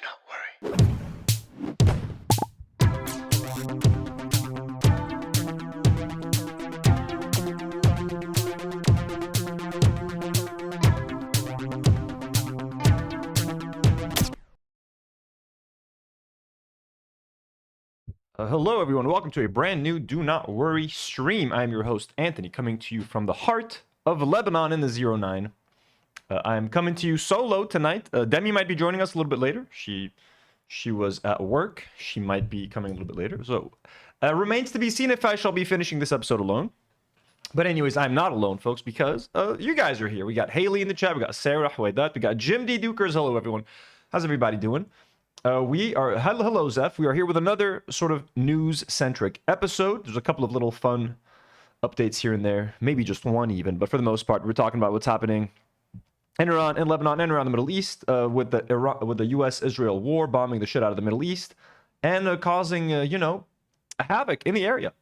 Do not worry. Hello, everyone. Welcome to a brand new Do Not Worry stream. I'm your host, Anthony, coming to you from the heart of Lebanon in the 09. I'm coming to you solo tonight. Demi might be joining us a little bit later. She was at work. She might be coming a little bit later. So remains to be seen if I shall be finishing this episode alone. But anyways, I'm not alone, folks, because you guys are here. We got Haley in the chat. We got Sarah Hwaidat. We got Jim D. Dukers. Hello, everyone. How's everybody doing? We are hello Zeph. We are here with another sort of news-centric episode. There's a couple of little fun updates here and there, maybe just one even, but for the most part, we're talking about what's happening in Iran, in Lebanon, and around the Middle East with the U.S.-Israel war, bombing the shit out of the Middle East, and causing a havoc in the area.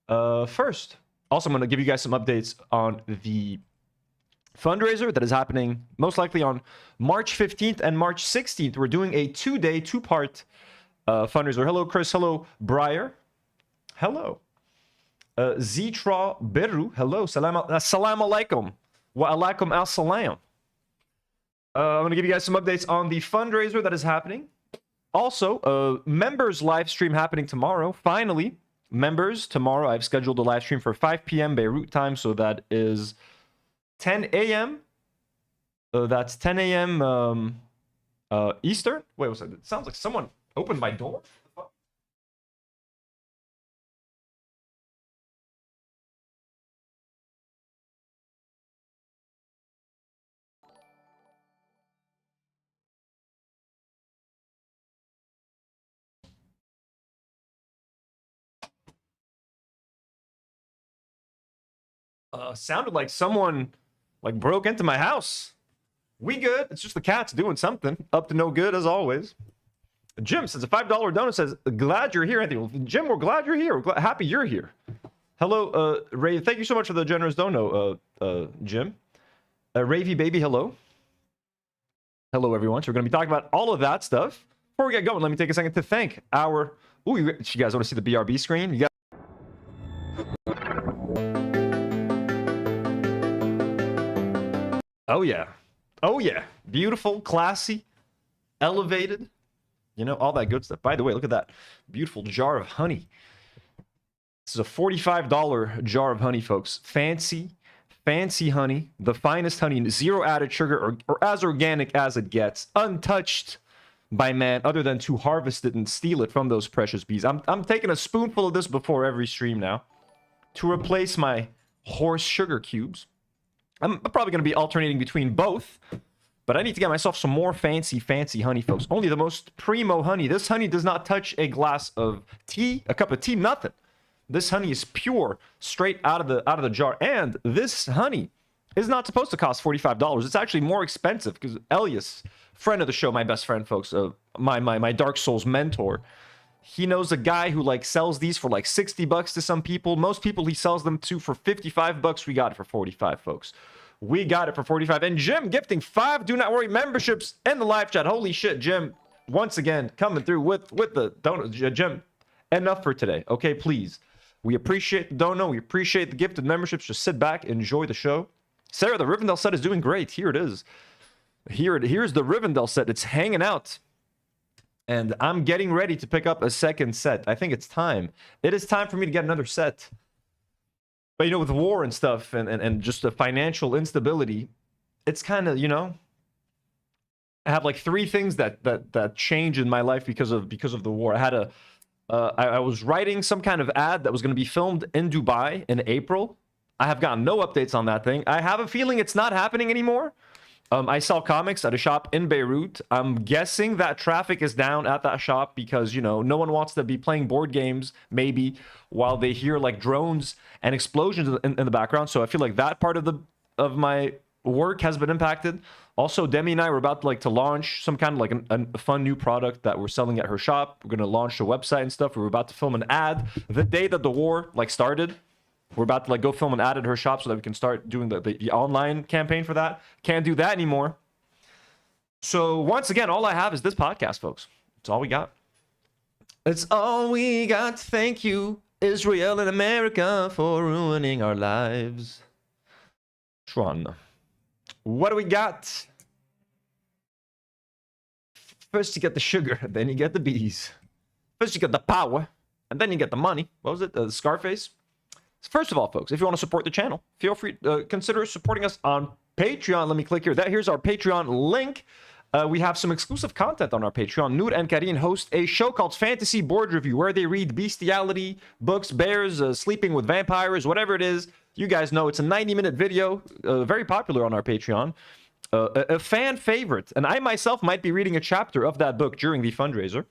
First, also I'm going to give you guys some updates on the fundraiser that is happening most likely on March 15th and March 16th. We're doing a two-part fundraiser. Hello, Chris. Hello, Breyer. Hello. Zitra Beru. Hello. Salam alaikum. Wa alaikum as-salam. I'm going to give you guys some updates on the fundraiser that is happening. Also, members live stream happening tomorrow. Finally, members tomorrow. I've scheduled a live stream for 5 p.m. Beirut time, so that is 10 a.m. That's 10 a.m. Eastern. Wait, what's that? It sounds like someone opened my door. Sounded like someone broke into my house. We good. It's just the cat's doing something. Up to no good, as always. Jim says a $5 donut says, glad you're here, Anthony. Well, Jim, we're glad you're here. We're happy you're here. Hello, Ray. Thank you so much for the generous dono, Jim. Ravy Baby, hello. Hello, everyone. So we're going to be talking about all of that stuff. Before we get going, let me take a second to thank our... Ooh, you guys want to see the BRB screen? You guys... Oh, yeah. Oh, yeah. Beautiful, classy, elevated. You know, all that good stuff. By the way, look at that beautiful jar of honey. This is a $45 jar of honey, folks. Fancy, fancy honey. The finest honey. Zero added sugar or as organic as it gets. Untouched by man other than to harvest it and steal it from those precious bees. I'm taking a spoonful of this before every stream now to replace my horse sugar cubes. I'm probably going to be alternating between both, but I need to get myself some more fancy honey, folks. Only the most primo honey. This honey does not touch a glass of tea, a cup of tea, nothing. This honey is pure, straight out of the jar. And this honey is not supposed to cost $45. It's actually more expensive because Elias, friend of the show, my best friend, folks, my Dark Souls mentor, he knows a guy who sells these for $60 to some people. Most people he sells them to for $55. We got it for 45, folks. We got it for 45. And Jim gifting 5 Do Not Worry memberships in the live chat. Holy shit, Jim, once again coming through with the donut. Jim, enough for today. Okay, please. We appreciate the dono. We appreciate the gifted memberships. Just sit back, enjoy the show. Sarah, the Rivendell set is doing great. Here it is. Here's the Rivendell set. It's hanging out. And I'm getting ready to pick up a second set. I think it's time. It is time for me to get another set. But, with war and stuff and just the financial instability, it's kind of, I have 3 things that change in my life because of the war. I had I was writing some kind of ad that was going to be filmed in Dubai in April. I have gotten no updates on that thing. I have a feeling it's not happening anymore. I sell comics at a shop in Beirut. I'm guessing that traffic is down at that shop because, no one wants to be playing board games, maybe, while they hear drones and explosions in the background. So I feel like that part of my work has been impacted. Also, Demi and I were about to launch some kind of a fun new product that we're selling at her shop. We're going to launch a website and stuff. We were about to film an ad the day that the war started. We're about to go film an ad at her shop so that we can start doing the online campaign for that. Can't do that anymore. So once again, all I have is this podcast, folks. It's all we got. It's all we got. Thank you, Israel and America, for ruining our lives. Shwan. What do we got? First you get the sugar, then you get the bees. First you get the power, and then you get the money. What was it? Scarface? First of all, folks, if you want to support the channel, feel free to consider supporting us on Patreon. Let me click here. Here's our Patreon link. We have some exclusive content on our Patreon. Nour and Karine host a show called Fantasy Board Review, where they read bestiality, books, bears, sleeping with vampires, whatever it is. You guys know it's a 90-minute video, very popular on our Patreon. A fan favorite. And I myself might be reading a chapter of that book during the fundraiser.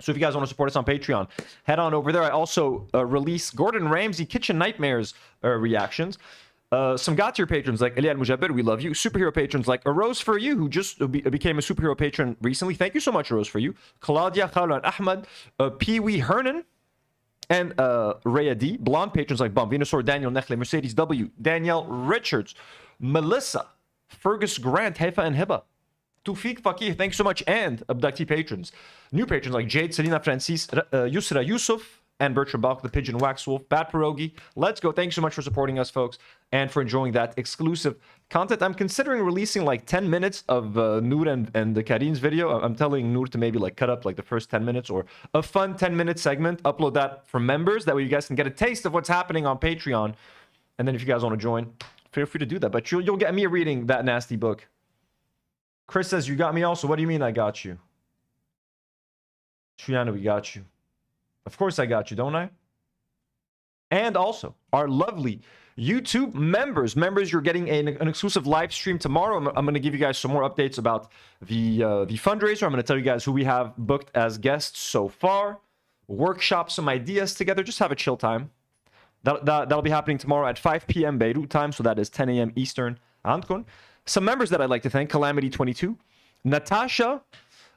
So if you guys want to support us on Patreon, head on over there. I also release Gordon Ramsay Kitchen Nightmares reactions. Some God-tier patrons like Elian Mujabir, we love you. Superhero patrons like A Rose For You, who just became a superhero patron recently. Thank you so much, A Rose For You. Claudia, Khalan Ahmad, Pee-wee Hernan, and Rhea D. Blonde patrons like Bum, Venusaur, Daniel Nechle, Mercedes W, Danielle Richards, Melissa, Fergus Grant, Hefa and Hiba, Tufik Fakir, thank you so much, and abductee patrons. New patrons like Jade, Selina Francis, Yusra Yusuf, and Bertram Balk, the Pigeon Wax Wolf, Bad Pierogi. Let's go. Thanks so much for supporting us, folks, and for enjoying that exclusive content. I'm considering releasing like 10 minutes of Nour and the Karine's video. I'm telling Nour to maybe like cut up like the first 10 minutes or a fun 10-minute segment, upload that for members. That way you guys can get a taste of what's happening on Patreon. And then if you guys want to join, feel free to do that. But you'll get me reading that nasty book. Chris says, you got me also. What do you mean I got you? Triana, we got you. Of course I got you, don't I? And also, our lovely YouTube members. You're getting an exclusive live stream tomorrow. I'm going to give you guys some more updates about the fundraiser. I'm going to tell you guys who we have booked as guests so far. Workshop some ideas together. Just have a chill time. That'll be happening tomorrow at 5 p.m. Beirut time, so that is 10 a.m. Eastern. Some members that I'd like to thank: Calamity22, Natasha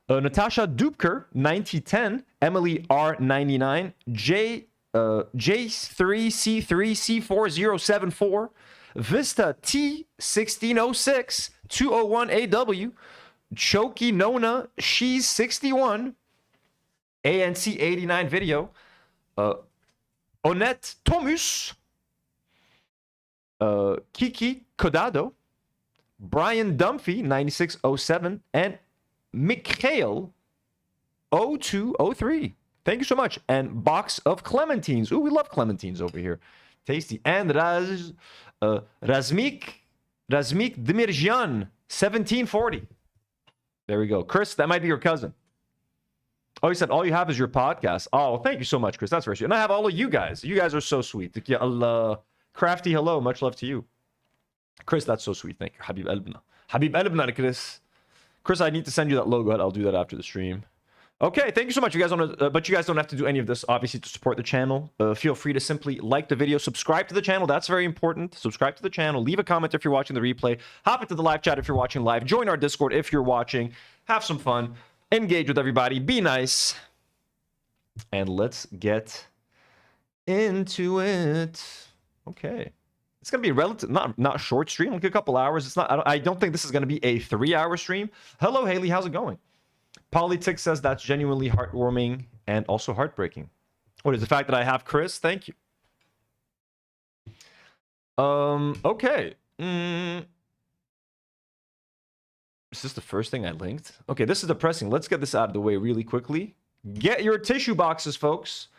Dupker 9010, Emily R99, J3C3C4074, Vista T1606 201AW, Choki Nona, She's 61, ANC 89 video, Onette Tomus, Kiki Kodado, Brian Dumphy 9607, and Mikhail 0203. Thank you so much. And Box of Clementines. Ooh, we love clementines over here. Tasty. And Razmik Demirjian 1740. There we go. Chris, that might be your cousin. Oh, he said all you have is your podcast. Oh, thank you so much, Chris. That's very sweet. And I have all of you guys. You guys are so sweet. Crafty, hello. Much love to you. Chris, that's so sweet. Thank you. Habib Elbna. Habib Elbna, Chris. Chris, I need to send you that logo. I'll do that after the stream. Okay, thank you so much. You guys want to, but you guys don't have to do any of this, obviously, to support the channel. Feel free to simply like the video, subscribe to the channel. That's very important. Subscribe to the channel. Leave a comment if you're watching the replay. Hop into the live chat if you're watching live. Join our Discord if you're watching. Have some fun. Engage with everybody. Be nice. And let's get into it. Okay. It's going to be a relative, not short stream, like a couple hours. It's not. I don't think this is going to be a 3-hour stream. Hello, Haley. How's it going? Politics says that's genuinely heartwarming and also heartbreaking. What is the fact that I have Chris? Thank you. Okay. Is this the first thing I linked? Okay, this is depressing. Let's get this out of the way really quickly. Get your tissue boxes, folks.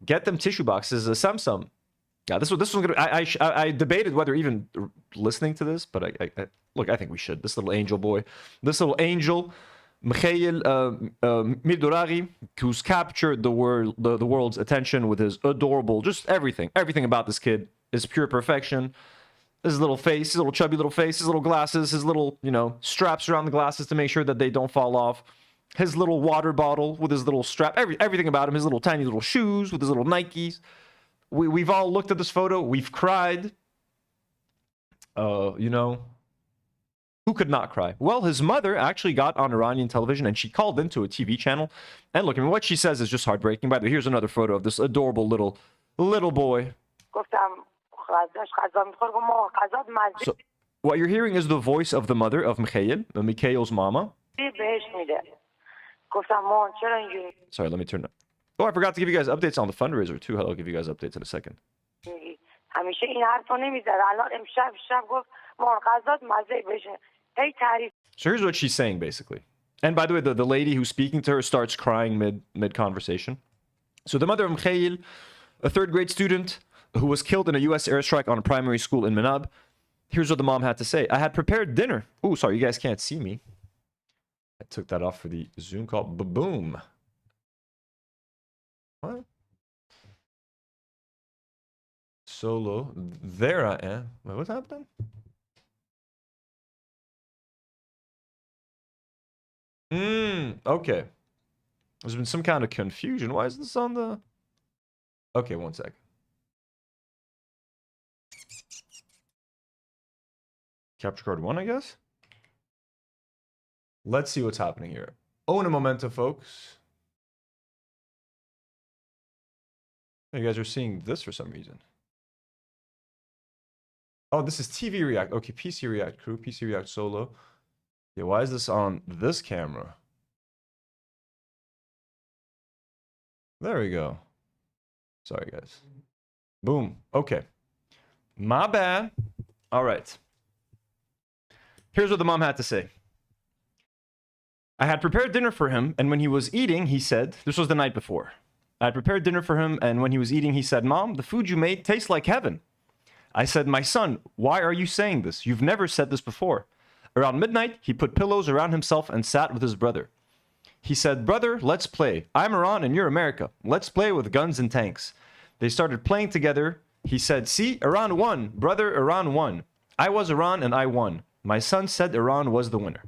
Get them tissue boxes. Samsung. Yeah, this one's gonna. I debated whether even listening to this, but look. I think we should. This little angel boy, this little angel, Mikhail Midorari, who's captured the world's attention with his adorable, just everything about this kid is pure perfection. His little face, his little chubby little face, his little glasses, his little straps around the glasses to make sure that they don't fall off. His little water bottle with his little strap, everything about him. His little tiny little shoes with his little Nikes. We've all looked at this photo. We've cried. Who could not cry? Well, his mother actually got on Iranian television and she called into a TV channel. And look, I mean, what she says is just heartbreaking. By the way, here's another photo of this adorable little boy. So what you're hearing is the voice of the mother of Mikhail's mama. بهش میده گفتم مامان چرا اینجوری Sorry, let me turn it. Oh, I forgot to give you guys updates on the fundraiser too. I'll give you guys updates in a second. میگی همیشه این حرفو نمیزد الان امشب گفت مامان غذات مزه بشه هی تعریف. So here's what she's saying basically. And by the way, the lady who's speaking to her starts crying mid conversation. So the mother of Mikhail, a third grade student who was killed in a U.S. airstrike on a primary school in Manab. Here's what the mom had to say. I had prepared dinner. Oh, sorry, you guys can't see me. I took that off for the Zoom call. Boom. What? Solo. There I am. Wait, what's happening? Okay. There's been some kind of confusion. Why is this on the... Okay, one second. Capture card 1, I guess? Let's see what's happening here. Oh, in a momento, folks. You guys are seeing this for some reason. Oh, this is TV React. Okay, PC React crew, PC React solo. Yeah, why is this on this camera? There we go. Sorry, guys. Boom. Okay. My bad. All right. Here's what the mom had to say. I had prepared dinner for him, and when he was eating, he said, this was the night before. I had prepared dinner for him, and when he was eating, he said, Mom, the food you made tastes like heaven. I said, my son, why are you saying this? You've never said this before. Around midnight, he put pillows around himself and sat with his brother. He said, brother, let's play. I'm Iran and you're America. Let's play with guns and tanks. They started playing together. He said, see, Iran won. Brother, Iran won. I was Iran and I won. My son said Iran was the winner.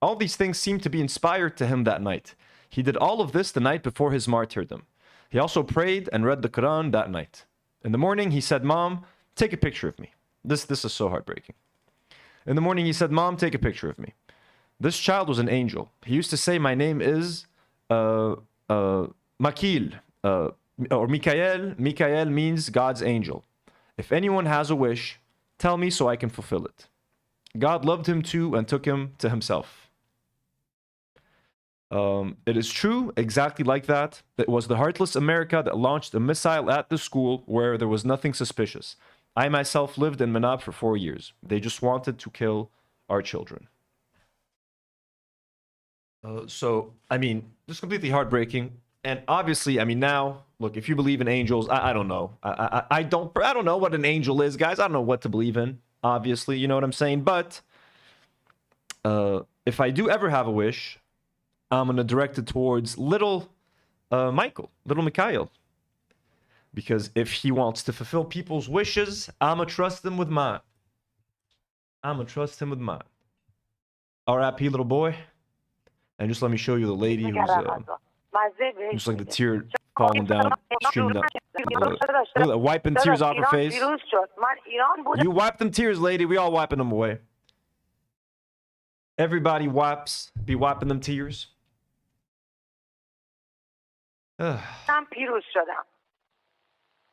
All these things seemed to be inspired to him that night. He did all of this the night before his martyrdom. He also prayed and read the Quran that night. In the morning, he said, Mom, take a picture of me. This is so heartbreaking. In the morning, he said, Mom, take a picture of me. This child was an angel. He used to say, my name is Makil, or Mikael. Mikael means God's angel. If anyone has a wish, tell me so I can fulfill it. God loved him too and took him to himself. It is true, exactly like that. It was the heartless America that launched a missile at the school where there was nothing suspicious. I myself lived in Manab for 4 years. They just wanted to kill our children. So, I mean, just completely heartbreaking. And obviously, I mean, now, look, if you believe in angels, I don't know. I don't know what an angel is, guys. I don't know what to believe in, obviously, you know what I'm saying? But if I do ever have a wish, I'm going to direct it towards little Mikhail. Because if he wants to fulfill people's wishes, I'm going to trust him with mine. R.I.P. little boy. And just let me show you the lady who's just like the tear falling down, streaming down. Look at that, wiping tears off her face. You wipe them tears, lady. We all wiping them away. Everybody be wiping them tears. من پیروز شدم.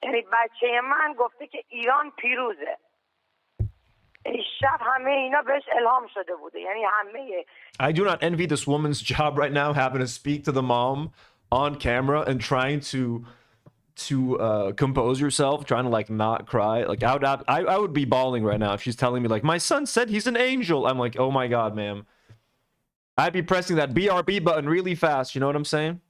یعنی بچه من گفته که ایران پیروزه. شب همه اینا بهش الهام شده بوده. یعنی همه I do not envy this woman's job right now, having to speak to the mom on camera and trying to compose yourself, trying to like not cry. Like I would be bawling right now if she's telling me like my son said he's an angel. I'm like, oh my god, ma'am. I'd be pressing that BRB button really fast. You know what I'm saying?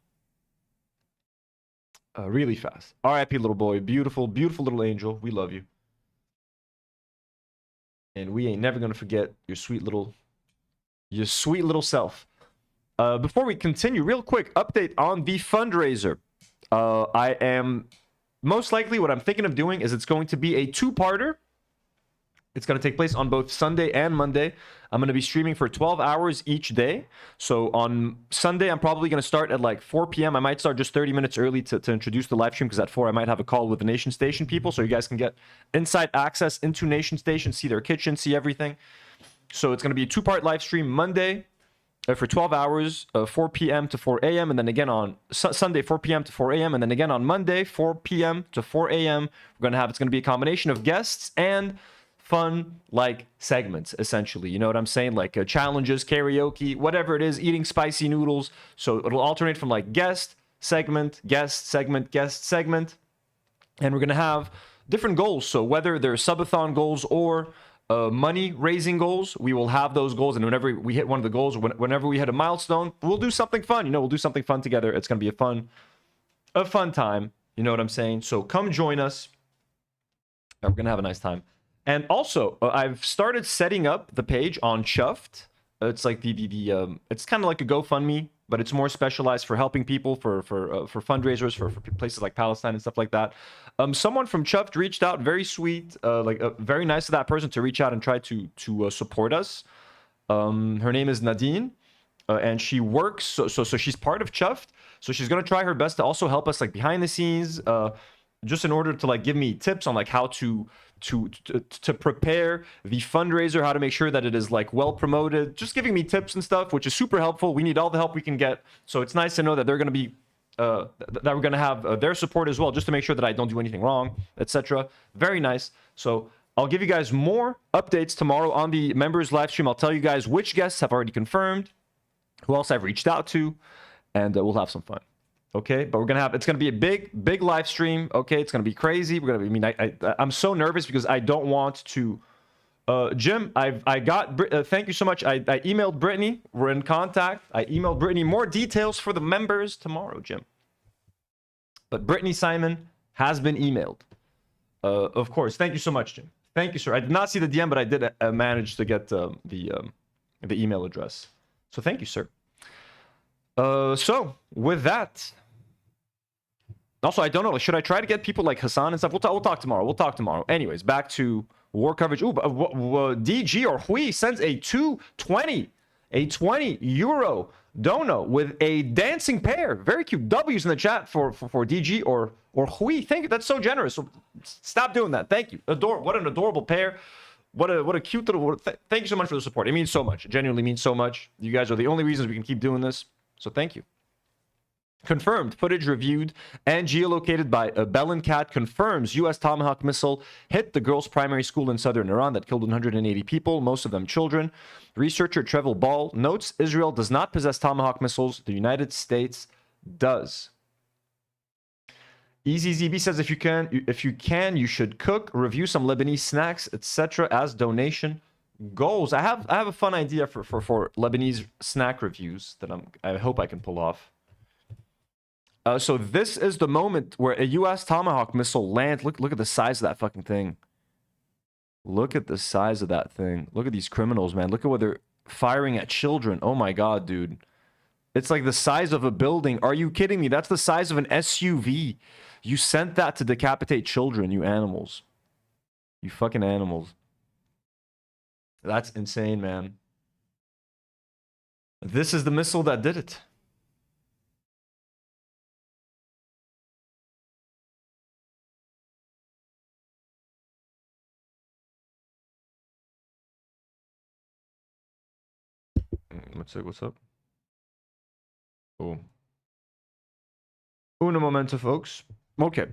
Really fast. R.I.P. little boy. Beautiful, beautiful little angel. We love you. And we ain't never gonna forget your sweet little self. Before we continue, real quick update on the fundraiser. I am most likely what I'm thinking of doing is it's going to be a two-parter. It's going to take place on both Sunday and Monday. I'm going to be streaming for 12 hours each day. So on Sunday, I'm probably going to start at like 4 p.m. I might start just 30 minutes early to introduce the live stream because at 4 I might have a call with the Nation Station people. So you guys can get inside access into Nation Station, see their kitchen, see everything. So it's going to be a two-part live stream Monday for 12 hours, 4 p.m. to 4 a.m. And then again on Sunday, 4 p.m. to 4 a.m. And then again on Monday, 4 p.m. to 4 a.m. It's going to be a combination of guests and fun like segments, essentially. You know what I'm saying? Like challenges, karaoke, whatever it is, eating spicy noodles. So it'll alternate from like guest, segment, guest, segment, guest, segment. And we're going to have different goals. So whether they're subathon goals or money raising goals, we will have those goals. And whenever we hit one of the goals, whenever we hit a milestone, we'll do something fun. You know, we'll do something fun together. It's going to be a fun time. You know what I'm saying? So come join us. We're going to have a nice time. And also, I've started setting up the page on Chuffed. It's like it's kind of like a GoFundMe, but it's more specialized for helping people for fundraisers for places like Palestine and stuff like that. Someone from Chuffed reached out, very sweet, very nice of that person to reach out and try to support us. Her name is Nadim, and she works. So she's part of Chuffed. So she's gonna try her best to also help us like behind the scenes, just in order to like give me tips on like how to prepare the fundraiser, how to make sure that it is like well promoted, just giving me tips and stuff, which is super helpful. We need all the help we can get. So it's nice to know that they're going to be that we're going to have their support as well, just to make sure that I don't do anything wrong, etc. Very nice. So I'll give you guys more updates tomorrow on the members live stream. I'll tell you guys which guests have already confirmed, who else I've reached out to, and we'll have some fun. Okay, but it's gonna be a big live stream. Okay, it's gonna be crazy. I'm so nervous because I don't want to. Jim, thank you so much. I emailed Brittany. We're in contact. I emailed Brittany more details for the members tomorrow, Jim. But Brittany Simon has been emailed. Of course. Thank you so much, Jim. Thank you, sir. I did not see the DM, but I did manage to get the email address. So thank you, sir. So with that. Also, I don't know. Should I try to get people like Hassan and stuff? We'll talk tomorrow. We'll talk tomorrow. Anyways, back to war coverage. Ooh, DG or Hui sends a 220, a 20 euro dono with a dancing pair. Very cute W's in the chat for DG or Hui. Thank you. That's so generous. So stop doing that. Thank you. What an adorable pair. What a cute little. Thank you so much for the support. It means so much. It genuinely means so much. You guys are the only reasons we can keep doing this. So thank you. Confirmed. Footage reviewed and geolocated by Bellingcat confirms U.S. Tomahawk missile hit the girls' primary school in southern Iran that killed 180 people, most of them children. Researcher Trevor Ball notes Israel does not possess Tomahawk missiles. The United States does. EasyZB says if you can, you should cook, review some Lebanese snacks, etc. as donation goals. I have a fun idea for Lebanese snack reviews that I hope I can pull off. So this is the moment where a U.S. Tomahawk missile lands. Look at the size of that fucking thing. Look at the size of that thing. Look at these criminals, man. Look at what they're firing at children. Oh my god, dude. It's like the size of a building. Are you kidding me? That's the size of an SUV. You sent that to decapitate children, you animals. You fucking animals. That's insane, man. This is the missile that did it. What's up? Oh. Uno momento, folks. Okay.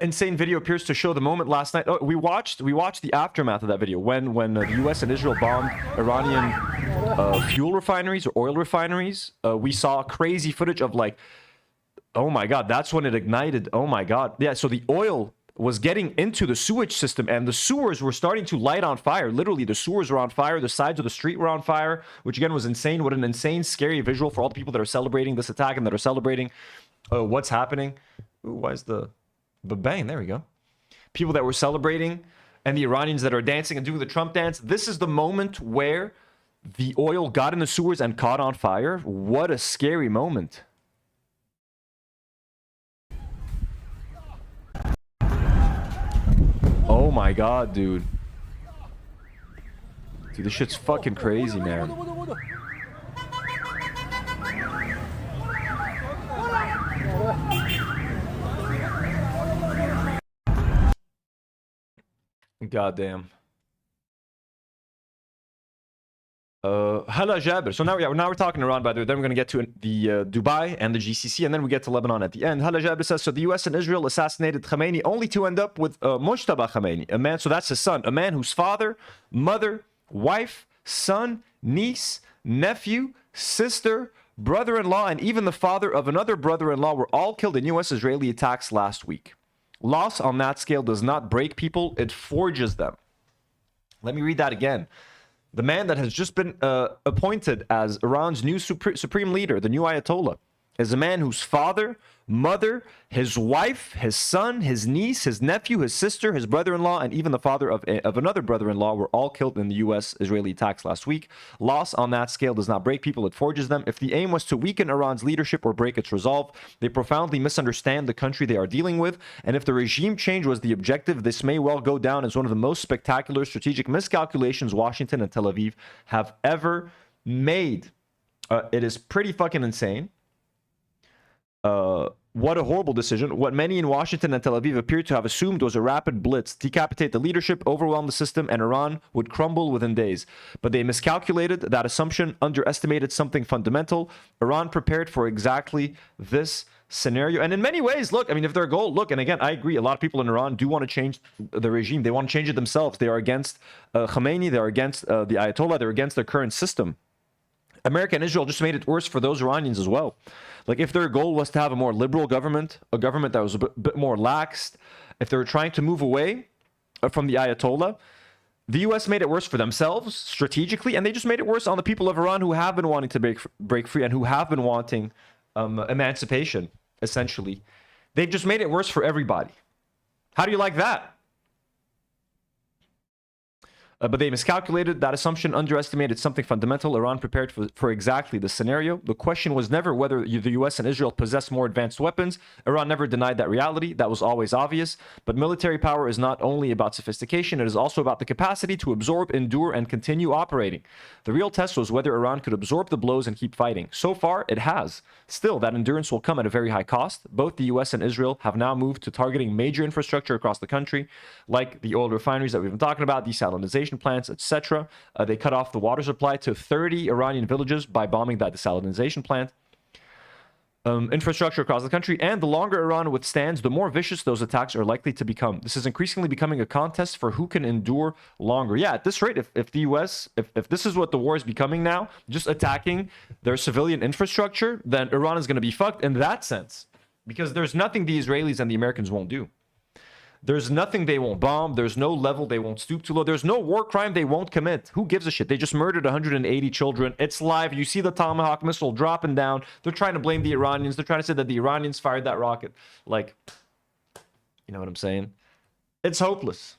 Insane video appears to show the moment last night. Oh, we watched the aftermath of that video when the U.S. and Israel bombed Iranian fuel refineries or oil refineries. We saw crazy footage of like, oh my god, that's when it ignited. Oh my god, yeah. So the oil was getting into the sewage system and the sewers were starting to light on fire. Literally, the sewers were on fire. The sides of the street were on fire, which again was insane. What an insane, scary visual for all the people that are celebrating this attack and that are celebrating what's happening. Ooh, why is the bang? There we go. People that were celebrating and the Iranians that are dancing and doing the Trump dance. This is the moment where the oil got in the sewers and caught on fire. What a scary moment. Oh my god, dude. Dude, this shit's fucking crazy, man. Goddamn. Hala Jabir. So now we're talking Iran, by the way. Then we're going to get to the Dubai and the GCC, and then we get to Lebanon at the end. Hala Jabir says, so the US and Israel assassinated Khamenei only to end up with Mujtaba Khamenei, a man, so that's his son, a man whose father, mother, wife, son, niece, nephew, sister, brother-in-law, and even the father of another brother-in-law were all killed in US-Israeli attacks last week. Loss on that scale does not break people, it forges them. Let me read that again. The man that has just been appointed as Iran's new supreme leader, the new Ayatollah, is a man whose father, mother, his wife, his son, his niece, his nephew, his sister, his brother-in-law, and even the father of another brother-in-law were all killed in the US-Israeli attacks last week. Loss on that scale does not break people, it forges them. If the aim was to weaken Iran's leadership or break its resolve, they profoundly misunderstand the country they are dealing with. And if the regime change was the objective, this may well go down as one of the most spectacular strategic miscalculations Washington and Tel Aviv have ever made. It is pretty fucking insane. What a horrible decision. What many in Washington and Tel Aviv appear to have assumed was a rapid blitz, decapitate the leadership, overwhelm the system, and Iran would crumble within days. But they miscalculated that assumption, underestimated something fundamental. Iran prepared for exactly this scenario. And in many ways, look, I mean, if their goal, look, and again, I agree, a lot of people in Iran do want to change the regime. They want to change it themselves. They are against Khamenei. They are against the Ayatollah. They're against their current system. America and Israel just made it worse for those Iranians as well. Like, if their goal was to have a more liberal government, a government that was a bit more laxed, if they were trying to move away from the Ayatollah, the U.S. made it worse for themselves strategically, and they just made it worse on the people of Iran who have been wanting to break free and who have been wanting emancipation, essentially. They've just made it worse for everybody. How do you like that? But they miscalculated that assumption, underestimated something fundamental. Iran prepared for exactly the scenario. The question was never whether the US and Israel possess more advanced weapons. Iran never denied that reality. That was always obvious. But military power is not only about sophistication, it is also about the capacity to absorb, endure, and continue operating. The real test was whether Iran could absorb the blows and keep fighting. So far, it has. Still, that endurance will come at a very high cost. Both the US and Israel have now moved to targeting major infrastructure across the country, like the oil refineries that we've been talking about, desalination plants, etc. They cut off the water supply to 30 Iranian villages by bombing that desalination plant. Infrastructure across the country, and the longer Iran withstands, the more vicious those attacks are likely to become. This is increasingly becoming a contest for who can endure longer. Yeah, at this rate, if the US, if this is what the war is becoming now, just attacking their civilian infrastructure, then Iran is going to be fucked in that sense. Because there's nothing the Israelis and the Americans won't do. There's nothing they won't bomb. There's no level they won't stoop to low. There's no war crime they won't commit. Who gives a shit? They just murdered 180 children. It's live. You see the Tomahawk missile dropping down. They're trying to blame the Iranians. They're trying to say that the Iranians fired that rocket. Like, you know what I'm saying? It's hopeless.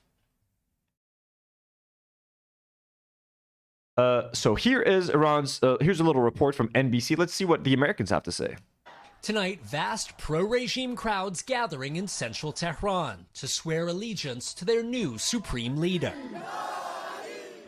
So here is Iran's, here's a little report from NBC. Let's see what the Americans have to say. Tonight, vast pro-regime crowds gathering in central Tehran to swear allegiance to their new supreme leader.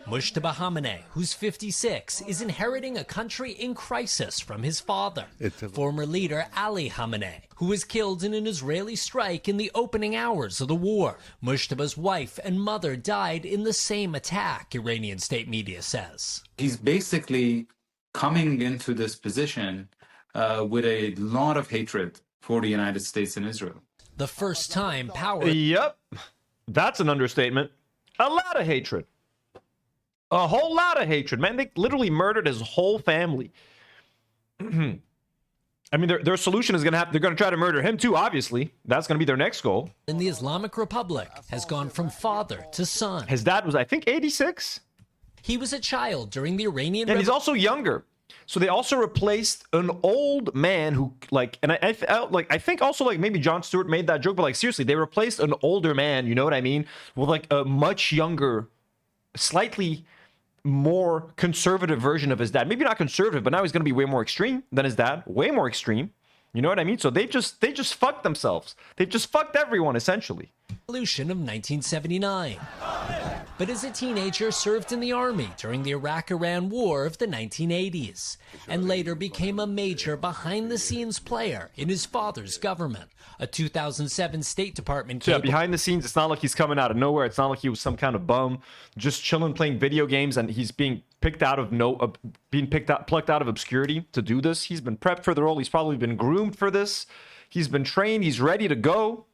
Mujtaba Khamenei, who's 56, is inheriting a country in crisis from his father, former leader Ali Khamenei, who was killed in an Israeli strike in the opening hours of the war. Mujtaba's wife and mother died in the same attack, Iranian state media says. He's basically coming into this position with a lot of hatred for the United States and Israel. The first time power... Yep, that's an understatement. A lot of hatred. A whole lot of hatred. Man, they literally murdered his whole family. I mean, their solution is going to have... They're going to try to murder him too, obviously. That's going to be their next goal. In the Islamic Republic has gone from father to son. His dad was, I think, 86? He was a child during the Iranian... And he's also younger. So they also replaced an old man who, like, and I think also, like, maybe Jon Stewart made that joke, but, like, seriously, they replaced an older man, you know what I mean, with, like, a much younger, slightly more conservative version of his dad. Maybe not conservative, but now he's going to be way more extreme than his dad, way more extreme. You know what I mean? So they just fucked themselves. They've just fucked everyone, essentially. Revolution of 1979. but as a teenager served in the army during the Iraq-Iran War of the 1980s, and later became a major behind-the-scenes player in his father's government. A 2007 State Department cable... So yeah, behind the scenes, it's not like he's coming out of nowhere. It's not like he was some kind of bum just chilling playing video games and he's being picked out of plucked out of obscurity to do this. He's been prepped for the role. He's probably been groomed for this. He's been trained. He's ready to go.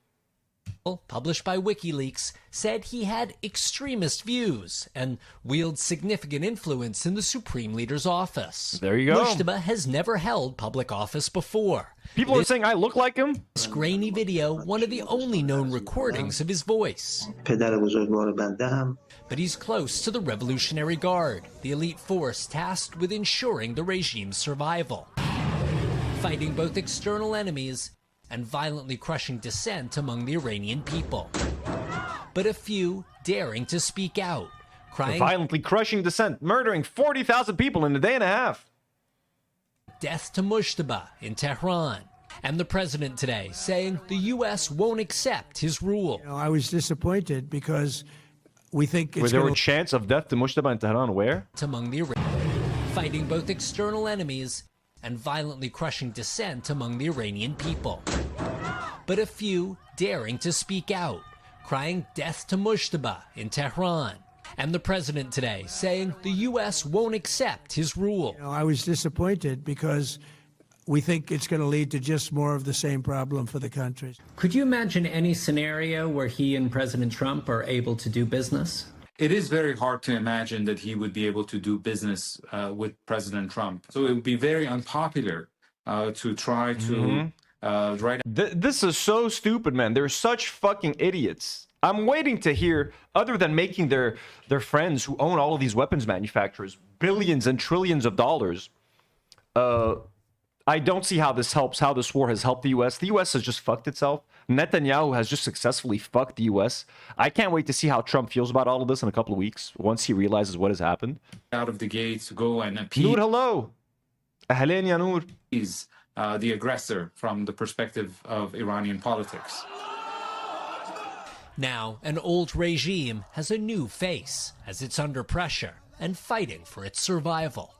Published by WikiLeaks, said he had extremist views and wielded significant influence in the Supreme Leader's office. There you go. Mujtaba has never held public office before. People are saying I look like him. This grainy video, one of the only known recordings of his voice. But he's close to the Revolutionary Guard, the elite force tasked with ensuring the regime's survival. Fighting both external enemies and violently crushing dissent among the Iranian people. But a few daring to speak out, crying... Violently crushing dissent, murdering 40,000 people in a day and a half. Death to Mujtaba in Tehran. And the president today saying the U.S. won't accept his rule. You know, I was disappointed because we think it's... Was there a chance of death to Mujtaba in Tehran? Where? Among the fighting both external enemies and violently crushing dissent among the Iranian people. But a few daring to speak out, crying death to Mujtaba in Tehran. And the president today saying the U.S. won't accept his rule. You know, I was disappointed because we think it's going to lead to just more of the same problem for the country. Could you imagine any scenario where he and President Trump are able to do business? It is very hard to imagine that he would be able to do business with President Trump. So it would be very unpopular to try to write... This is so stupid, man. They're such fucking idiots. I'm waiting to hear, other than making their friends who own all of these weapons manufacturers billions and trillions of dollars, I don't see how this helps, how this war has helped the U.S. The U.S. has just fucked itself. Netanyahu has just successfully fucked the U.S. I can't wait to see how Trump feels about all of this in a couple of weeks, once he realizes what has happened. Out of the gates, go and appease... Nour, hello. Ahlan ya Nour. ...is the aggressor from the perspective of Iranian politics. Now, an old regime has a new face as it's under pressure and fighting for its survival.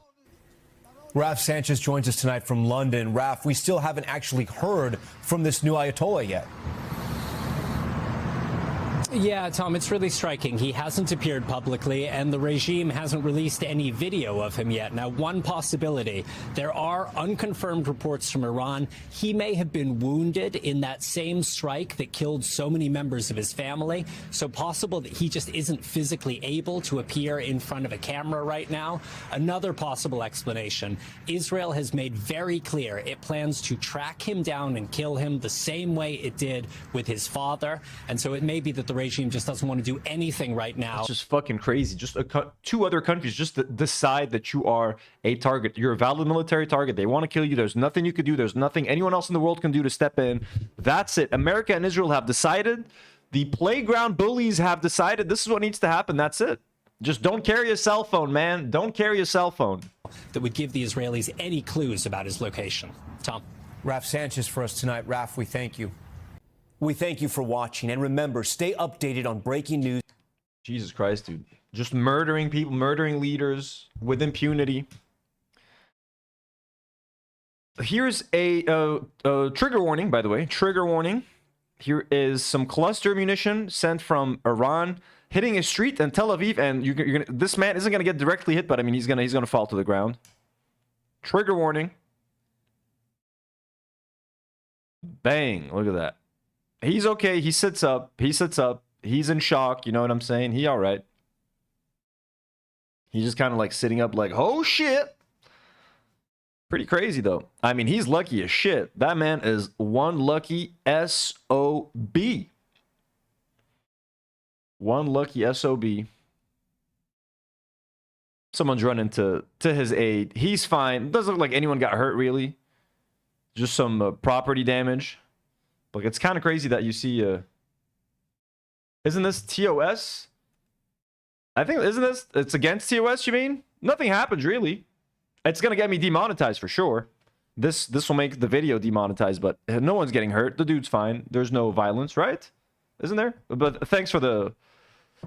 Raf Sanchez joins us tonight from London. Raf, we still haven't actually heard from this new Ayatollah yet. Yeah, Tom, it's really striking. He hasn't appeared publicly, and the regime hasn't released any video of him yet. Now, one possibility, there are unconfirmed reports from Iran. He may have been wounded in that same strike that killed so many members of his family. So possible that he just isn't physically able to appear in front of a camera right now. Another possible explanation, Israel has made very clear it plans to track him down and kill him the same way it did with his father. And so it may be that the regime just doesn't want to do anything right now. It's just fucking crazy. Just two other countries just decide that you are a target. You're a valid military target. They want to kill you. There's nothing you could do. There's nothing anyone else in the world can do to step in. That's it. America and Israel have decided. The playground bullies have decided this is what needs to happen. That's it. Just don't carry a cell phone, man. Don't carry a cell phone. That would give the Israelis any clues about his location. Tom. Raf Sanchez for us tonight. Raf, we thank you. We thank you for watching, and remember, stay updated on breaking news. Jesus Christ, dude. Just murdering people, murdering leaders with impunity. Here's a trigger warning, by the way. Trigger warning. Here is some cluster munition sent from Iran hitting a street in Tel Aviv, and you're gonna, this man isn't going to get directly hit, but I mean, he's gonna fall to the ground. Trigger warning. Bang. Look at that. He's okay. He sits up. He sits up. He's in shock. You know what I'm saying? He all right. He's just kind of like sitting up like, oh shit. Pretty crazy though. I mean, he's lucky as shit. That man is one lucky SOB. One lucky SOB. Someone's running to his aid. He's fine. Doesn't look like anyone got hurt really. Just some property damage. Like, it's kind of crazy that you see, isn't this TOS? I think, isn't this, it's against TOS, you mean? Nothing happens, really. It's going to get me demonetized for sure. This will make the video demonetized, but no one's getting hurt. The dude's fine. There's no violence, right? Isn't there? But thanks for the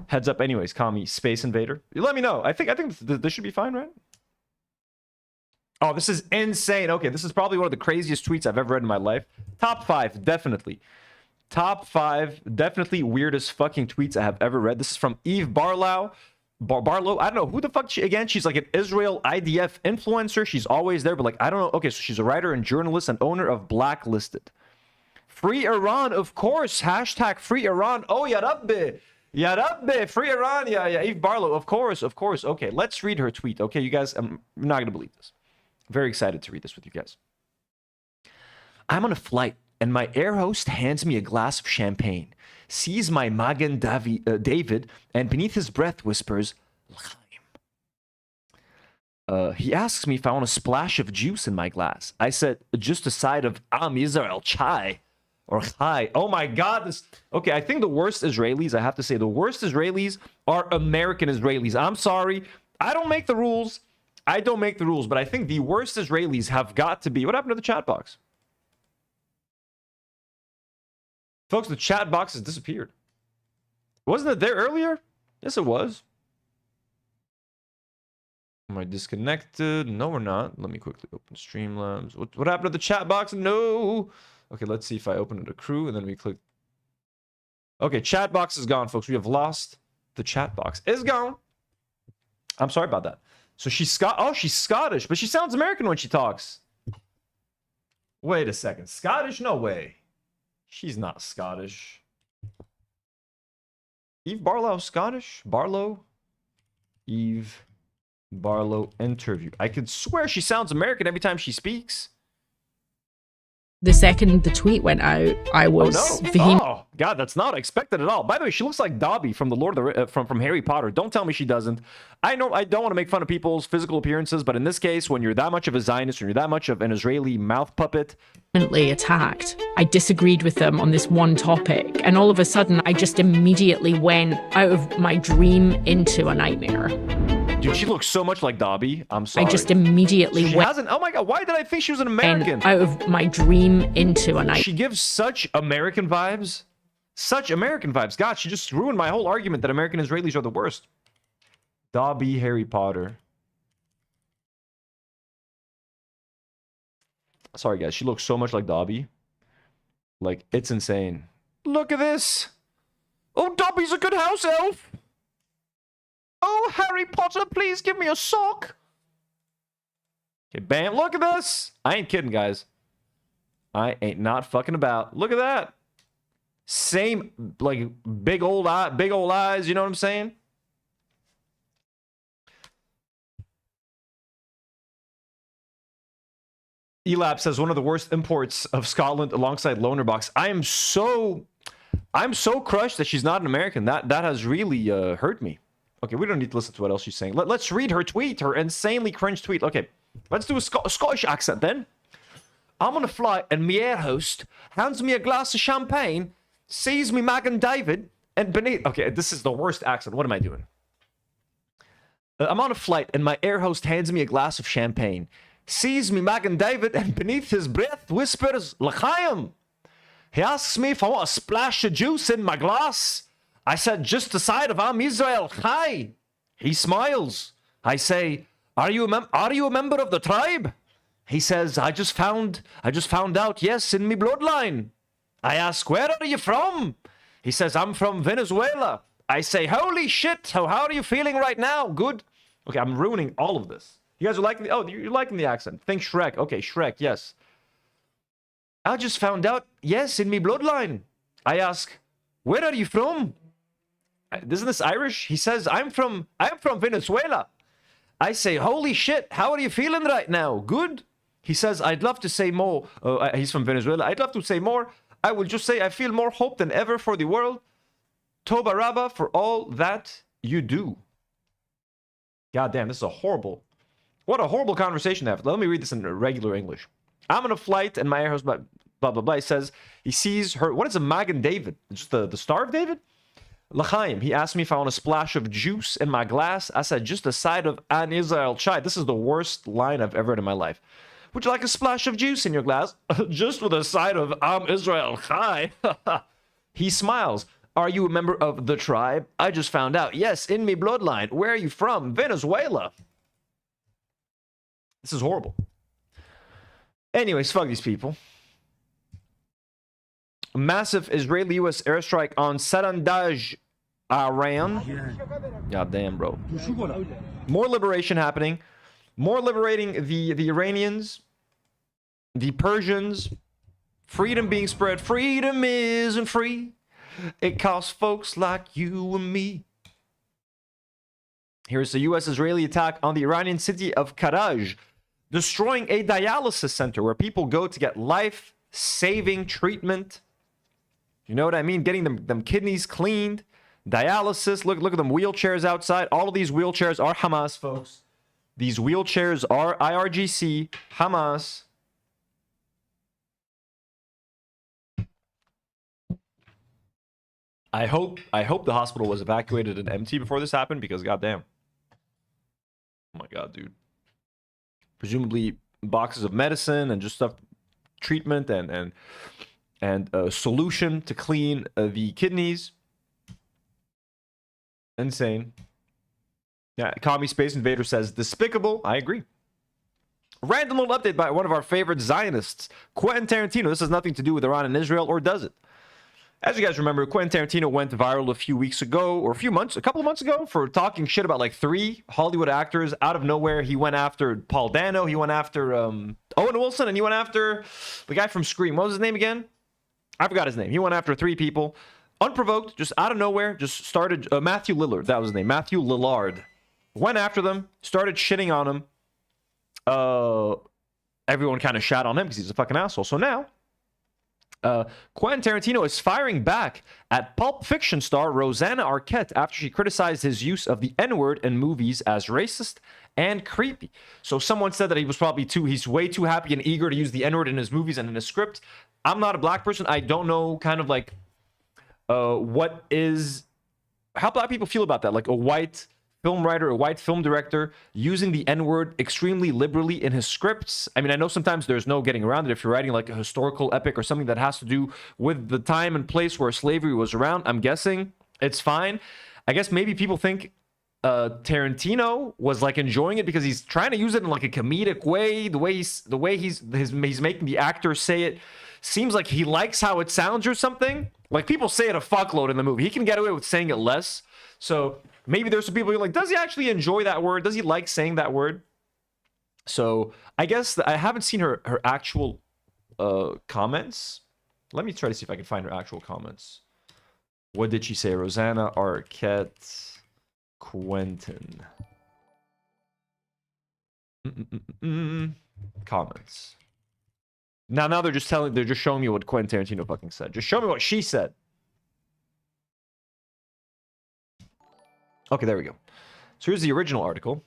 Heads up anyways, call me Space Invader. You let me know. I think this should be fine, right? Oh, this is insane. Okay, this is probably one of the craziest tweets I've ever read in my life. Top 5, definitely. Top 5, definitely weirdest fucking tweets I have ever read. This is from Eve Barlow. Barlow, I don't know who the fuck again. She's like an Israel IDF influencer. She's always there, but like, I don't know. Okay, so she's a writer and journalist and owner of Blacklisted. Free Iran, of course. Hashtag free Iran. Oh, ya Rabbi. Ya Rabbi. Free Iran. Yeah. Eve Barlow, of course. Okay, let's read her tweet. Okay, you guys, I'm not going to believe this. Very excited to read this with you guys. I'm on a flight, and my air host hands me a glass of champagne, sees my Magen David, and beneath his breath whispers, L'chaim. He asks me if I want a splash of juice in my glass. I said, just a side of Am Israel chai, or chai. Oh my God, this... Okay, I think the worst Israelis, I have to say, the worst Israelis are American Israelis. I'm sorry, I don't make the rules. But I think the worst Israelis have got to be... What happened to the chat box? Folks, the chat box has disappeared. Wasn't it there earlier? Yes, it was. Am I disconnected? No, we're not. Let me quickly open Streamlabs. What happened to the chat box? No. Okay, let's see if I open it a crew and then we click. Okay, chat box is gone, folks. We have lost the chat box. It's gone. I'm sorry about that. So she's she's Scottish, but she sounds American when she talks. Wait a second. Scottish? No way. She's not Scottish. Eve Barlow Scottish? Barlow? Eve Barlow interview. I could swear she sounds American every time she speaks. The second the tweet went out, I was vehement. Oh God, that's not expected at all. By the way, she looks like Dobby from the Lord of the from Harry Potter. Don't tell me she doesn't. I know I don't want to make fun of people's physical appearances, but in this case, when you're that much of a Zionist, when you're that much of an Israeli mouth puppet, attacked. I disagreed with them on this one topic, and all of a sudden, I just immediately went out of my dream into a nightmare. Dude, she looks so much like Dobby. I'm sorry. I just immediately went. Hasn't. Oh my God! Why did I think she was an American? Out of my dream into a night. She gives such American vibes. Such American vibes. God, she just ruined my whole argument that American Israelis are the worst. Dobby, Harry Potter. Sorry, guys. She looks so much like Dobby. Like, it's insane. Look at this. Oh, Dobby's a good house elf. Oh, Harry Potter, please give me a sock. Okay, bam. Look at this. I ain't kidding, guys. I ain't not fucking about. Look at that. Same, like, big old eyes. You know what I'm saying? Elab says one of the worst imports of Scotland alongside Lonerbox. I'm so crushed that she's not an American. That has really hurt me. Okay, we don't need to listen to what else she's saying. Let's read her tweet, her insanely cringe tweet. Okay, let's do a Scottish accent then. I'm on a flight and my air host hands me a glass of champagne, sees me Magen David, and beneath... Okay, this is the worst accent. What am I doing? I'm on a flight and my air host hands me a glass of champagne, sees me Magen David, and beneath his breath whispers, L'chaim. He asks me if I want a splash of juice in my glass. I said, just the side of Am Israel chai. He smiles. I say, are you a member of the tribe? He says, I just found out, yes, in me bloodline. I ask, where are you from? He says, I'm from Venezuela. I say, holy shit, how are you feeling right now? Good. Okay, I'm ruining all of this. You guys are liking you're liking the accent. Think Shrek. Okay, Shrek, yes. I just found out, yes, in me bloodline. I ask, where are you from? Isn't this Irish? He says, I'm from Venezuela. I say, holy shit, how are you feeling right now? Good. He says, I'd love to say more. He's from Venezuela. I'd love to say more. I will just say I feel more hope than ever for the world. Toba Rabba for all that you do. God damn, this is a horrible... What a horrible conversation to have. Let me read this in regular English. I'm on a flight and my air host, blah, blah, blah. He says he sees her... What is a Magen David? Just the Star of David? L'chaim. He asked me if I want a splash of juice in my glass. I said, just a side of An Israel chai. This is the worst line I've ever heard in my life. Would you like a splash of juice in your glass? Just with a side of Am Israel chai. He smiles. Are you a member of the tribe? I just found out. Yes, in me bloodline. Where are you from? Venezuela. This is horrible. Anyways, fuck these people. Massive Israeli-US airstrike on Sarandaj, Iran. God damn, bro. More liberation happening. More liberating the Iranians, the Persians. Freedom being spread. Freedom isn't free. It costs folks like you and me. Here's the US-Israeli attack on the Iranian city of Karaj, destroying a dialysis center where people go to get life-saving treatment. You know what I mean? Getting them kidneys cleaned, dialysis. Look at them wheelchairs outside. All of these wheelchairs are Hamas, folks. These wheelchairs are IRGC, Hamas. I hope the hospital was evacuated and empty before this happened, because goddamn. Oh my god, dude. Presumably boxes of medicine and just stuff, treatment and a solution to clean the kidneys. Insane. Yeah, Commie Space Invader says despicable. I agree. Random little update by one of our favorite Zionists, Quentin Tarantino. This has nothing to do with Iran and Israel, or does it? As you guys remember, Quentin Tarantino went viral a few weeks ago, or a couple of months ago, for talking shit about like 3 Hollywood actors. Out of nowhere, he went after Paul Dano, he went after Owen Wilson, and he went after the guy from Scream. What was his name again? I forgot his name. He went after 3 people. Unprovoked, just out of nowhere, just started... Matthew Lillard, that was his name. Matthew Lillard. Went after them, started shitting on him. Everyone kind of shat on him because he's a fucking asshole. So now... Quentin Tarantino is firing back at Pulp Fiction star Rosanna Arquette after she criticized his use of the N-word in movies as racist and creepy. So someone said that he was probably he's way too happy and eager to use the N-word in his movies and in his script. I'm not a black person. I don't know kind of like how black people feel about that. Like a white film writer, a white film director using the N-word extremely liberally in his scripts. I mean, I know sometimes there's no getting around it if you're writing like a historical epic or something that has to do with the time and place where slavery was around. I'm guessing it's fine. I guess maybe people think Tarantino was like enjoying it because he's trying to use it in like a comedic way. The way he's making the actor say it seems like he likes how it sounds or something. Like people say it a fuckload in the movie. He can get away with saying it less. So maybe there's some people who are like, does he actually enjoy that word? Does he like saying that word? So I guess I haven't seen her actual comments. Let me try to see if I can find her actual comments. What did she say? Rosanna Arquette, Quentin. Comments. Now they're just showing me what Quentin Tarantino fucking said. Just show me what she said. Okay, there we go. So here's the original article.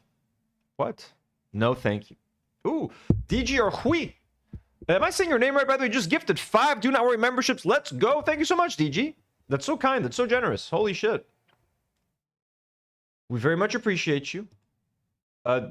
What? No, thank you. Ooh, DG or Hui. Am I saying your name right, by the way? Just gifted 5 Do Not Worry memberships. Let's go. Thank you so much, DG. That's so kind. That's so generous. Holy shit. We very much appreciate you.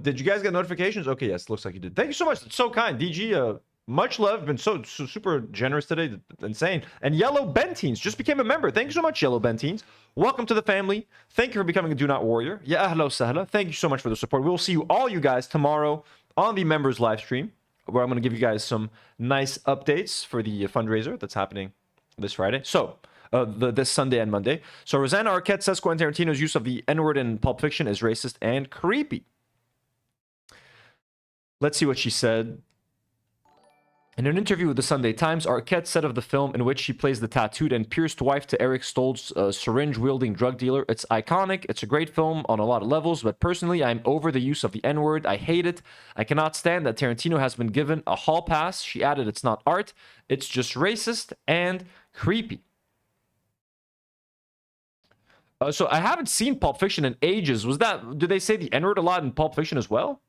Did you guys get notifications? Okay, yes, looks like you did. Thank you so much. That's so kind. DG, much love. Been so super generous today. Insane. And Yellow Bentines just became a member. Thank you so much, Yellow Bentines. Welcome to the family. Thank you for becoming a Do Not Warrior. Yeah, hello, Sahla. Thank you so much for the support. We will see all you guys tomorrow on the members live stream, where I'm going to give you guys some nice updates for the fundraiser that's happening this Friday. So, this Sunday and Monday. So, Rosanna Arquette says Quentin Tarantino's use of the N-word in Pulp Fiction is racist and creepy. Let's see what she said. In an interview with the Sunday Times, Arquette said of the film in which she plays the tattooed and pierced wife to Eric Stoltz's syringe-wielding drug dealer, "It's iconic, it's a great film on a lot of levels, but personally, I'm over the use of the N-word. I hate it. I cannot stand that Tarantino has been given a hall pass." She added, "It's not art, it's just racist and creepy." So I haven't seen Pulp Fiction in ages. Did they say the N-word a lot in Pulp Fiction as well?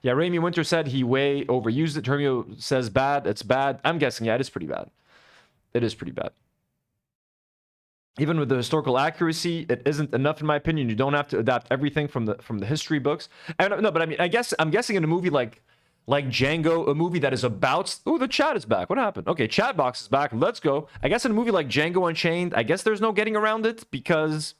Yeah, Raimi Winter said he way overused it. Termio says bad. It's bad. I'm guessing, yeah, it is pretty bad. It is pretty bad. Even with the historical accuracy, it isn't enough in my opinion. You don't have to adapt everything from the history books. No, but I mean, I'm guessing in a movie like like Django, a movie that is about... Oh, the chat is back. What happened? Okay, chat box is back. Let's go. I guess in a movie like Django Unchained, I guess there's no getting around it because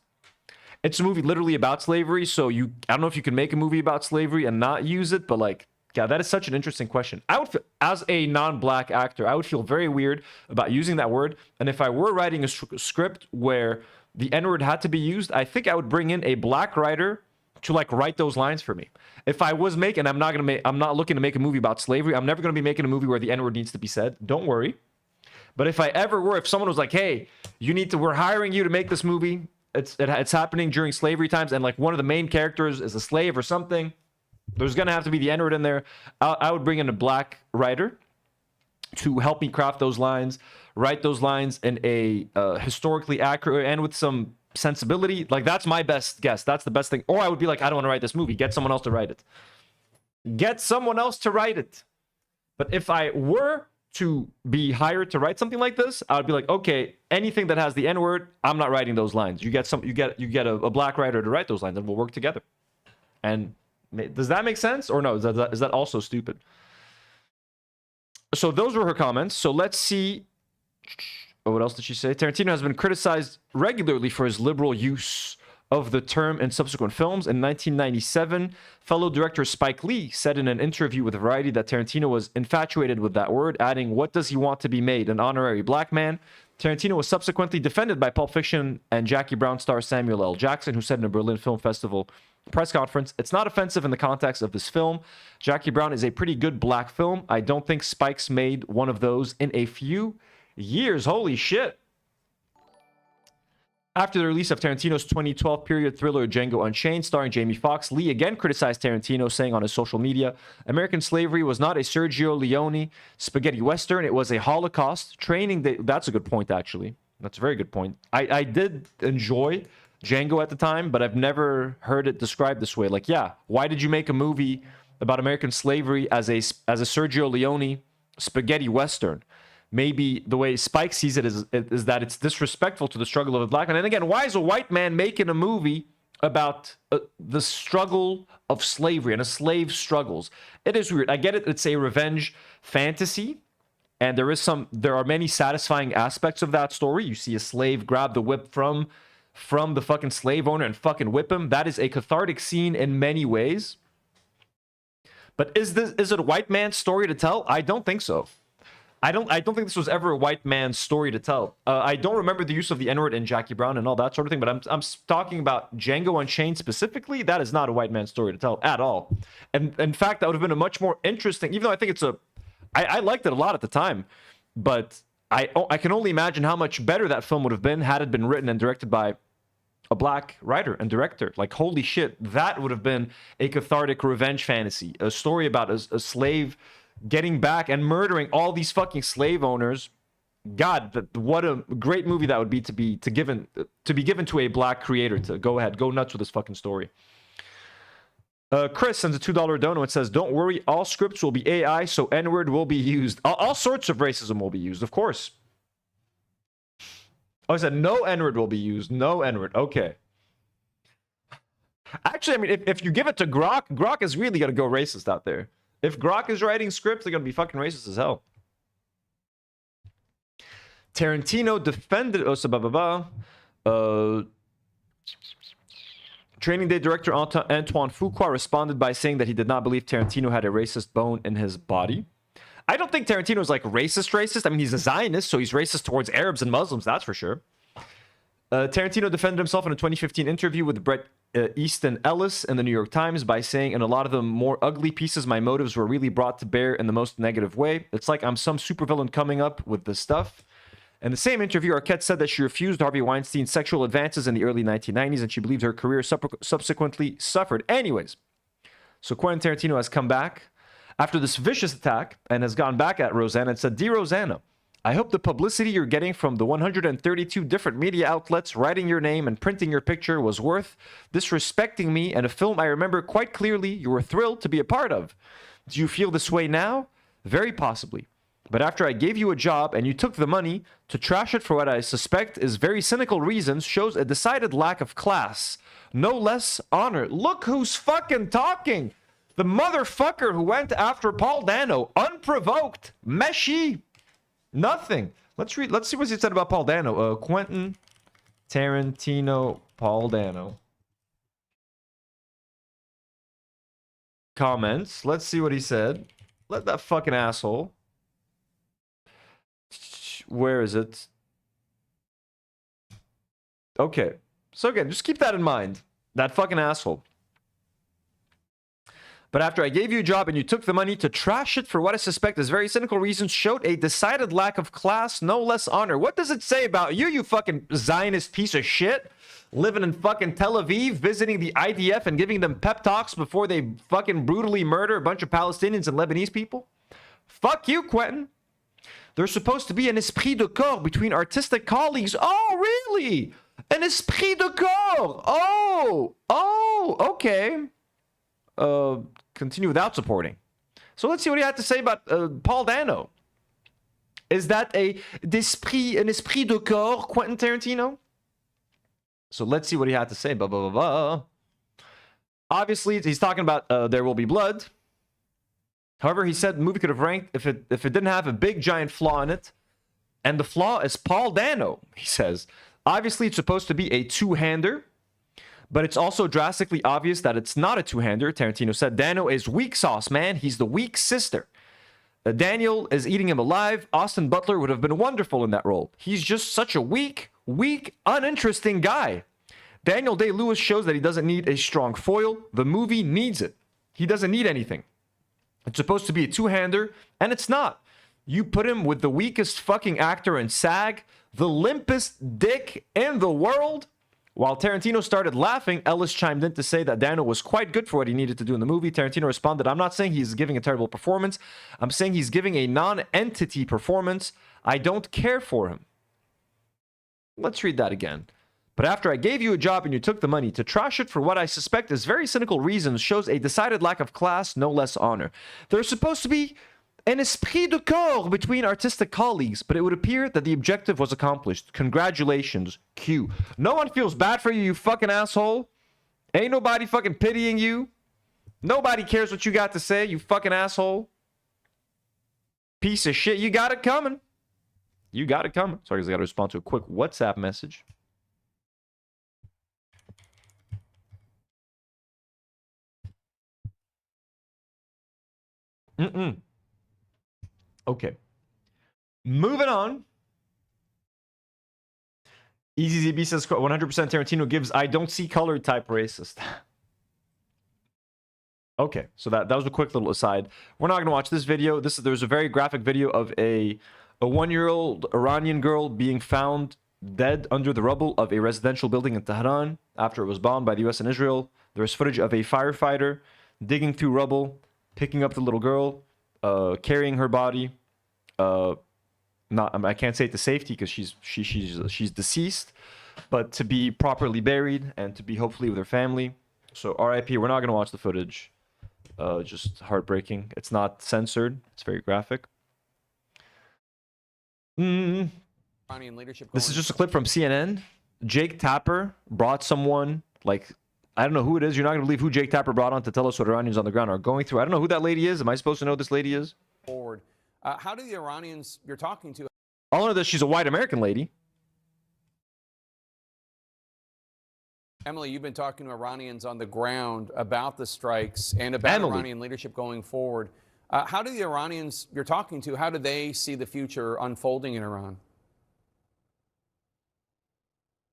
it's a movie literally about slavery. So I don't know if you can make a movie about slavery and not use it, but like, yeah, that is such an interesting question. I would feel, as a non-black actor, I would feel very weird about using that word. And if I were writing a script where the N-word had to be used, I think I would bring in a black writer to like write those lines for me. If I was making, I'm not looking to make a movie about slavery. I'm never going to be making a movie where the N-word needs to be said. Don't worry. But if I ever were, if someone was like, hey, we're hiring you to make this movie. It's happening during slavery times. And like one of the main characters is a slave or something. There's going to have to be the N-word in there. I would bring in a black writer to help me craft those lines, write those lines in a historically accurate and with some sensibility. Like, that's my best guess. That's the best thing. Or I would be like, I don't want to write this movie. Get someone else to write it. Get someone else to write it. But if I were to be hired to write something like this, I would be like, okay, anything that has the N-word, I'm not writing those lines. You get a black writer to write those lines, and we'll work together. And does that make sense? Or no? Is that also stupid? So those were her comments. So let's see. Oh, what else did she say? Tarantino has been criticized regularly for his liberal use of the term in subsequent films. In 1997, fellow director Spike Lee said in an interview with Variety that Tarantino was infatuated with that word, adding, "What does he want to be made? An honorary black man?" Tarantino was subsequently defended by Pulp Fiction and Jackie Brown star Samuel L. Jackson, who said in a Berlin Film Festival press conference, "It's not offensive in the context of this film. Jackie Brown is a pretty good black film. I don't think Spike's made one of those in a few years." Holy shit. After the release of Tarantino's 2012 period thriller Django Unchained, starring Jamie Foxx, Lee again criticized Tarantino, saying on his social media, "American slavery was not a Sergio Leone spaghetti western. It was a Holocaust training." That's a good point, actually. That's a very good point. I did enjoy Django at the time, but I've never heard it described this way. Like, yeah, why did you make a movie about American slavery as a Sergio Leone spaghetti western? Maybe the way Spike sees it is that it's disrespectful to the struggle of a black man. And again, why is a white man making a movie about the struggle of slavery and a slave's struggles? It is weird. I get it. It's a revenge fantasy. And there are many satisfying aspects of that story. You see a slave grab the whip from the fucking slave owner and fucking whip him. That is a cathartic scene in many ways. But is it a white man's story to tell? I don't think so. I don't think this was ever a white man's story to tell. I don't remember the use of the N-word in Jackie Brown and all that sort of thing, but I'm talking about Django Unchained specifically. That is not a white man's story to tell at all. And in fact, that would have been a much more interesting, even though I think I liked it a lot at the time, but I can only imagine how much better that film would have been had it been written and directed by a black writer and director. Like, holy shit, that would have been a cathartic revenge fantasy, a story about a slave getting back and murdering all these fucking slave owners. God, what a great movie that would be to be given to a black creator to go nuts with this fucking story. Chris sends a $2 dono. It says, "Don't worry, all scripts will be AI, so N-word will be used." All sorts of racism will be used, of course. Oh, I said no N-word will be used. No N-word. Okay. Actually, I mean, if you give it to Grok is really gonna go racist out there. If Grok is writing scripts, they're going to be fucking racist as hell. Tarantino defended... Training Day director Antoine Fuqua responded by saying that he did not believe Tarantino had a racist bone in his body. I don't think Tarantino is like racist. I mean, he's a Zionist, so he's racist towards Arabs and Muslims, that's for sure. Tarantino defended himself in a 2015 interview with Bret Easton Ellis in the New York Times by saying, "In a lot of the more ugly pieces, my motives were really brought to bear in the most negative way. It's like I'm some supervillain coming up with this stuff." In the same interview, Arquette said that she refused Harvey Weinstein's sexual advances in the early 1990s, and she believed her career subsequently suffered. Anyways, so Quentin Tarantino has come back after this vicious attack and has gone back at Rosanna and said, "Dear Rosanna, I hope the publicity you're getting from the 132 different media outlets writing your name and printing your picture was worth disrespecting me and a film I remember quite clearly you were thrilled to be a part of. Do you feel this way now? Very possibly. But after I gave you a job and you took the money to trash it for what I suspect is very cynical reasons shows a decided lack of class. No less honor." Look who's fucking talking. The motherfucker who went after Paul Dano, unprovoked, meshy, nothing. Let's see what he said about Paul Dano. Quentin Tarantino, Paul Dano. Comments. Let's see what he said. Let that fucking asshole. Where is it? Okay. So again, just keep that in mind. That fucking asshole. But after I gave you a job and you took the money to trash it for what I suspect is very cynical reasons, showed a decided lack of class, no less honor. What does it say about you, you fucking Zionist piece of shit? Living in fucking Tel Aviv, visiting the IDF and giving them pep talks before they fucking brutally murder a bunch of Palestinians and Lebanese people? Fuck you, Quentin. There's supposed to be an esprit de corps between artistic colleagues. Oh, really? An esprit de corps. Oh, okay. Continue without supporting. So let's see what he had to say about Paul Dano. Is that an esprit de corps, Quentin Tarantino? So let's see what he had to say. Blah, blah, blah, blah. Obviously, he's talking about There Will Be Blood. However, he said the movie could have ranked if it didn't have a big giant flaw in it. And the flaw is Paul Dano, he says. Obviously, it's supposed to be a two-hander. But it's also drastically obvious that it's not a two-hander, Tarantino said. Dano is weak sauce, man. He's the weak sister. Daniel is eating him alive. Austin Butler would have been wonderful in that role. He's just such a weak, uninteresting guy. Daniel Day-Lewis shows that he doesn't need a strong foil. The movie needs it. He doesn't need anything. It's supposed to be a two-hander, and it's not. You put him with the weakest fucking actor in SAG, the limpest dick in the world. While Tarantino started laughing, Ellis chimed in to say that Dano was quite good for what he needed to do in the movie. Tarantino responded, I'm not saying he's giving a terrible performance. I'm saying he's giving a non-entity performance. I don't care for him. Let's read that again. But after I gave you a job and you took the money to trash it for what I suspect is very cynical reasons, shows a decided lack of class, no less honor. There's supposed to be an esprit de corps between artistic colleagues, but it would appear that the objective was accomplished. Congratulations, Q. No one feels bad for you, you fucking asshole. Ain't nobody fucking pitying you. Nobody cares what you got to say, you fucking asshole. Piece of shit. You got it coming. You got it coming. Sorry, I got to respond to a quick WhatsApp message. Okay. Moving on. EasyZB says 100% Tarantino gives I don't see color type racist. Okay, so that was a quick little aside. We're not going to watch this video. There's a very graphic video of a 1-year-old Iranian girl being found dead under the rubble of a residential building in Tehran after it was bombed by the US and Israel. There's footage of a firefighter digging through rubble, picking up the little girl, carrying her body. I can't say it to safety because she's deceased, but to be properly buried and to be hopefully with her family. So RIP. We're not going to watch the footage. Just heartbreaking. It's not censored. It's very graphic. This is just a clip from CNN. Jake Tapper brought someone, like, I don't know who it is. You're not going to believe who Jake Tapper brought on to tell us what Iranians on the ground are going through. I don't know who that lady is. Am I supposed to know who this lady is? Forward. How do the Iranians you're talking to? All I know that she's a white American lady. Emily, you've been talking to Iranians on the ground about the strikes and about Iranian leadership going forward. How do the Iranians you're talking to, how do they see the future unfolding in Iran?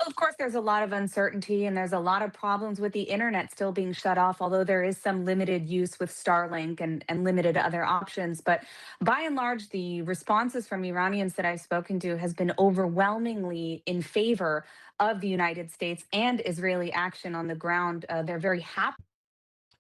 Of course, there's a lot of uncertainty and there's a lot of problems with the internet still being shut off, although there is some limited use with Starlink and limited other options. But by and large, the responses from Iranians that I've spoken to has been overwhelmingly in favor of the United States and Israeli action on the ground. They're very happy.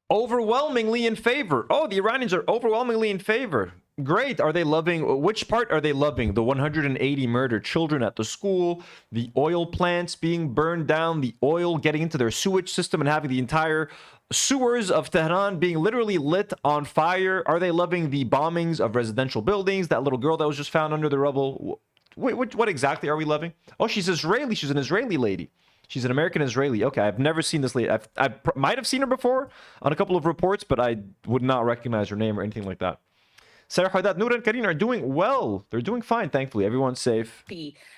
Overwhelmingly in favor. Oh, the Iranians are overwhelmingly in favor. Great. Are they loving? Which part are they loving? The 180 murdered children at the school, the oil plants being burned down, the oil getting into their sewage system and having the entire sewers of Tehran being literally lit on fire. Are they loving the bombings of residential buildings? That little girl that was just found under the rubble. Wait, what exactly are we loving? Oh, she's Israeli. She's an Israeli lady. She's an American Israeli. Okay, I've never seen this lady. I might have seen her before on a couple of reports, but I would not recognize her name or anything like that. Sarah Haddad, Nour and Karine are doing well. They're doing fine, thankfully. Everyone's safe.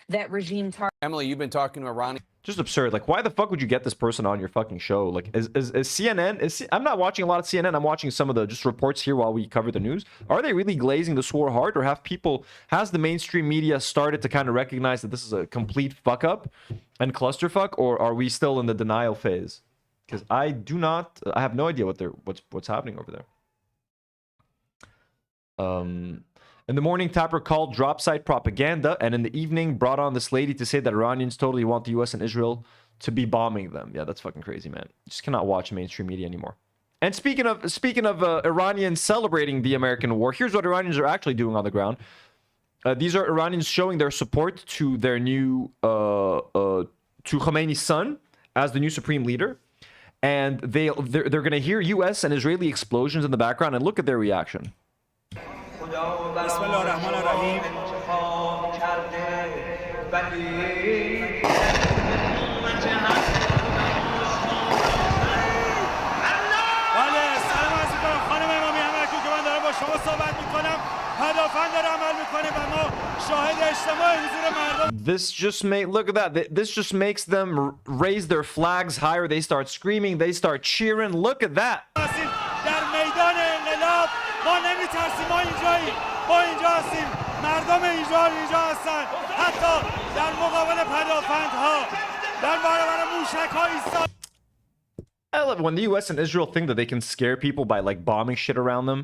That regime Emily, you've been talking to Iranian. Just absurd. Like, why the fuck would you get this person on your fucking show? Like, is CNN? I'm not watching a lot of CNN. I'm watching some of the just reports here while we cover the news. Are they really glazing the swore hard, or has the mainstream media started to kind of recognize that this is a complete fuck up and clusterfuck, or are we still in the denial phase? Because I have no idea what's happening over there. In the morning, Tapper called drop site propaganda, and in the evening brought on this lady to say that Iranians totally want the US and Israel to be bombing them. Yeah, that's fucking crazy, man. You just cannot watch mainstream media anymore. And speaking of Iranians celebrating the American war, here's what Iranians are actually doing on the ground. These are Iranians showing their support to their new to Khomeini's son as the new supreme leader, and they're going to hear US and Israeli explosions in the background, and look at their reaction. بسم الله الرحمن الرحیم بله سلام عرض می‌کنم خانم امامی همکنون که من دارم با شما صحبت می‌کنم پدافند داره عمل می‌کنه و ما شاهد اجتماع حضور مردم. This just look at that. This just makes them raise their flags higher. They start screaming, they start cheering. Look at that. در میدان انقلاب ما نمی‌ترسیم، ما اینجاییم، ما اینجا هستیم، مردم اینجا هستن، حتی در مقابل پدافندها در برابر موشک‌ها ایستاد. I love when the US and Israel think that they can scare people by like bombing shit around them.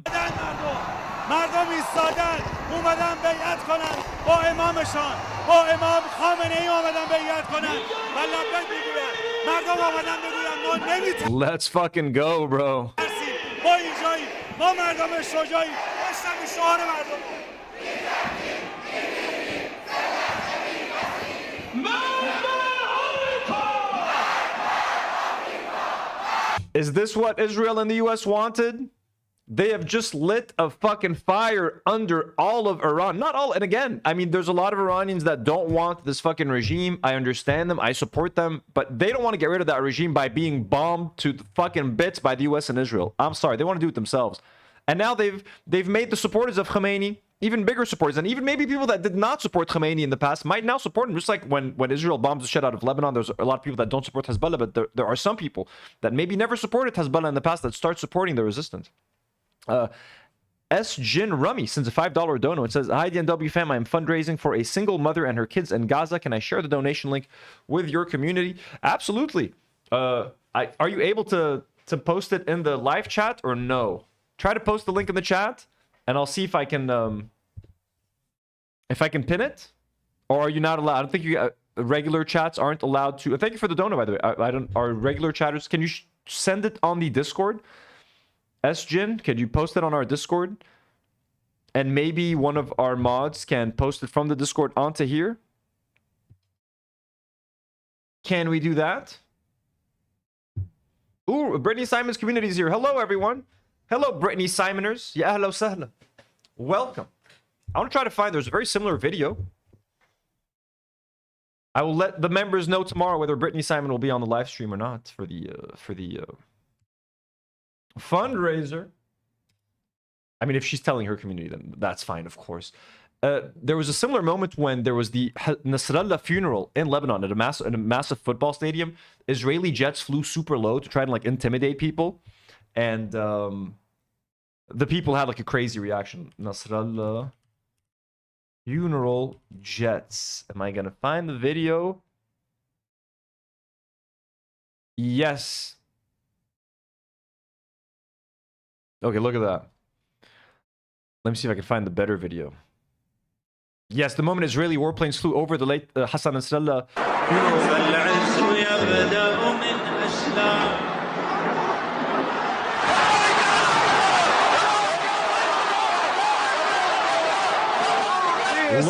مردم ایستادن، اومدن بیعت کنن با امامشان، با امام خامنه‌ای اومدن بیعت کنن و لبیک میگوین. مردم اومدن بگوین ما نمی‌تونیم. Let's fucking go, bro. ما اینجاییم، ما مردم شجاعیم. بشنوید شعار مردم. Is this what Israel and the US wanted? They have just lit a fucking fire under all of Iran. Not all, and again, I mean, there's a lot of Iranians that don't want this fucking regime. I understand them, I support them, but they don't want to get rid of that regime by being bombed to fucking bits by the US and Israel. I'm sorry, they want to do it themselves. And now they've made the supporters of Khomeini even bigger supporters, and even maybe people that did not support Khomeini in the past might now support him. Just like when Israel bombs the shit out of Lebanon, there's a lot of people that don't support Hezbollah, but there are some people that maybe never supported Hezbollah in the past that start supporting the resistance. S. Jin Rummy sends a $5 dono and says, "Hi DNW fam, I'm fundraising for a single mother and her kids in Gaza. Can I share the donation link with your community?" Absolutely. Are you able to post it in the live chat or no? Try to post the link in the chat, and I'll see if I can pin it. Or are you not allowed? I don't think you regular chats aren't allowed to. Thank you for the dono, by the way. I don't. Our regular chatters, can you send it on the Discord? S-Jin, can you post it on our Discord? And maybe one of our mods can post it from the Discord onto here. Can we do that? Ooh, Brittany Simon's community is here. Hello, everyone. Hello, Brittany Simoners. Yeah, hello, sahla. Welcome. I want to try to find, there's a very similar video. I will let the members know tomorrow whether Brittany Simon will be on the live stream or not for the fundraiser. I mean, if she's telling her community, then that's fine, of course. There was a similar moment when there was the Nasrallah funeral in Lebanon at a massive football stadium. Israeli jets flew super low to try and like intimidate people, and the people had like a crazy reaction. Nasrallah funeral jets. Am I gonna find the video? Yes. Okay, look at that. Let me see if I can find the better video. Yes, the moment Israeli warplanes flew over the late Hassan Nasrallah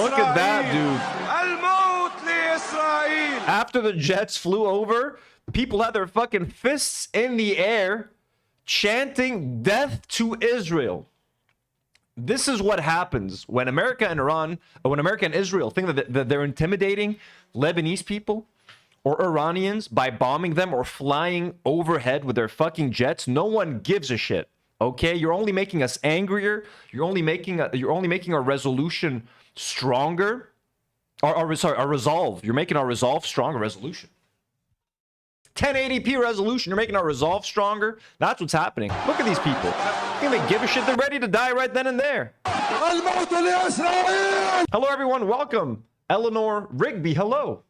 Look at that, dude. After the jets flew over, people had their fucking fists in the air chanting death to Israel. This is what happens when America and Iran, or when America and Israel think that they're intimidating Lebanese people or Iranians by bombing them or flying overhead with their fucking jets. No one gives a shit. Okay, you're only making us angrier. You're only making our resolution stronger. Our resolve. You're making our resolve stronger. Resolution. 1080p resolution. You're making our resolve stronger. That's what's happening. Look at these people. Think they give a shit? They're ready to die right then and there. Hello, everyone. Welcome. Eleanor Rigby. Hello.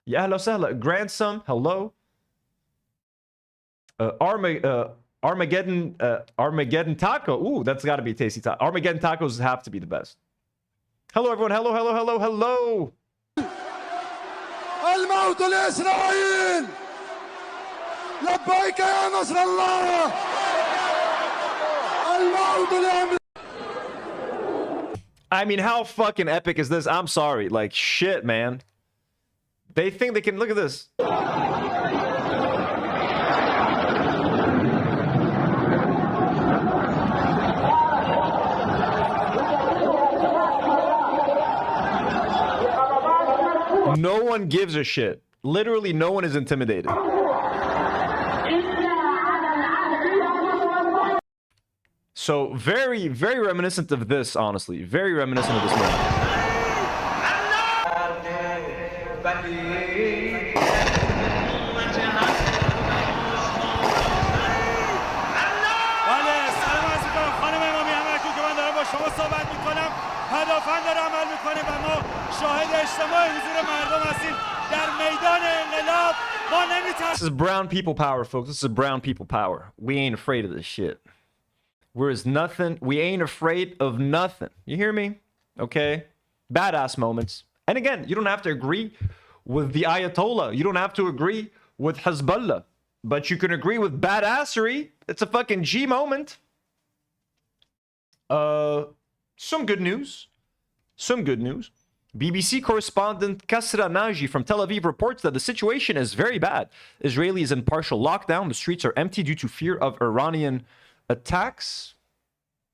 Yeah, hello, Sahla. Grandson. Hello. Armageddon taco. Ooh, that's got to be a tasty taco. Armageddon tacos have to be the best. Hello, everyone. Hello, hello, hello, hello. الموت لإسرائيل لبيك يا نصر الله الموت لأمريكا. I mean, how fucking epic is this? I'm sorry. Like, shit, man. They think they can... Look at this. No one gives a shit. Literally, no one is intimidated. So, very, very reminiscent of this, honestly. Very reminiscent of this moment. This is brown people power, folks. This is brown people power. We ain't afraid of this shit. Whereas nothing, we ain't afraid of nothing. You hear me? Okay? Badass moments. And again, you don't have to agree with the Ayatollah. You don't have to agree with Hezbollah. But you can agree with badassery. It's a fucking G moment. Some good news. Some good news. BBC correspondent Kasra Naji from Tel Aviv reports that the situation is very bad. Israeli is in partial lockdown. The streets are empty due to fear of Iranian attacks.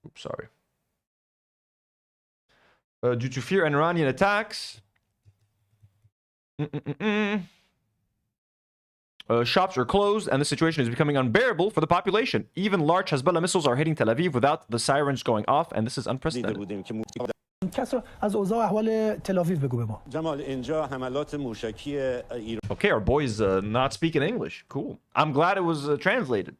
Oops, sorry. Due to fear and Iranian attacks. Shops are closed and the situation is becoming unbearable for the population. Even large Hezbollah missiles are hitting Tel Aviv without the sirens going off, and this is unprecedented. Okay, our boy's not speaking English. Cool. I'm glad it was translated.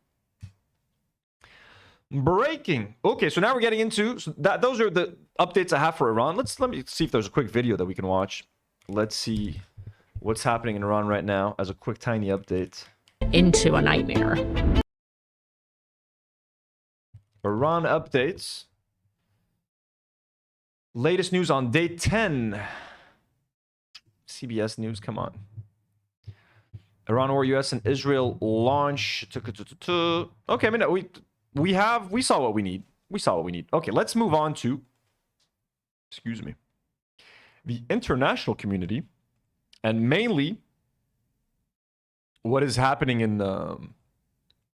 Breaking. Okay, so now we're getting into that. Those are the updates I have for Iran. Let me see if there's a quick video that we can watch. Let's see what's happening in Iran right now as a quick tiny update. Into a nightmare. Iran updates. Latest news on day 10. CBS News, come on. Iran war, US and Israel launch. Okay, I mean, we saw what we need. We saw what we need. Okay, let's move on to, excuse me, the international community, and mainly what is happening in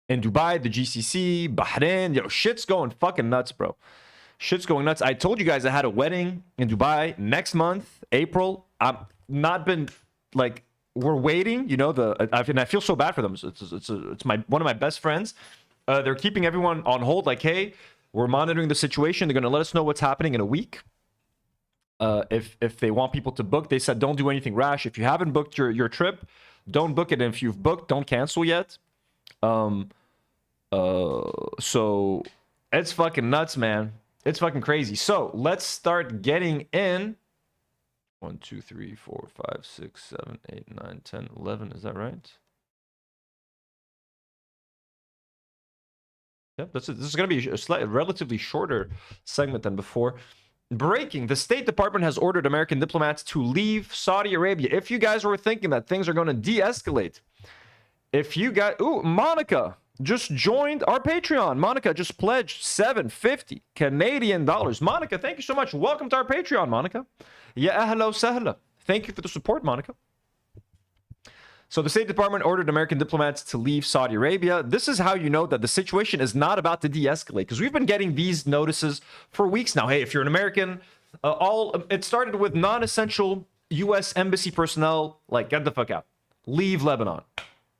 Dubai, the GCC, Bahrain. Yo, shit's going fucking nuts, bro. Shit's going nuts. I told you guys I had a wedding in Dubai next month, April. I've not been like, we're waiting. You know, and I feel so bad for them. It's one of my best friends. They're keeping everyone on hold. Like, hey, we're monitoring the situation. They're gonna let us know what's happening in a week. If they want people to book, they said don't do anything rash. If you haven't booked your trip, don't book it. And if you've booked, don't cancel yet. So it's fucking nuts, man. It's fucking crazy. So let's start getting in. 1, 2, 3, 4, 5, 6, 7, 8, 9, 10, 11. Is that right? Yep, this is going to be a relatively shorter segment than before. Breaking. The State Department has ordered American diplomats to leave Saudi Arabia. If you guys were thinking that things are going to de-escalate. If you guys... Ooh, Monica just joined our Patreon. Monica just pledged $750 Canadian dollars. Monica, thank you so much. Welcome to our Patreon, Monica. Yeah, hello, sahla. Thank you for the support, Monica. So the State Department ordered American diplomats to leave Saudi Arabia. This is how you know that the situation is not about to de-escalate, because we've been getting these notices for weeks now. Hey, if you're an American, it started with non-essential U.S. embassy personnel, like, get the fuck out. leave Lebanon.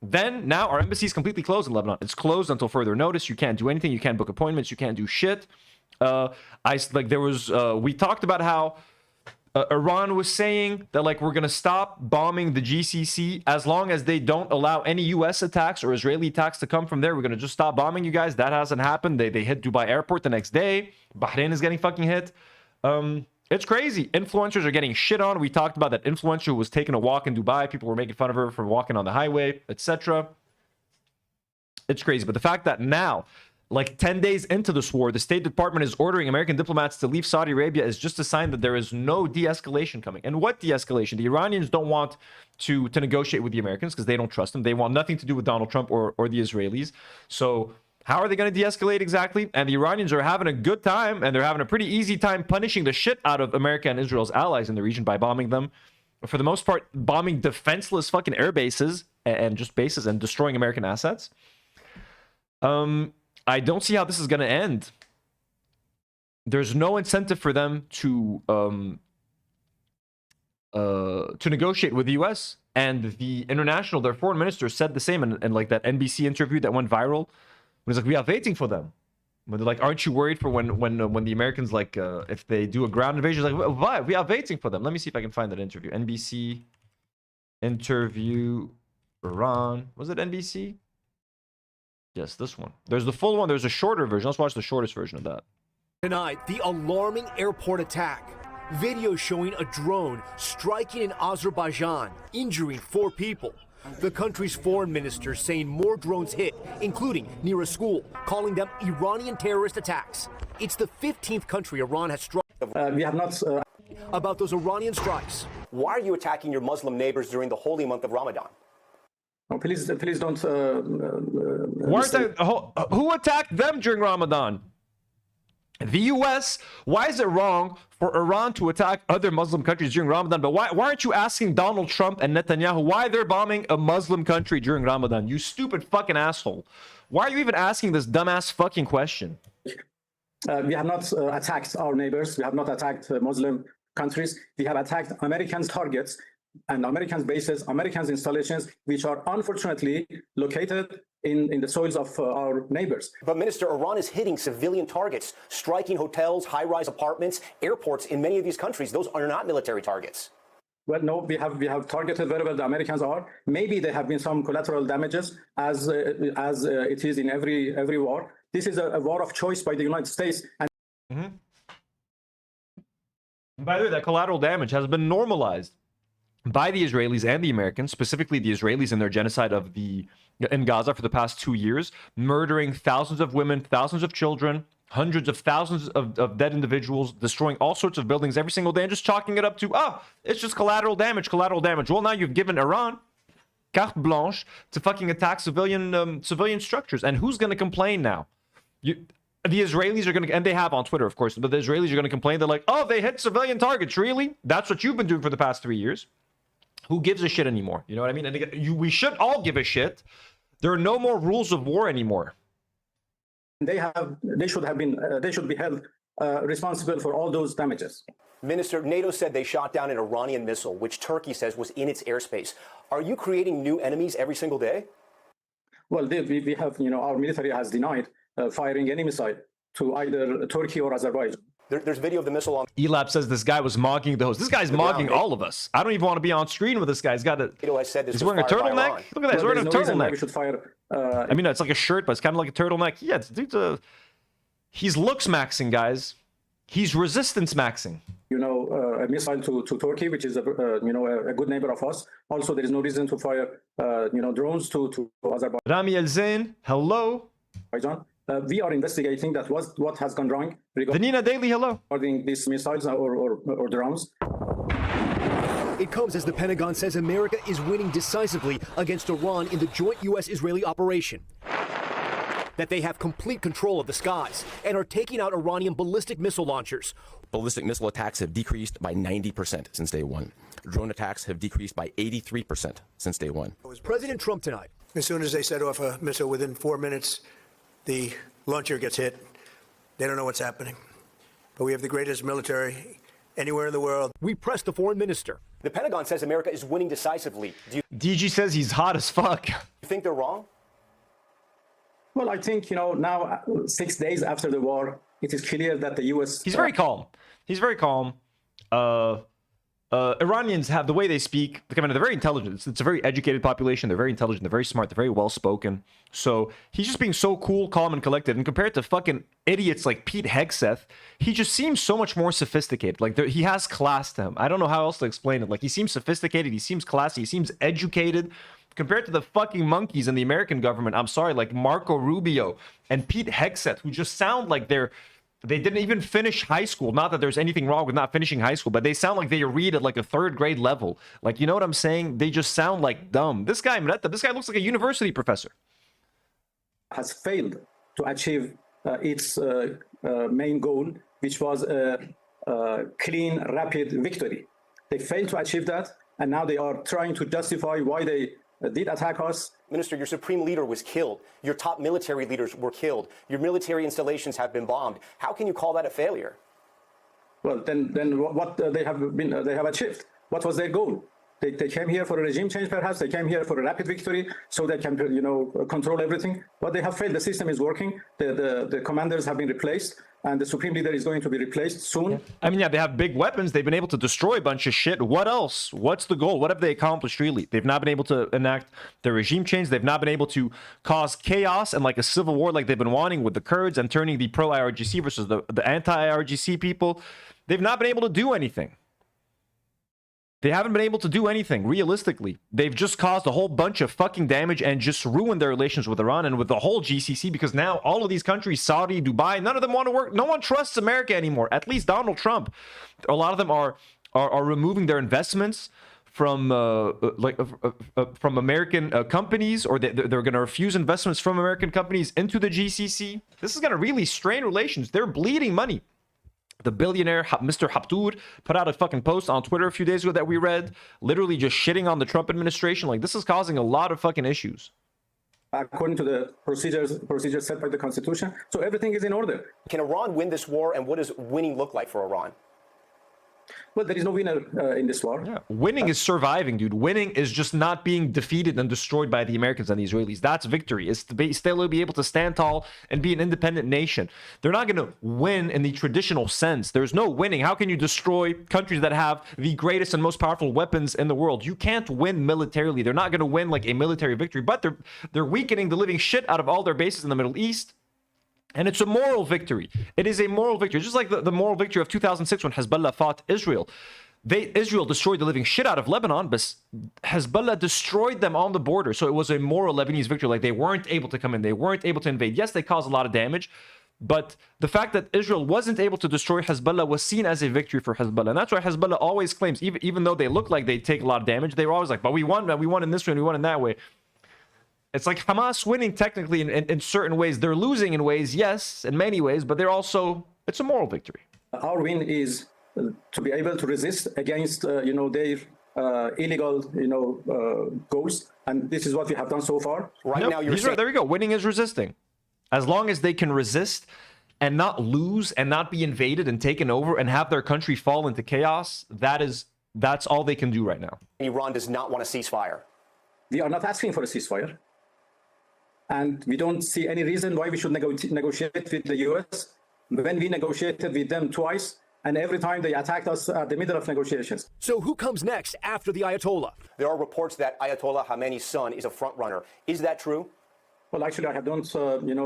Then, now our embassy is completely closed in Lebanon. It's closed until further notice. You can't do anything. You can't book appointments. You can't do shit. We talked about how Iran was saying that, like, we're going to stop bombing the GCC as long as they don't allow any U.S. attacks or Israeli attacks to come from there. We're going to just stop bombing you guys. That hasn't happened. They hit Dubai airport the next day. Bahrain is getting fucking hit. It's crazy. Influencers are getting shit on. We talked about that influencer who was taking a walk in Dubai. People were making fun of her for walking on the highway, etc. It's crazy. But the fact that now, like 10 days into this war, the State Department is ordering American diplomats to leave Saudi Arabia is just a sign that there is no de-escalation coming. And what de-escalation? The Iranians don't want to negotiate with the Americans because they don't trust them. They want nothing to do with Donald Trump or the Israelis. So how are they going to de-escalate exactly? And the Iranians are having a good time, and they're having a pretty easy time punishing the shit out of America and Israel's allies in the region by bombing them. For the most part, bombing defenseless fucking air bases and just bases and destroying American assets. I don't see how this is going to end. There's no incentive for them to negotiate with the U.S. And the international, their foreign minister said the same in like that NBC interview that went viral. It was like, we are waiting for them. But they're like, aren't you worried for when the Americans, like, if they do a ground invasion? Like, why? We are waiting for them. Let me see if I can find that interview. NBC interview Iran. Was it NBC? Yes, this one. There's the full one. There's a shorter version. Let's watch the shortest version of that. Tonight, the alarming airport attack. Video showing a drone striking in Azerbaijan, injuring 4 people. The country's foreign minister saying more drones hit, including near a school, calling them Iranian terrorist attacks. It's the 15th country Iran has struck. We have not... About those Iranian strikes. Why are you attacking your Muslim neighbors during the holy month of Ramadan? Oh, please don't... Who attacked them during Ramadan? The U.S. Why is it wrong for Iran to attack other Muslim countries during Ramadan? But why aren't you asking Donald Trump and Netanyahu why they're bombing a Muslim country during Ramadan? You stupid fucking asshole. Why are you even asking this dumbass fucking question? We have not attacked our neighbors. We have not attacked Muslim countries. We have attacked American targets and American bases, American installations, which are unfortunately located in the soils of our neighbors. But Minister, Iran is hitting civilian targets, striking hotels, high-rise apartments, airports in many of these countries. Those are not military targets. Well, no, we have targeted wherever the Americans are. Maybe there have been some collateral damages, as it is in every war. This is a war of choice by the United States. And by the way, that collateral damage has been normalized by the Israelis and the Americans, specifically the Israelis in their genocide in Gaza for the past 2 years, murdering thousands of women, thousands of children, hundreds of thousands of dead individuals, destroying all sorts of buildings every single day, and just chalking it up to, it's just collateral damage. Well, now you've given Iran carte blanche to fucking attack civilian structures. And who's going to complain now? The Israelis are going to, and they have on Twitter, of course, but the Israelis are going to complain. They're like, they hit civilian targets. Really? That's what you've been doing for the past 3 years. Who gives a shit anymore? You know what I mean? And again, we should all give a shit. There are no more rules of war anymore. They should be held responsible for all those damages. Minister, NATO said they shot down an Iranian missile, which Turkey says was in its airspace. Are you creating new enemies every single day? Well, we have, our military has denied firing any missile to either Turkey or Azerbaijan. There's video of the missile on. Elab says this guy was mocking the host. This guy's mocking all of us. I don't even want to be on screen with this guy. He's got a. He's wearing a turtleneck. Look at that. He's wearing a turtleneck. We should fire. I mean, it's like a shirt, but it's kind of like a turtleneck. Yeah, dude's he's looks maxing, guys. He's resistance maxing. A missile to Turkey, which is a good neighbor of us. Also, there is no reason to fire drones to Azerbaijan. Rami El Zain, hello. We are investigating what has gone wrong Vanina Daily, hello. regarding these missiles or drones. It comes as the Pentagon says America is winning decisively against Iran in the joint U.S.-Israeli operation. That they have complete control of the skies and are taking out Iranian ballistic missile launchers. Ballistic missile attacks have decreased by 90% since day one. Drone attacks have decreased by 83% since day one. President Trump tonight. As soon as they set off a missile, within 4 minutes, the launcher gets hit. They don't know what's happening. But we have the greatest military anywhere in the world. We pressed the foreign minister. The Pentagon says America is winning decisively. Do you DG says he's hot as fuck. think they're wrong? Well, I think, now 6 days after the war, it is clear that the U.S. He's very calm. He's very calm. Iranians have the way they speak. They're very intelligent. It's a very educated population. They're very intelligent. They're very smart. They're very well spoken. So he's just being so cool, calm, and collected. And compared to fucking idiots like Pete Hegseth, he just seems so much more sophisticated. Like he has class to him. I don't know how else to explain it. Like he seems sophisticated. He seems classy. He seems educated. Compared to the fucking monkeys in the American government, I'm sorry, like Marco Rubio and Pete Hegseth, who just sound like they didn't even finish high school. Not that there's anything wrong with not finishing high school, but they sound like they read at like a 3rd grade level. Like, you know what I'm saying? They just sound like dumb. This guy looks like a university professor. Has failed to achieve its main goal, which was a clean, rapid victory. They failed to achieve that, and now they are trying to justify why they did attack us. Minister, your supreme leader was killed. Your top military leaders were killed. Your military installations have been bombed. How can you call that a failure? Well, then what they have achieved? What was their goal? They came here for a regime change, perhaps. They came here for a rapid victory so they can, control everything. But they have failed. The system is working. The commanders have been replaced, and the supreme leader is going to be replaced soon. I mean, yeah, they have big weapons. They've been able to destroy a bunch of shit. What else? What's the goal? What have they accomplished, really? They've not been able to enact the regime change. They've not been able to cause chaos and like a civil war like they've been wanting with the Kurds and turning the pro-IRGC versus the anti-IRGC people. They've not been able to do anything. They haven't been able to do anything, realistically. They've just caused a whole bunch of fucking damage and just ruined their relations with Iran and with the whole GCC, because now all of these countries, Saudi, Dubai, none of them want to work. No one trusts America anymore, at least Donald Trump. A lot of them are removing their investments from American companies, or they're going to refuse investments from American companies into the GCC. This is going to really strain relations. They're bleeding money. The billionaire Mr. Haptour put out a fucking post on Twitter a few days ago that we read, literally just shitting on the Trump administration. Like, this is causing a lot of fucking issues. According to the procedures set by the Constitution. So everything is in order. Can Iran win this war, and what does winning look like for Iran? Well, there is no winner in this war. Yeah. Winning is surviving, dude. Winning is just not being defeated and destroyed by the Americans and the Israelis. That's victory. It's to still be able to stand tall and be an independent nation. They're not going to win in the traditional sense. There's no winning. How can you destroy countries that have the greatest and most powerful weapons in the world? You can't win militarily. They're not going to win like a military victory, but they're weakening the living shit out of all their bases in the Middle East. And it's a moral victory. It is a moral victory. Just like the moral victory of 2006 when Hezbollah fought Israel. Israel destroyed the living shit out of Lebanon, but Hezbollah destroyed them on the border. So it was a moral Lebanese victory. Like, they weren't able to come in. They weren't able to invade. Yes, they caused a lot of damage. But the fact that Israel wasn't able to destroy Hezbollah was seen as a victory for Hezbollah. And that's why Hezbollah always claims, even though they look like they take a lot of damage, they were always like, but we won in this way and we won in that way. It's like Hamas winning technically in certain ways. They're losing in ways, yes, in many ways, but it's a moral victory. Our win is to be able to resist against, their illegal, goals. And this is what we have done so far. Now, there we go. Winning is resisting. As long as they can resist and not lose and not be invaded and taken over and have their country fall into chaos, that's all they can do right now. Iran does not want a ceasefire. We are not asking for a ceasefire. And we don't see any reason why we should negotiate with the U.S. when we negotiated with them twice, and every time they attacked us at the middle of negotiations. So who comes next after the Ayatollah? There are reports that Ayatollah Khamenei's son is a front runner. Is that true? Well, actually, I don't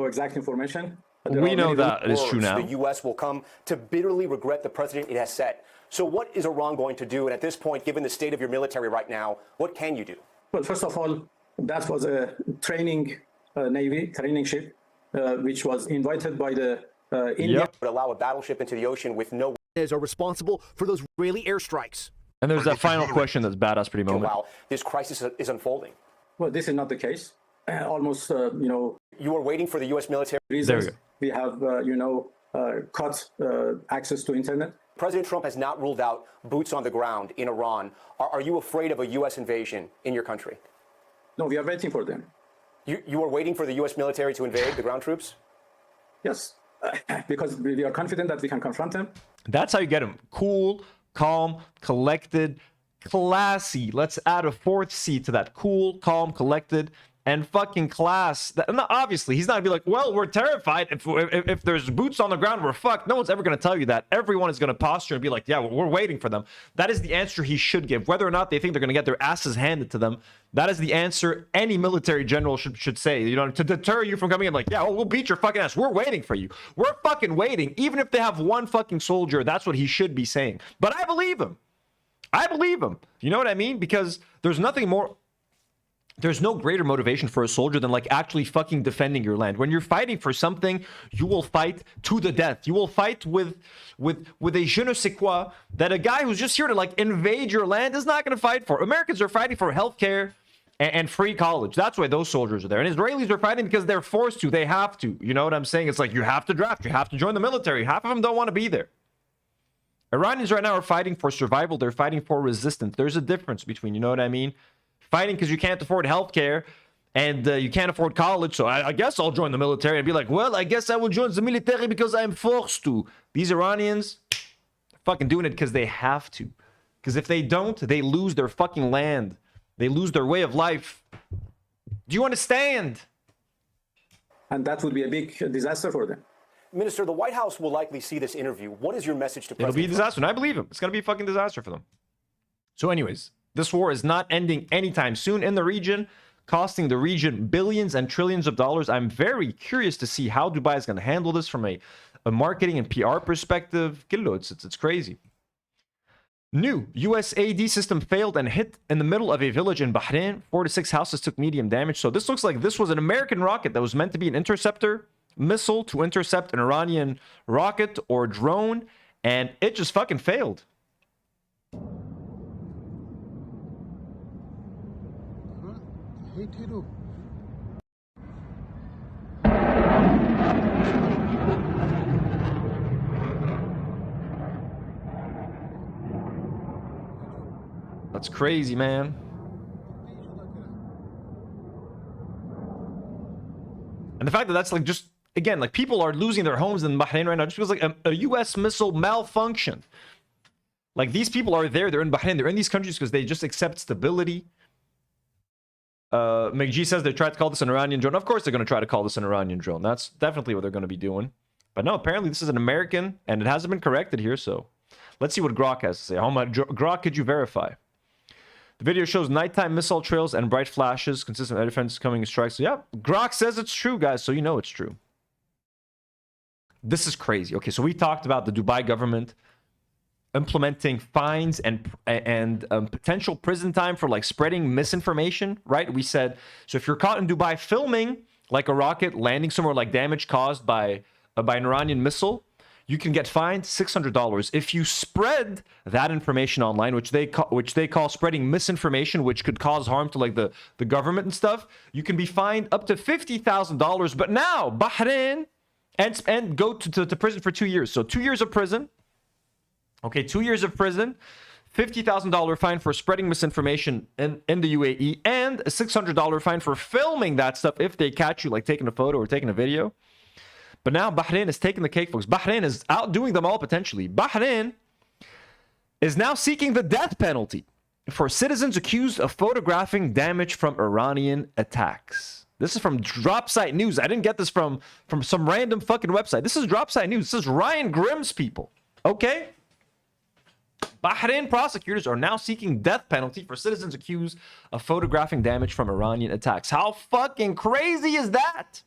exact information. We know that is true now. The U.S. will come to bitterly regret the precedent it has set. So what is Iran going to do? And at this point, given the state of your military right now, what can you do? Well, first of all, that was a training training ship, which was invited by the India. Would allow a battleship into the ocean with no... ...are responsible for those Israeli airstrikes. And there's that final question that's badass pretty moment. Wow, this crisis is unfolding. Well, this is not the case. Almost, You are waiting for the U.S. military... reasons. We have, cut access to internet. President Trump has not ruled out boots on the ground in Iran. Are you afraid of a U.S. invasion in your country? No, we are waiting for them. You are waiting for the U.S. military to invade the ground troops? Yes, because we are confident that we can confront them. That's how you get them. Cool, calm, collected, classy. Let's add a fourth C to that. Cool, calm, collected, and fucking class. Obviously, he's not gonna be like, well, we're terrified. If there's boots on the ground, we're fucked. No one's ever gonna tell you that. Everyone is gonna posture and be like, yeah, we're waiting for them. That is the answer he should give. Whether or not they think they're gonna get their asses handed to them, that is the answer any military general should say. You know, to deter you from coming in like, yeah, we'll beat your fucking ass. We're waiting for you. We're fucking waiting. Even if they have one fucking soldier, that's what he should be saying. But I believe him. I believe him. You know what I mean? Because there's nothing more... There's no greater motivation for a soldier than like actually fucking defending your land. When you're fighting for something, you will fight to the death. You will fight with a je ne sais quoi that a guy who's just here to like invade your land is not going to fight for. Americans are fighting for healthcare and free college. That's why those soldiers are there. And Israelis are fighting because they're forced to. They have to. You know what I'm saying? It's like you have to draft. You have to join the military. Half of them don't want to be there. Iranians right now are fighting for survival. They're fighting for resistance. There's a difference between, you know what I mean? Fighting because you can't afford healthcare and you can't afford college, so I guess I'll join the military and be like, well, I guess I will join the military because I'm forced to. These Iranians are fucking doing it because they have to. Because if they don't, they lose their fucking land. They lose their way of life. Do you understand? And that would be a big disaster for them. Minister, the White House will likely see this interview. What is your message to President It'll be a disaster, and I believe him. It's going to be a fucking disaster for them. So anyways, this war is not ending anytime soon in the region, costing the region billions and trillions of dollars. I'm very curious to see how Dubai is going to handle this from a marketing and PR perspective. It's crazy. New USAID system failed and hit in the middle of a village in Bahrain. 4 to 6 houses took medium damage. So this looks like this was an American rocket that was meant to be an interceptor missile to intercept an Iranian rocket or drone, and it just fucking failed. That's crazy, man. And the fact that that's like just, again, like people are losing their homes in Bahrain right now just because like a US missile malfunctioned. Like these people are there, they're in Bahrain, they're in these countries because they just accept stability. McG says they tried to call this an Iranian drone. Of course they're going to try to call this an Iranian drone. That's definitely what they're going to be doing. But no, apparently this is an American, and it hasn't been corrected here, so let's see what Grok has to say. How much Grok could you verify? The video shows nighttime missile trails and bright flashes, consistent air defense coming strikes. So yeah, Grok says it's true, guys, so you know it's true. This is crazy. Okay, so we talked about the Dubai government implementing fines and potential prison time for like spreading misinformation, right? We said, so if you're caught in Dubai filming like a rocket landing somewhere like damage caused by an Iranian missile, you can get fined $600. If you spread that information online, which they call spreading misinformation, which could cause harm to like the government and stuff, you can be fined up to $50,000. But now Bahrain and go to prison for 2 years. So 2 years of prison. Okay, 2 years of prison, $50,000 fine for spreading misinformation in the UAE, and a $600 fine for filming that stuff if they catch you, like taking a photo or taking a video. But now Bahrain is taking the cake, folks. Bahrain is outdoing them all potentially. Bahrain is now seeking the death penalty for citizens accused of photographing damage from Iranian attacks. This is from Dropsite News. I didn't get this from some random fucking website. This is Dropsite News. This is Ryan Grimm's people. Okay? Bahrain prosecutors are now seeking death penalty for citizens accused of photographing damage from Iranian attacks. How fucking crazy is that?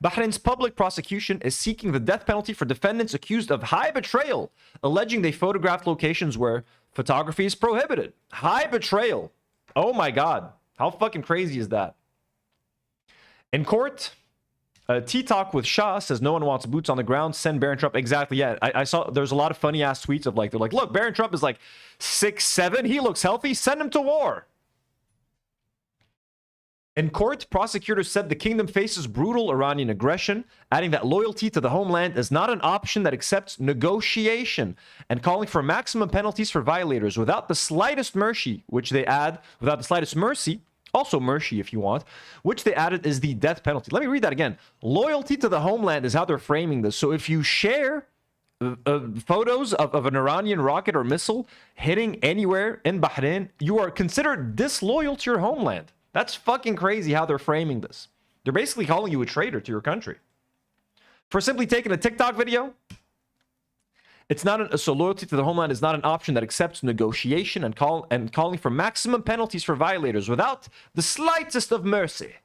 Bahrain's public prosecution is seeking the death penalty for defendants accused of high betrayal, alleging they photographed locations where photography is prohibited. High betrayal. Oh my God. How fucking crazy is that? In court, T-Talk with Shah says no one wants boots on the ground. Send Barron Trump. Exactly, yeah. I saw there's a lot of funny ass tweets of like, they're like, look, Barron Trump is like 6'7". He looks healthy. Send him to war. In court, prosecutors said the kingdom faces brutal Iranian aggression, adding that loyalty to the homeland is not an option that accepts negotiation, and calling for maximum penalties for violators without the slightest mercy, which they add, without the slightest mercy, also mercy if you want, which they added is the death penalty. Let me read that again. Loyalty to the homeland is how they're framing this. So if you share photos of an Iranian rocket or missile hitting anywhere in Bahrain, you are considered disloyal to your homeland. That's fucking crazy how they're framing this. They're basically calling you a traitor to your country. For simply taking a TikTok video, it's not so loyalty to the homeland is not an option that accepts negotiation and calling for maximum penalties for violators without the slightest of mercy,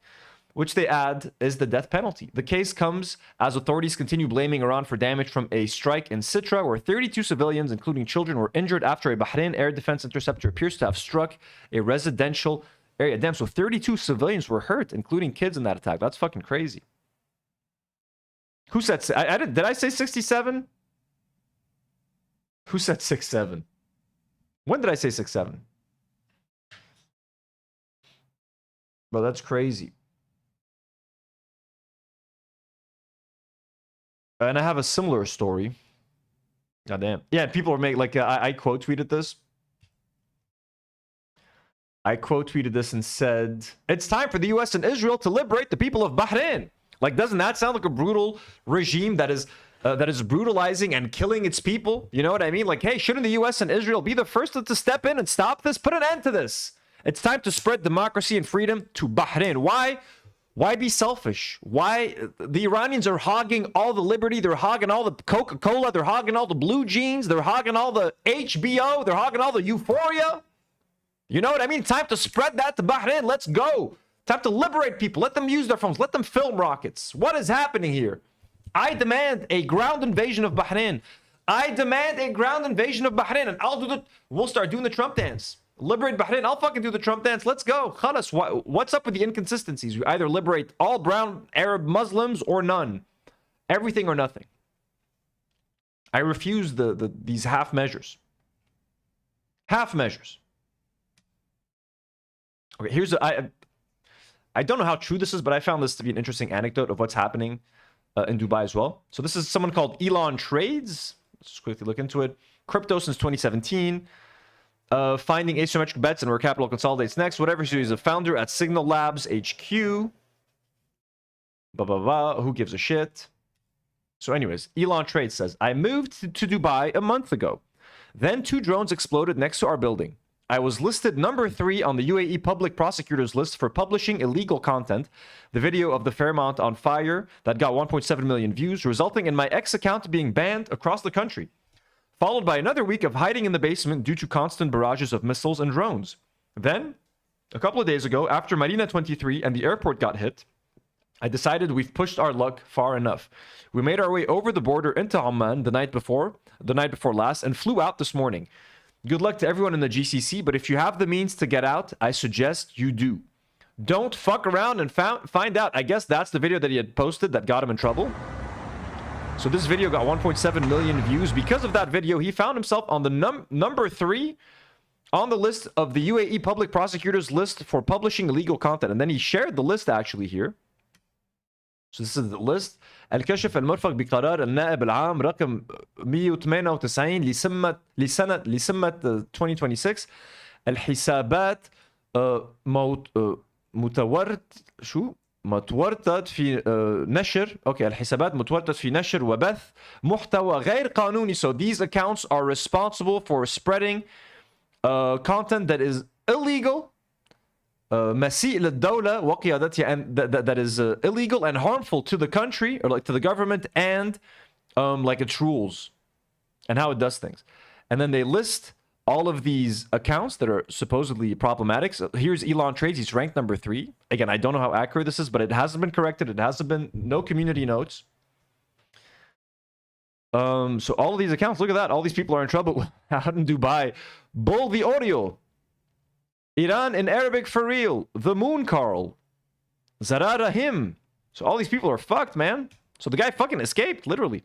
which they add is the death penalty. The case comes as authorities continue blaming Iran for damage from a strike in Sitra, where 32 civilians, including children, were injured after a Bahrain air defense interceptor appears to have struck a residential area. Damn, so 32 civilians were hurt, including kids in that attack. That's fucking crazy. Who said... did I say 67? Who said 6-7? When did I say 6-7? Bro, that's crazy. And I have a similar story. God damn. Yeah, people are making... Like, I quote tweeted this. I quote tweeted this and said, it's time for the US and Israel to liberate the people of Bahrain. Like, doesn't that sound like a brutal regime that is brutalizing and killing its people? You know what I mean? Like, hey, shouldn't the US and Israel be the first to step in and stop this? Put an end to this. It's time to spread democracy and freedom to Bahrain. Why? Why be selfish? Why? The Iranians are hogging all the liberty. They're hogging all the Coca-Cola. They're hogging all the blue jeans. They're hogging all the HBO. They're hogging all the euphoria. You know what I mean? Time to spread that to Bahrain. Let's go. Time to liberate people. Let them use their phones. Let them film rockets. What is happening here? I demand a ground invasion of Bahrain. I demand a ground invasion of Bahrain. And we'll start doing the Trump dance. Liberate Bahrain. I'll fucking do the Trump dance. Let's go. Khalas. What's up with the inconsistencies? We either liberate all brown Arab Muslims or none. Everything or nothing. I refuse these half measures. Half measures. Okay, here's I don't know how true this is, but I found this to be an interesting anecdote of what's happening in Dubai as well. So this is someone called Elon Trades. Let's just quickly look into it. Crypto since 2017. Finding asymmetric bets and where capital consolidates next. Whatever. So he's a founder at Signal Labs HQ. Blah, blah, blah. Who gives a shit? So anyways, Elon Trades says, I moved to Dubai a month ago. Then 2 drones exploded next to our building. I was listed number 3 on the UAE public prosecutor's list for publishing illegal content. The video of the Fairmont on fire that got 1.7 million views, resulting in my ex account being banned across the country. Followed by another week of hiding in the basement due to constant barrages of missiles and drones. Then, a couple of days ago, after Marina 23 and the airport got hit, I decided we've pushed our luck far enough. We made our way over the border into Oman the night before last, and flew out this morning. Good luck to everyone in the GCC, but if you have the means to get out, I suggest you do. Don't fuck around and find out. I guess that's the video that he had posted that got him in trouble. So this video got 1.7 million views. Because of that video, he found himself on the number 3 on the list of the UAE public prosecutor's list for publishing illegal content. And then he shared the list actually here. So this is the list. الكشف المرفق بقرار النائب العام رقم 198 لسنة 2026 الحسابات متورطة في نشر الحسابات متورطة في نشر وبث محتوى غير قانوني. So these accounts are responsible for spreading content that is illegal, مسيء للدولة وقيادتها, and that is illegal and harmful to the country or like to the government and like its rules and how it does things. And then they list all of these accounts that are supposedly problematic. So here's Elon Trades. He's ranked number 3. Again, I don't know how accurate this is, but it hasn't been corrected. It hasn't been, no community notes. So all of these accounts, look at that. All these people are in trouble out in Dubai. Bull the audio. Iran in Arabic for real. The Moon Carl. Zarara him. So all these people are fucked, man. So the guy fucking escaped, literally.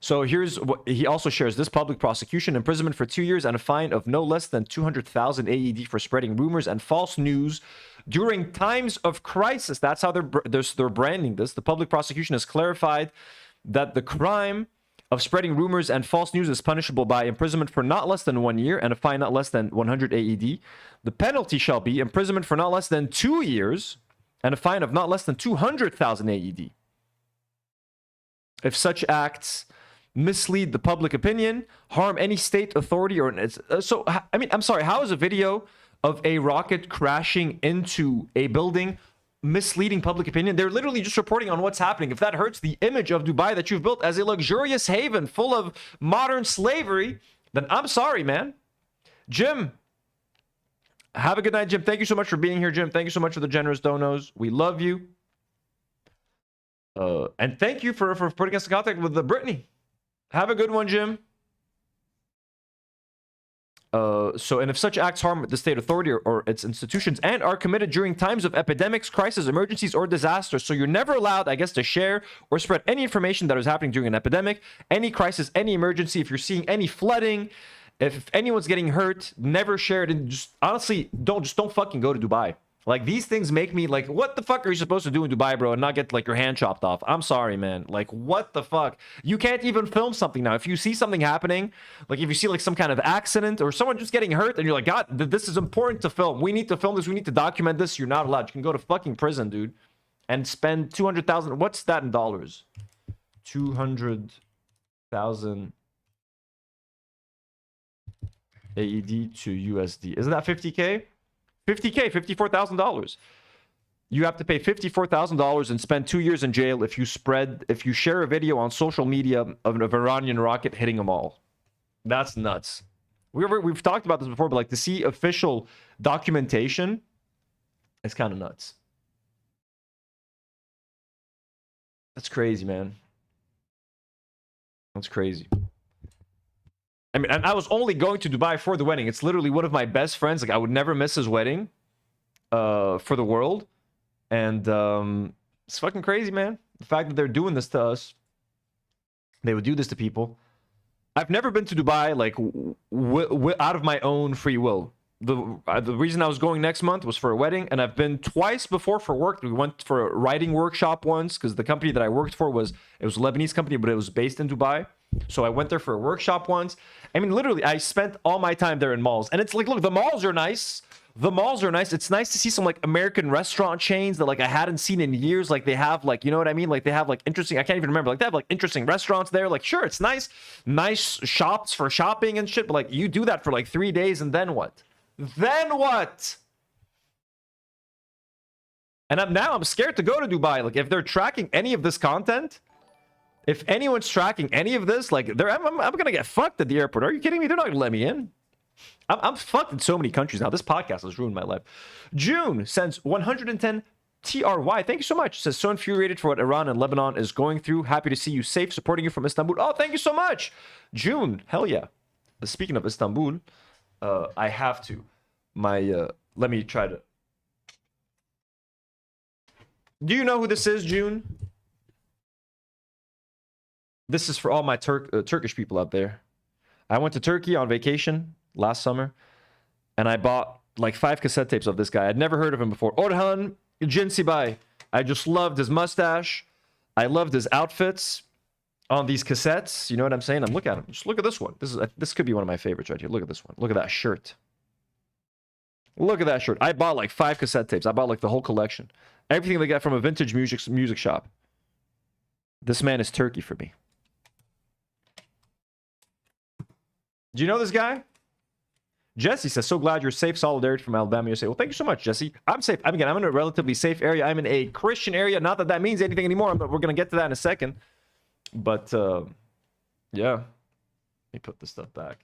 So here's what he also shares: this public prosecution, imprisonment for 2 years, and a fine of no less than 200,000 AED for spreading rumors and false news during times of crisis. That's how they're branding this. The public prosecution has clarified that the crime of spreading rumors and false news is punishable by imprisonment for not less than 1 year and a fine not less than 100 AED. The penalty shall be imprisonment for not less than 2 years and a fine of not less than 200,000 AED. If such acts mislead the public opinion, harm any state authority, or so. I mean, I'm sorry. How is a video of a rocket crashing into a building misleading public opinion? They're literally just reporting on what's happening. If that hurts the image of Dubai that you've built as a luxurious haven full of modern slavery, then I'm sorry, man. Jim, have a good night, Jim. Thank you so much for being here, Jim. Thank you so much for the generous donos. We love you. And thank you for putting us in contact with Brittany. Have a good one, Jim. And if such acts harm the state authority or its institutions and are committed during times of epidemics, crises, emergencies, or disasters, so you're never allowed, I guess, to share or spread any information that is happening during an epidemic, any crisis, any emergency. If you're seeing any flooding, if anyone's getting hurt, never share it. And just honestly, don't fucking go to Dubai. Like, these things make me like, what the fuck are you supposed to do in Dubai, bro, and not get like your hand chopped off? I'm sorry, man. Like, what the fuck? You can't even film something now. If you see something happening, like if you see like some kind of accident or someone just getting hurt and you're like, God, this is important to film. We need to film this. We need to document this. You're not allowed. You can go to fucking prison, dude, and spend 200,000. What's that in dollars? 200,000 AED to USD. Isn't that 50K? 50K, $54,000. You have to pay $54,000 and spend 2 years in jail if you share a video on social media of an Iranian rocket hitting a mall. That's nuts. We've talked about this before, but like to see official documentation, it's kind of nuts. That's crazy, man. That's crazy. I mean, and I was only going to Dubai for the wedding. It's literally one of my best friends. Like, I would never miss his wedding for the world. And it's fucking crazy, man. The fact that they're doing this to us. They would do this to people. I've never been to Dubai, like, out of my own free will. The reason I was going next month was for a wedding. And I've been twice before for work. We went for a writing workshop once because the company that I worked for was a Lebanese company, but it was based in Dubai. So I went there for a workshop once. I mean, literally, I spent all my time there in malls. And it's like, look, the malls are nice. The malls are nice. It's nice to see some, like, American restaurant chains that, like, I hadn't seen in years. Like, they have, like, you know what I mean? Like, they have, like, interesting... I can't even remember. Like, they have, like, interesting restaurants there. Like, sure, it's nice. Nice shops for shopping and shit. But, like, you do that for, like, 3 days, and then what? Then what? And I'm scared to go to Dubai. Like, if they're tracking any of this content... If anyone's tracking any of this, like, I'm gonna get fucked at the airport. Are you kidding me? They're not gonna let me in. I'm fucked in so many countries now. This podcast has ruined my life. June sends 110 TRY. Thank you so much. Says, so infuriated for what Iran and Lebanon is going through. Happy to see you safe. Supporting you from Istanbul. Oh, thank you so much. June, hell yeah. Speaking of Istanbul, I have to. Let me try to. Do you know who this is, June? This is for all my Turkish people out there. I went to Turkey on vacation last summer, and I bought like 5 cassette tapes of this guy. I'd never heard of him before. Orhan Jinsibay. I just loved his mustache. I loved his outfits on these cassettes. You know what I'm saying? Look at him. Just look at this one. This could be one of my favorites right here. Look at this one. Look at that shirt. Look at that shirt. I bought like 5 cassette tapes. I bought like the whole collection. Everything they got from a vintage music shop. This man is Turkey for me. Do you know this guy? Jesse says, so glad you're safe. Solidarity from Alabama, USA. Well, thank you so much, Jesse. I'm safe. I'm in a relatively safe area. I'm in a Christian area. Not that that means anything anymore, but we're going to get to that in a second. But, yeah. Let me put this stuff back.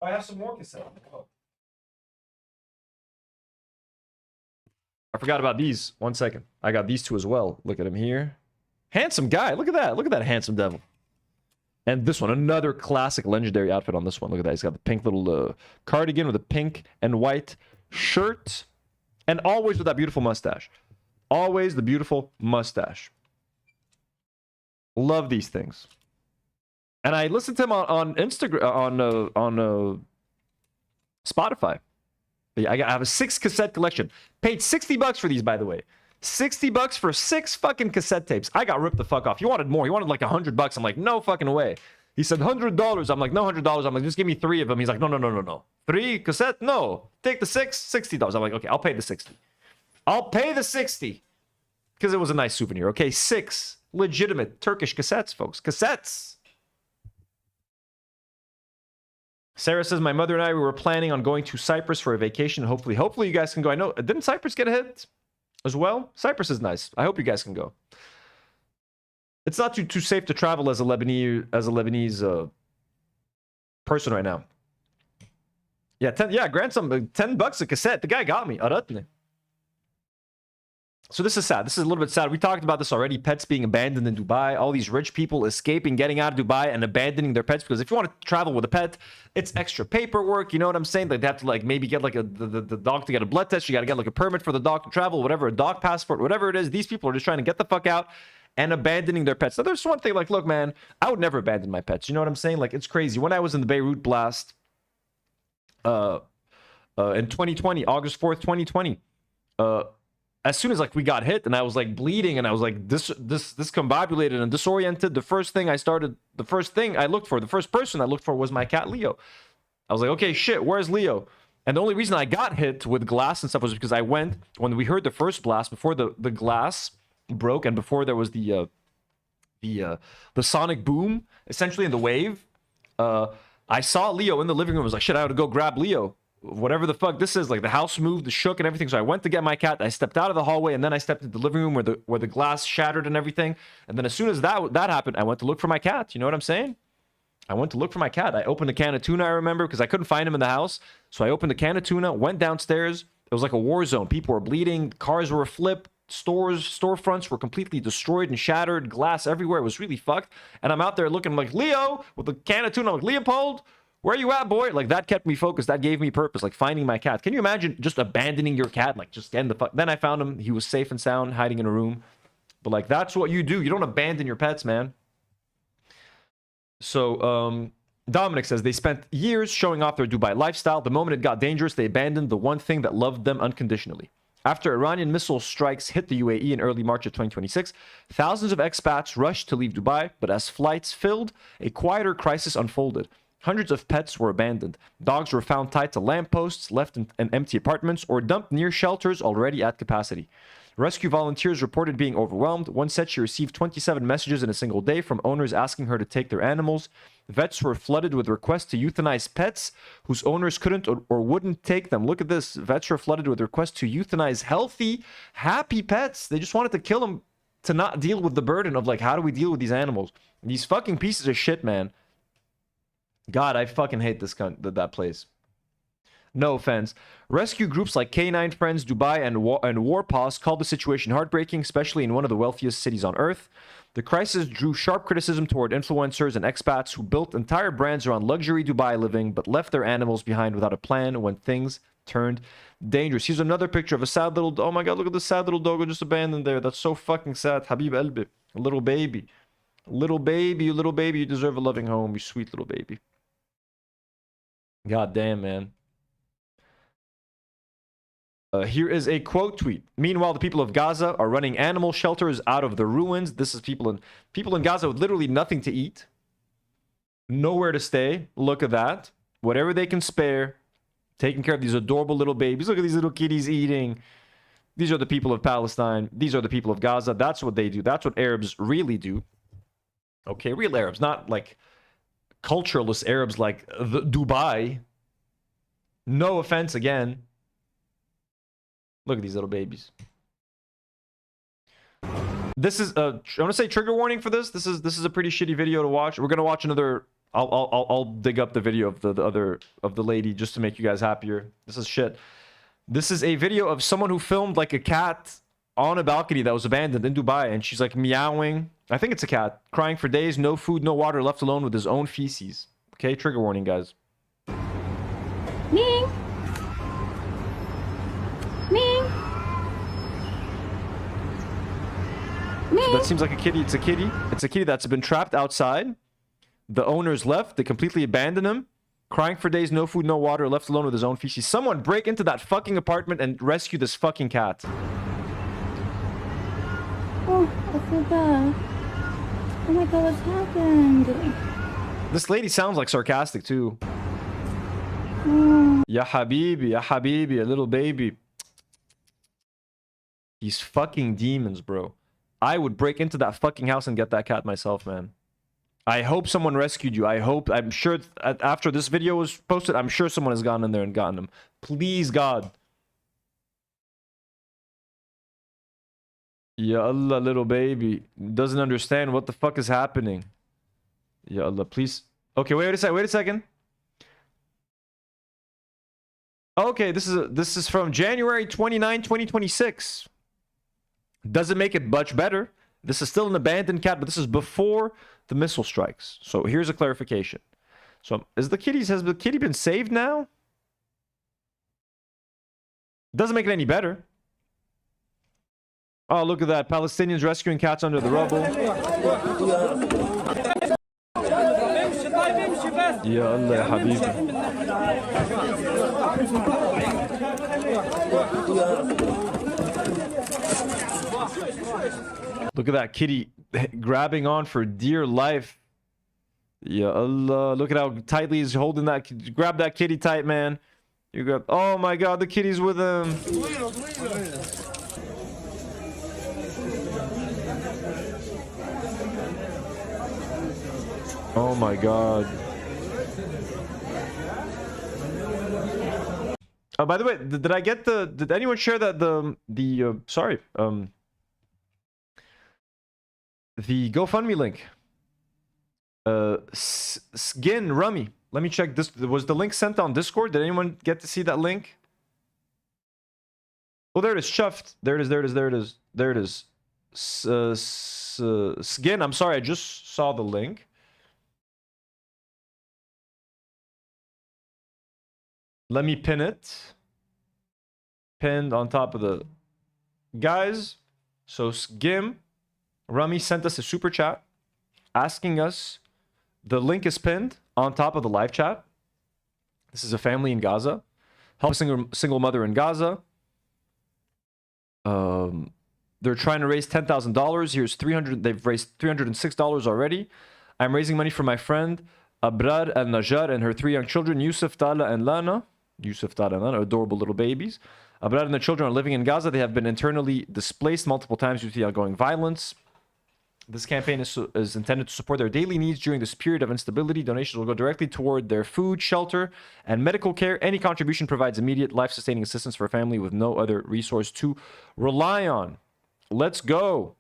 I have some more cassettes. Oh. I forgot about these. 1 second. I got these two as well. Look at him here. Handsome guy. Look at that. Look at that handsome devil. And this one, another classic legendary outfit on this one. Look at that. He's got the pink little cardigan with a pink and white shirt. And always with that beautiful mustache. Always the beautiful mustache. Love these things. And I listened to him on Instagram, on Spotify. I have a 6 cassette collection. Paid $60 for these, by the way. $60 for 6 fucking cassette tapes. I got ripped the fuck off. He wanted more. He wanted like $100. I'm like, no fucking way. He said $100. I'm like, no $100. I'm like, just give me 3 of them. He's like, no. 3 cassette? No. Take the 6, $60. I'm like, okay, I'll pay the 60. I'll pay the 60. because it was a nice souvenir. Okay, 6 legitimate Turkish cassettes, folks. Cassettes. Sarah says, my mother and I, we were planning on going to Cyprus for a vacation. Hopefully you guys can go. I know, didn't Cyprus get a hit as well? Cyprus is nice. I hope you guys can go. It's not too safe to travel as a Lebanese person right now. Yeah, grandson, $10 a cassette. The guy got me. Aratne. So this is sad. This is a little bit sad. We talked about this already. Pets being abandoned in Dubai. All these rich people escaping, getting out of Dubai and abandoning their pets. Because if you want to travel with a pet, it's extra paperwork. You know what I'm saying? Like they have to like maybe get like the dog to get a blood test. You got to get like a permit for the dog to travel, whatever, a dog passport, whatever it is. These people are just trying to get the fuck out and abandoning their pets. Now there's one thing like, look, man, I would never abandon my pets. You know what I'm saying? Like it's crazy. When I was in the Beirut blast in 2020, August 4th, 2020, as soon as like we got hit and I was like bleeding and I was like discombobulated and disoriented, the first person I looked for was my cat Leo. I was like, okay, shit, where's Leo? And the only reason I got hit with glass and stuff was because I went, when we heard the first blast, before the glass broke and before there was the sonic boom, essentially in the wave, I saw Leo in the living room. I was like, shit, I had to go grab Leo. Whatever the fuck this is, like the house moved, the shook and everything. So I went to get my cat. I stepped out of the hallway and then I stepped into the living room where the glass shattered and everything. And then as soon as that happened, I went to look for my cat. You know what I'm saying? I went to look for my cat. I opened a can of tuna, I remember, because I couldn't find him in the house. So I opened a can of tuna, went downstairs. It was like a war zone. People were bleeding. Cars were flipped. Storefronts were completely destroyed and shattered. Glass everywhere. It was really fucked. And I'm out there looking like Leo with a can of tuna. I'm like, Leopold, where you at, boy? Like that kept me focused. That gave me purpose, like finding my cat. Can you imagine just abandoning your cat? Like just getting the fuck. Then I found him. He was safe and sound, hiding in a room. But like that's what you do. You don't abandon your pets, man. So Dominic says they spent years showing off their Dubai lifestyle. The moment it got dangerous, they abandoned the one thing that loved them unconditionally. After Iranian missile strikes hit the UAE in early March of 2026, thousands of expats rushed to leave Dubai, but as flights filled, a quieter crisis unfolded. Hundreds of pets were abandoned. Dogs were found tied to lampposts, left in empty apartments, or dumped near shelters already at capacity. Rescue volunteers reported being overwhelmed. One said she received 27 messages in a single day from owners asking her to take their animals. Vets were flooded with requests to euthanize pets whose owners couldn't or wouldn't take them. Look at this. Vets were flooded with requests to euthanize healthy, happy pets. They just wanted to kill them to not deal with the burden of like, how do we deal with these animals? These fucking pieces of shit, man. God, I fucking hate that place. No offense. Rescue groups like K9 Friends, Dubai, and War Paws called the situation heartbreaking, especially in one of the wealthiest cities on earth. The crisis drew sharp criticism toward influencers and expats who built entire brands around luxury Dubai living, but left their animals behind without a plan when things turned dangerous. Here's another picture of a sad little... Oh my god, look at the sad little doggo just abandoned there. That's so fucking sad. Habib Elbi. A little baby. Little baby, you little baby. You deserve a loving home, you sweet little baby. God damn, man. Here is a quote tweet. Meanwhile, the people of Gaza are running animal shelters out of the ruins. This is people in Gaza with literally nothing to eat. Nowhere to stay. Look at that. Whatever they can spare. Taking care of these adorable little babies. Look at these little kitties eating. These are the people of Palestine. These are the people of Gaza. That's what they do. That's what Arabs really do. Okay, real Arabs. Not like culturalist Arabs like Dubai. No offense again. Look at these little babies. This is I want to say trigger warning for this. This is a pretty shitty video to watch. We're gonna watch another. I'll dig up the video of the lady just to make you guys happier. This is shit. This is a video of someone who filmed like a cat on a balcony that was abandoned in Dubai, and she's like meowing. I think it's a cat, crying for days, no food, no water, left alone with his own feces. Okay, trigger warning, guys. Ming. Ming. So that seems like a kitty. It's a kitty. It's a kitty that's been trapped outside. The owners left. They completely abandoned him. Crying for days, no food, no water, left alone with his own feces. Someone break into that fucking apartment and rescue this fucking cat. Oh, I feel bad. Oh my god, what's happened? This lady sounds like sarcastic too. Oh. Ya habibi, a little baby. These fucking demons, bro. I would break into that fucking house and get that cat myself, man. I hope someone rescued you. I'm sure after this video was posted, I'm sure someone has gone in there and gotten him. Please, God. Ya Allah, little baby. Doesn't understand what the fuck is happening. Ya Allah, please. Okay, wait a second. Okay, this is from January 29, 2026. Doesn't make it much better. This is still an abandoned cat, but this is before the missile strikes. So here's a clarification. So has the kitty been saved now? Doesn't make it any better. Oh, look at that. Palestinians rescuing cats under the rubble. Ya Allah, ya Habibi. Look at that kitty grabbing on for dear life. Ya Allah. Look at how tightly he's holding that. Grab that kitty tight, man. You grab. Oh my God, the kitty's with him. Oh my God. Oh, by the way, did I get did anyone share that the GoFundMe link? Skin Rummy. Let me check this. Was the link sent on Discord? Did anyone get to see that link? Oh, there it is. Chuffed. There it is. Skin. I'm sorry. I just saw the link. Let me pin it. Pinned on top of the guys. So Skim Rummy sent us a super chat asking us. The link is pinned on top of the live chat. This is a family in Gaza. Help a single mother in Gaza. They're trying to raise $10,000. Here's $300. They've raised $306 already. I'm raising money for my friend Abrar Al Najjar and her 3 young children, Yusuf, Tala, and Lana. Yusuf, Tala, and Lana, adorable little babies. Abrar and the children are living in Gaza. They have been internally displaced multiple times due to the ongoing violence. This campaign is intended to support their daily needs during this period of instability. Donations will go directly toward their food, shelter, and medical care. Any contribution provides immediate life-sustaining assistance for a family with no other resource to rely on. Let's go.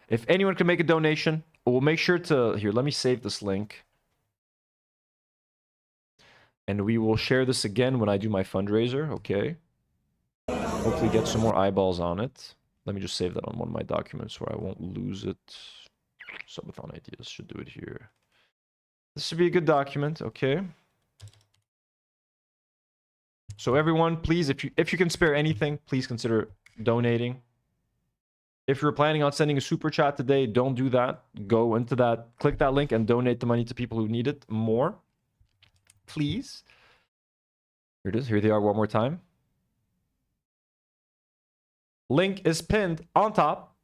If anyone can make a donation, we'll make sure to... Here, let me save this link. And we will share this again when I do my fundraiser, okay? Hopefully get some more eyeballs on it. Let me just save that on one of my documents where I won't lose it. Subathon ideas should do it here. This should be a good document, okay? So everyone, please, if you can spare anything, please consider donating. If you're planning on sending a super chat today, don't do that. Go into that, click that link and donate the money to people who need it more. Please. Here it is. Here they are one more time. Link is pinned on top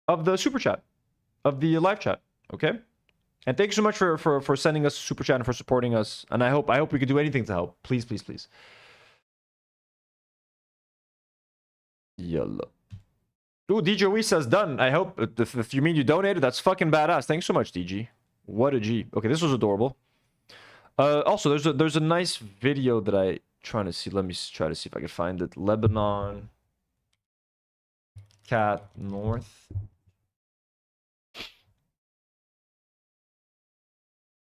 of the super chat, of the live chat. Okay. And thank you so much for sending us a super chat and for supporting us. And I hope we could do anything to help. Please, please, please. Yalla. Ooh, DJ Wee says done. I hope if you mean you donated, that's fucking badass. Thanks so much, DG. What a G. Okay, this was adorable. Also, there's a nice video that I trying to see. Let me try to see if I can find it. Lebanon cat north.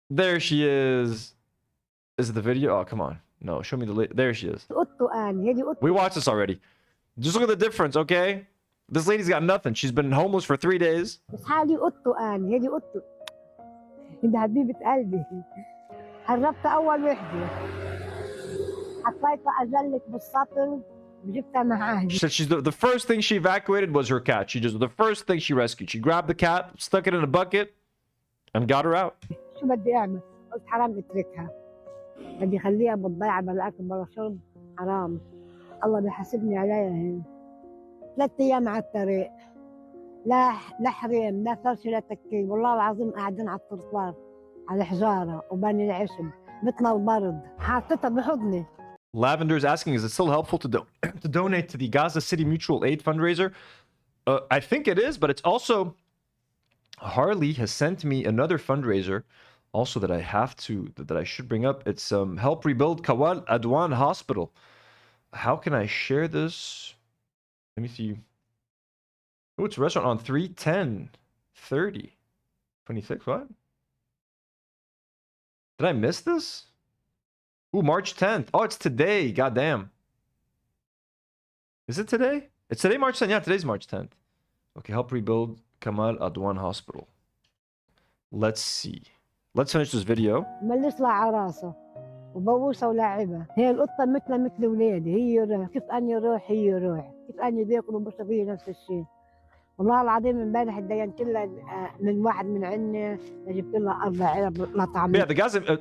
There she is. Is it the video? Oh, come on. No, show me the... There she is. We watched this already. Just look at the difference, okay? This lady's got nothing. She's been homeless for 3 days. هربت أول وحدة حطيتها أزلك بالسطل وجبتها معاها. She said the first thing she evacuated was her cat. The first thing she rescued. She grabbed the cat, stuck it in a bucket, and got her out. شو بدي أعمل؟ قلت حرام أتركها. بدي أخليها بالضيعة بلا أكل بلا شرب حرام. الله بيحاسبني عليها. 3 أيام على الطريق. لا حريم لا فرش لا تكييف والله العظيم قاعدين على الترطار. على حجارة وبني العشب مثل البرد حاطتها بحضني. Lavender is asking, is it still helpful to to donate to the Gaza City Mutual Aid fundraiser? I think it is, but it's also... Harley has sent me another fundraiser also that I have to, that I should bring up. It's help rebuild Kawal Adwan Hospital. How can I share this? Let me see. Oh, it's a restaurant on 3/10/30. 26, what? Did I miss this? Ooh, March 10th. Oh, it's today. Goddamn. Is it today? It's today, March 10th. Yeah, today's March 10th. Okay, help rebuild Kamal Adwan Hospital. Let's see. Let's finish this video. ملصلها على راسه وبوسها ولاعبها. هي القطة مثل ولادي. هي يروح كيف أني يروح هي يروح. كيف أني بياكل وبشرب هي نفس الشيء. والله العظيم امبارح اتدينت لها من واحد من عندنا جبت لها 4 علب لطعم. Yeah, the Gaza.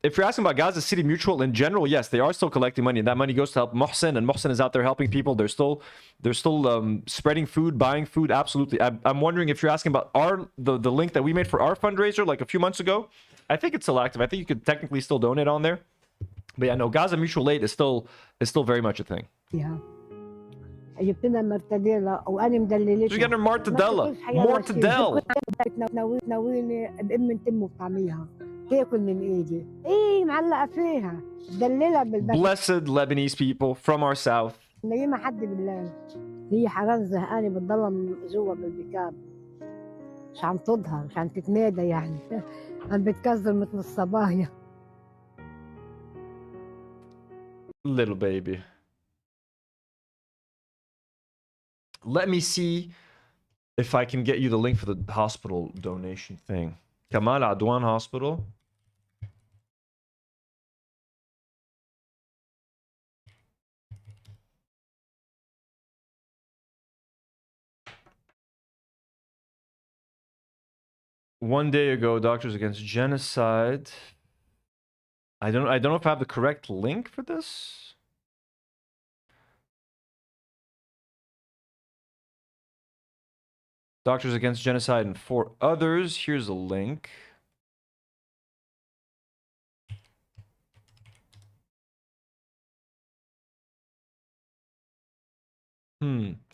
If you're asking about Gaza City Mutual in general, yes, they are still collecting money, and that money goes to help Mohsen, and Mohsen is out there helping people. They're still spreading food, buying food. Absolutely. I'm wondering if you're asking about the link that we made for our fundraiser like a few months ago. I think it's still active. I think you could technically still donate on there. But yeah, no, Gaza Mutual Aid is still very much a thing. Yeah. جبت لها مرتديلا وانا مدللتها. She's getting her mortadella. Mortadella. ناويني بأم تم وطعميها تاكل من ايدي. ايه معلقه فيها دللها بالبلد. Blessed Lebanese people from our south. نايمه حد بالله. هي حرام زهقانه بتضلها جوا بالبكاب. مش عم تظهر مش عم تتمادى يعني. عم بتكزر مثل الصبايا. Little baby. Let me see if I can get you the link for the hospital donation thing. Kamal Adwan Hospital. One day ago, Doctors Against Genocide. I don't know if I have the correct link for this. Doctors Against Genocide and 4 others. Here's a link.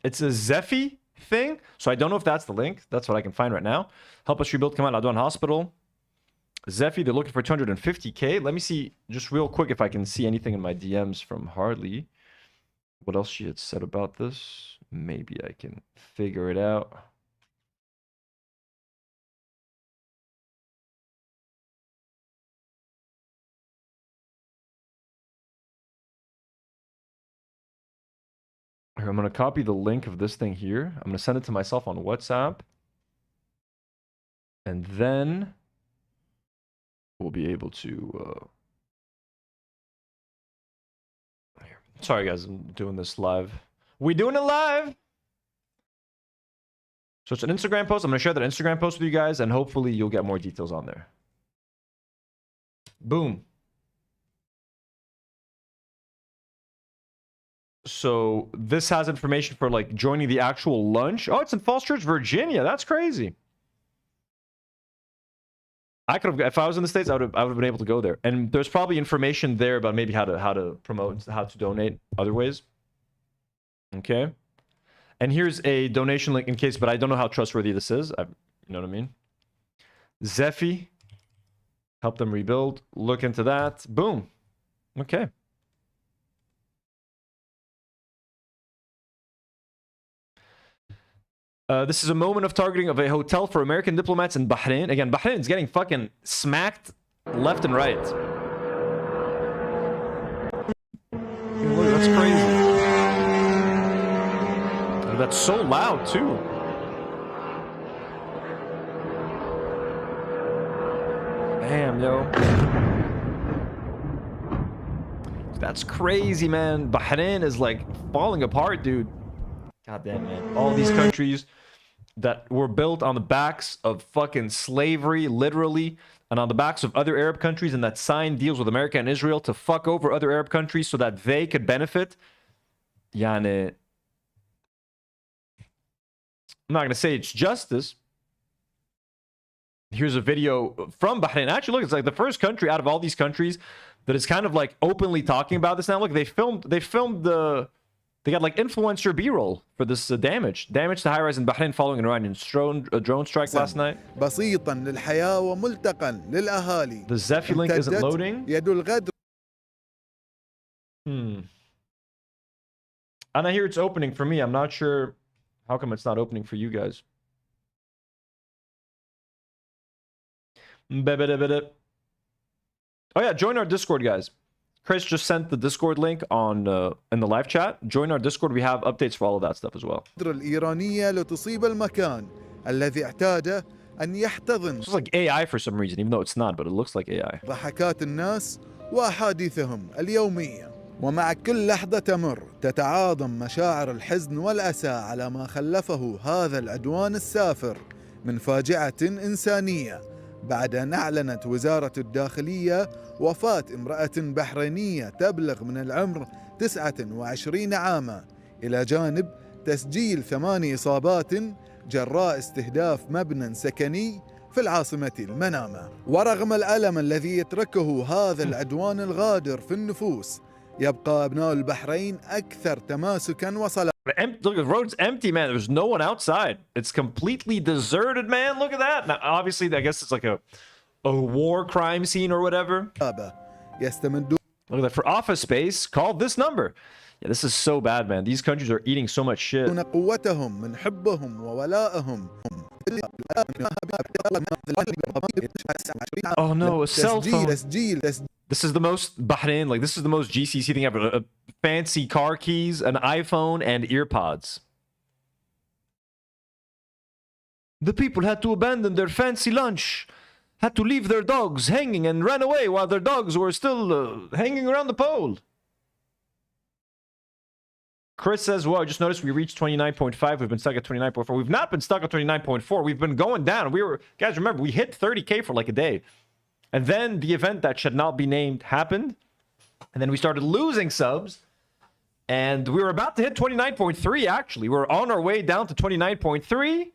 It's a Zephy thing, so I don't know if that's the link. That's what I can find right now. Help us rebuild Kamal Adwan Hospital. Zephy, they're looking for 250K. Let me see just real quick if I can see anything in my DMs from Harley. What else she had said about this. Maybe I can figure it out. Here, I'm going to copy the link of this thing here. I'm going to send it to myself on WhatsApp. And then we'll be able to... Sorry, guys. I'm doing this live. We doing it live! So it's an Instagram post. I'm going to share that Instagram post with you guys, and hopefully you'll get more details on there. Boom. So this has information for like joining the actual lunch. Oh, it's in Falls Church, Virginia. That's crazy. I could have, if I was in the States, I would have been able to go there. And there's probably information there about maybe how to promote, how to donate other ways. Okay. And here's a donation link in case, but I don't know how trustworthy this is. You know what I mean? Zephy, help them rebuild. Look into that. Boom. Okay. This is a moment of targeting of a hotel for American diplomats in Bahrain. Again, Bahrain is getting fucking smacked left and right. Look, that's crazy. And that's so loud, too. Damn, yo. That's crazy, man. Bahrain is like falling apart, dude. God damn, man. All these countries that were built on the backs of fucking slavery, literally, and on the backs of other Arab countries, and that signed deals with America and Israel to fuck over other Arab countries so that they could benefit. Yani, I'm not going to say it's justice. Here's a video from Bahrain. Actually, look, it's like the first country out of all these countries that is kind of like openly talking about this now. Look, they filmed they got like influencer B-roll for this damage to high-rise in Bahrain following an Iranian drone strike last night. بسيطا للحياة وملتقا للأهالي. The Zephy link isn't loading. يد الغدر. And I hear it's opening for me. I'm not sure how come it's not opening for you guys. Oh yeah, join our Discord, guys. Chris just sent the Discord link on in the live chat. Join our Discord. We have updates for all of that stuff as well. الإيرانية لتصيب المكان الذي اعتاد أن يحتضن. It's like AI for some reason, even though it's not, but it looks like AI. ضحكات الناس وأحاديثهم اليومية. ومع كل لحظة تمر تتعاظم مشاعر الحزن والأسى على ما خلفه هذا العدوان السافر من فاجعة إنسانية بعد أن أعلنت وزارة الداخلية وفاة امرأة بحرينية تبلغ من العمر 29 عاما إلى جانب تسجيل 8 إصابات جراء استهداف مبنى سكني في العاصمة المنامة. ورغم الألم الذي يتركه هذا العدوان الغادر في النفوس يبقى أبناء البحرين أكثر تماسكا وصلاة. Look, the road's empty, man. There's no one outside. It's completely deserted, man. Look at that. Now, obviously, I guess it's like a war crime scene or whatever. Look at that. For office space, call this number. Yeah, this is so bad, man. These countries are eating so much shit. Oh no, a cell phone. This is the most Bahrain, like this is the most GCC thing ever. A fancy car keys, an iPhone, and earpods. The people had to abandon their fancy lunch, had to leave their dogs hanging and ran away while their dogs were still hanging around the pole. Chris says, well, I just noticed we reached 29.5. We've been stuck at 29.4. We've not been stuck at 29.4. We've been going down. Guys, remember, we hit 30K for like a day. And then the event that should not be named happened. And then we started losing subs. And we were about to hit 29.3, actually. We're on our way down to 29.3.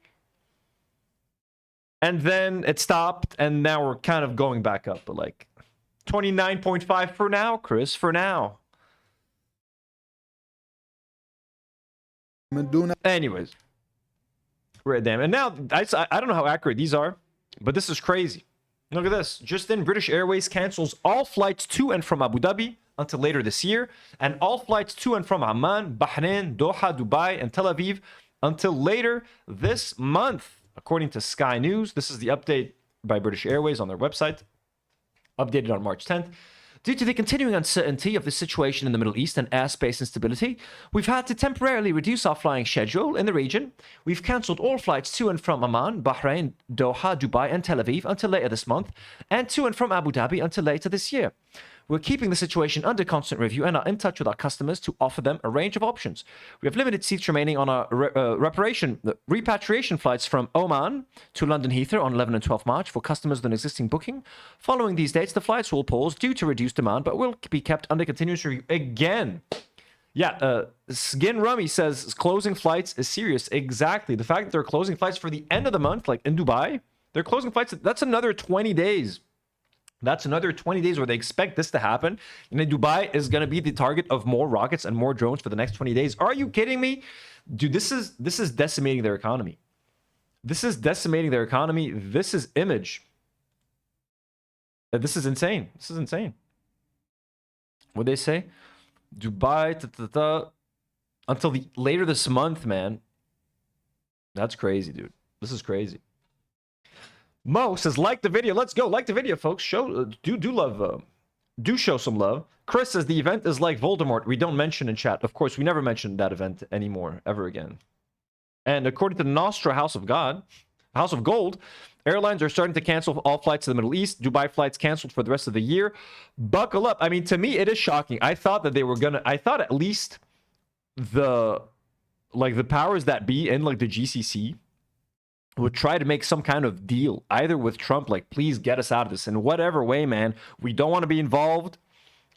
And then it stopped. And now we're kind of going back up. But like 29.5 for now, Chris, for now. Anyways. Right, damn. And now, I don't know how accurate these are. But this is crazy. Look at this. Just in, British Airways cancels all flights to and from Abu Dhabi until later this year, and all flights to and from Amman, Bahrain, Doha, Dubai, and Tel Aviv until later this month, according to Sky News. This is the update by British Airways on their website, updated on March 10th. Due to the continuing uncertainty of the situation in the Middle East and airspace instability, we've had to temporarily reduce our flying schedule in the region. We've cancelled all flights to and from Amman, Bahrain, Doha, Dubai, and Tel Aviv until later this month, and to and from Abu Dhabi until later this year. We're keeping the situation under constant review and are in touch with our customers to offer them a range of options. We have limited seats remaining on our repatriation flights from Oman to London Heathrow on 11 and 12 March for customers with an existing booking. Following these dates, the flights will pause due to reduced demand, but will be kept under continuous review again. Yeah, Skin Rummy says closing flights is serious. Exactly. The fact that they're closing flights for the end of the month, like in Dubai, they're closing flights. That's another 20 days. That's another 20 days where they expect this to happen. And then Dubai is going to be the target of more rockets and more drones for the next 20 days. Are you kidding me? Dude, this is decimating their economy. This is decimating their economy. This is image. This is insane. This is insane. What'd they say? Dubai, until later this month, man. That's crazy, dude. This is crazy. Mo says, like the video. Let's go. Like the video, folks. Show, do show some love. Chris says, the event is like Voldemort. We don't mention in chat. Of course, we never mention that event anymore, ever again. And according to Nostra House of Gold, airlines are starting to cancel all flights to the Middle East. Dubai flights canceled for the rest of the year. Buckle up. I mean, to me, it is shocking. I thought that they were gonna, I thought at least the powers that be in like the GCC would try to make some kind of deal, either with Trump, like, please get us out of this in whatever way, man. We don't want to be involved.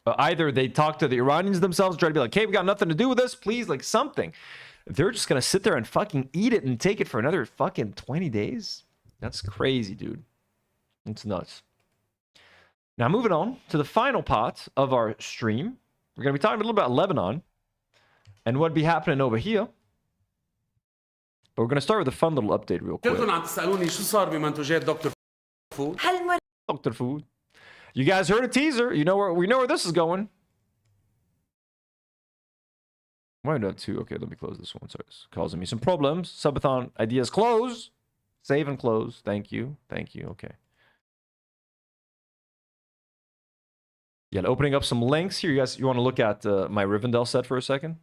Either they talk to the Iranians themselves, try to be like, hey, we got nothing to do with this, please, like something. They're just going to sit there and fucking eat it and take it for another fucking 20 days. That's crazy, dude. It's nuts. Now, moving on to the final part of our stream. We're going to be talking a little about Lebanon and what'd be happening over here. But we're going to start with a fun little update real quick. Dr. Food. You guys heard a teaser. We know where this is going. Why not two? Okay, let me close this one. Sorry, it's causing me some problems. Subathon ideas close. Save and close. Thank you. Okay. Yeah, opening up some links here. You guys, you want to look at my Rivendell set for a second?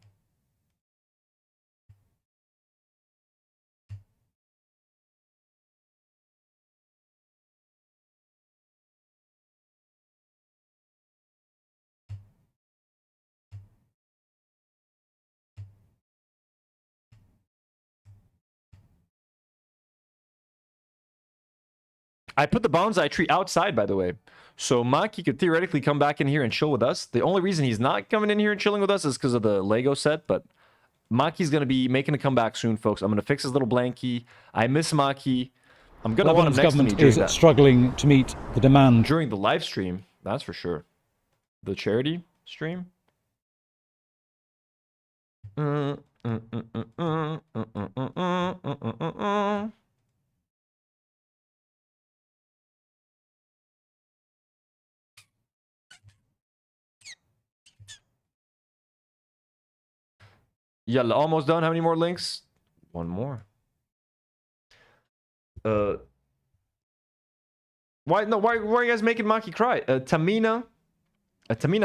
I put the bonsai tree outside, by the way. So Maki could theoretically come back in here and chill with us. The only reason he's not coming in here and chilling with us is because of the Lego set. But Maki's going to be making a comeback soon, folks. I'm going to fix his little blankie. I miss Maki. I'm going to want him next to me during that. Struggling to meet the demand. During the live stream, that's for sure. The charity stream. Yeah, almost done. How many more links? One more. Why are you guys making Maki cry? Tamina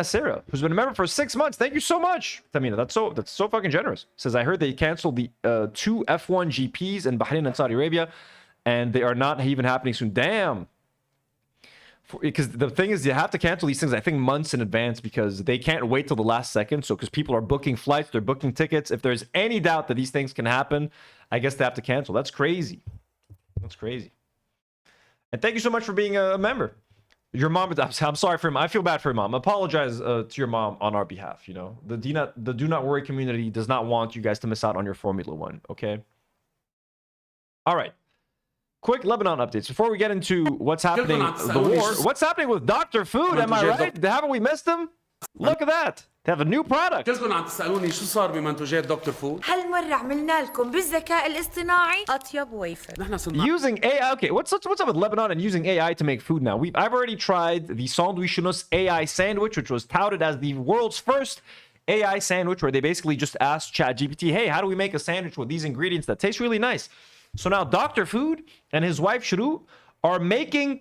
Sarah, who's been a member for 6 months. Thank you so much, Tamina. That's so fucking generous. Says, I heard they canceled the 2 F1 GPs in Bahrain and Saudi Arabia, and they are not even happening soon. Damn. Because the thing is, you have to cancel these things, I think, months in advance because they can't wait till the last second. So because people are booking flights, they're booking tickets. If there's any doubt that these things can happen, I guess they have to cancel. That's crazy. That's crazy. And thank you so much for being a member. Your mom, I'm sorry for your mom. I feel bad for your mom. Apologize to your mom on our behalf. You know, the Do Not Worry community does not want you guys to miss out on your Formula One. Okay. All right. Quick Lebanon updates before we get into what's happening. The war. What's happening with Dr. Food? Am I right? Haven't we missed him? Look at that. They have a new product. كلكم عم تسألوني شو صار بمنتوجات دكتور فود؟ هالمرة عملنا لكم بالذكاء الاصطناعي أطيب ويفر. Using AI. Okay, what's up with Lebanon and using AI to make food now? I've already tried the Sandwichinus AI sandwich, which was touted as the world's first AI sandwich, where they basically just asked ChatGPT, hey, how do we make a sandwich with these ingredients that taste really nice? So now Dr. Food and his wife Shuru are making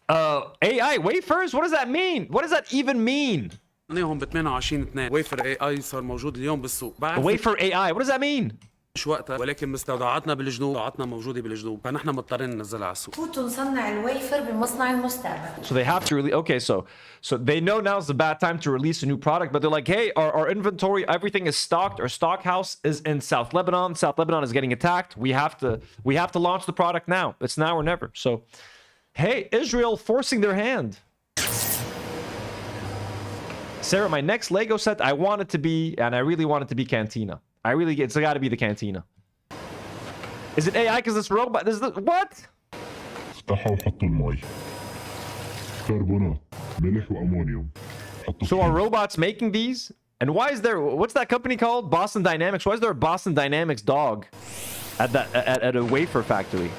AI wafers. What does that mean? What does that even mean? Wafer AI صار موجود اليوم بالسوق. Wafer AI. What does that mean? مش وقتها ولكن مستودعاتنا بالجنوب، مستودعاتنا موجودة بالجنوب، فنحن مضطرين ننزلها على السوق. فوتوا نصنع الويفر بمصنع المستقبل. So they have to really so they know now's the bad time to release a new product, but they're like, hey, our inventory, everything is stocked. Our stock house is in South Lebanon. South Lebanon is getting attacked. We have to launch the product now. It's now or never. So, hey, Israel forcing their hand. Sarah, my next Lego set, I want it to be, and I really want it to be Cantina. It's got to be the Cantina. Is it AI because it's robot? This is what? So are robots making these? And why is there, what's that company called? Boston Dynamics. Why is there a Boston Dynamics dog at a wafer factory?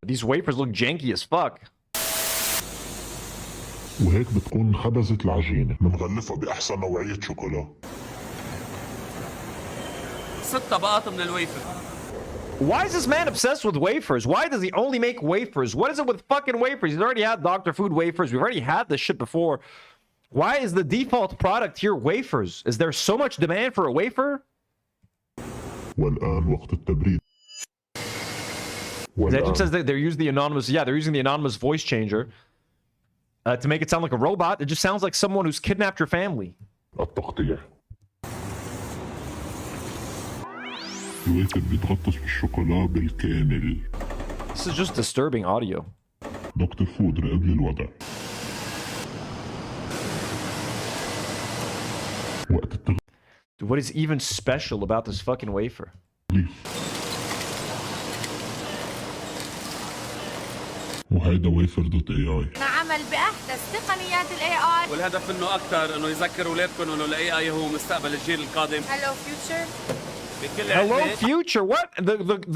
These wafers look janky as fuck. وهيك بتكون خبزت العجينة بنغلفها بأحسن نوعية شوكولا. 6 طبقات من الويفر. Why is this man obsessed with wafers? Why does he only make wafers? What is it with fucking wafers? He's already had Dr. Food wafers. We've already had this shit before. Why is the default product here wafers? Is there so much demand for a wafer? والآن وقت التبريد. It says that they're using the anonymous voice changer to make it sound like a robot. It just sounds like someone who's kidnapped your family. التقطيع. الويفر بيتغطس بالشوكولا بالكامل. This is just disturbing audio. دكتور فود راقب لي الوضع. Dude, what is even special about this fucking wafer? وهيدا ويفر دوت اي اي. نعمل باحدث تقنيات الاي اي. والهدف منه اكثر انه يذكر اولادكم انه الاي اي هو مستقبل الجيل القادم. Hello future. Hello future. What?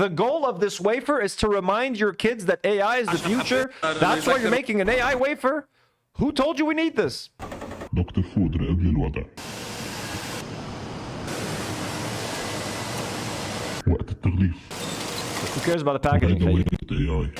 The goal of this wafer is to remind your kids that AI is the future. That's why you're making an AI wafer. Who told you we need this? دكتور فود راقب لي الوضع. وقت التغليف. Who cares about the packaging?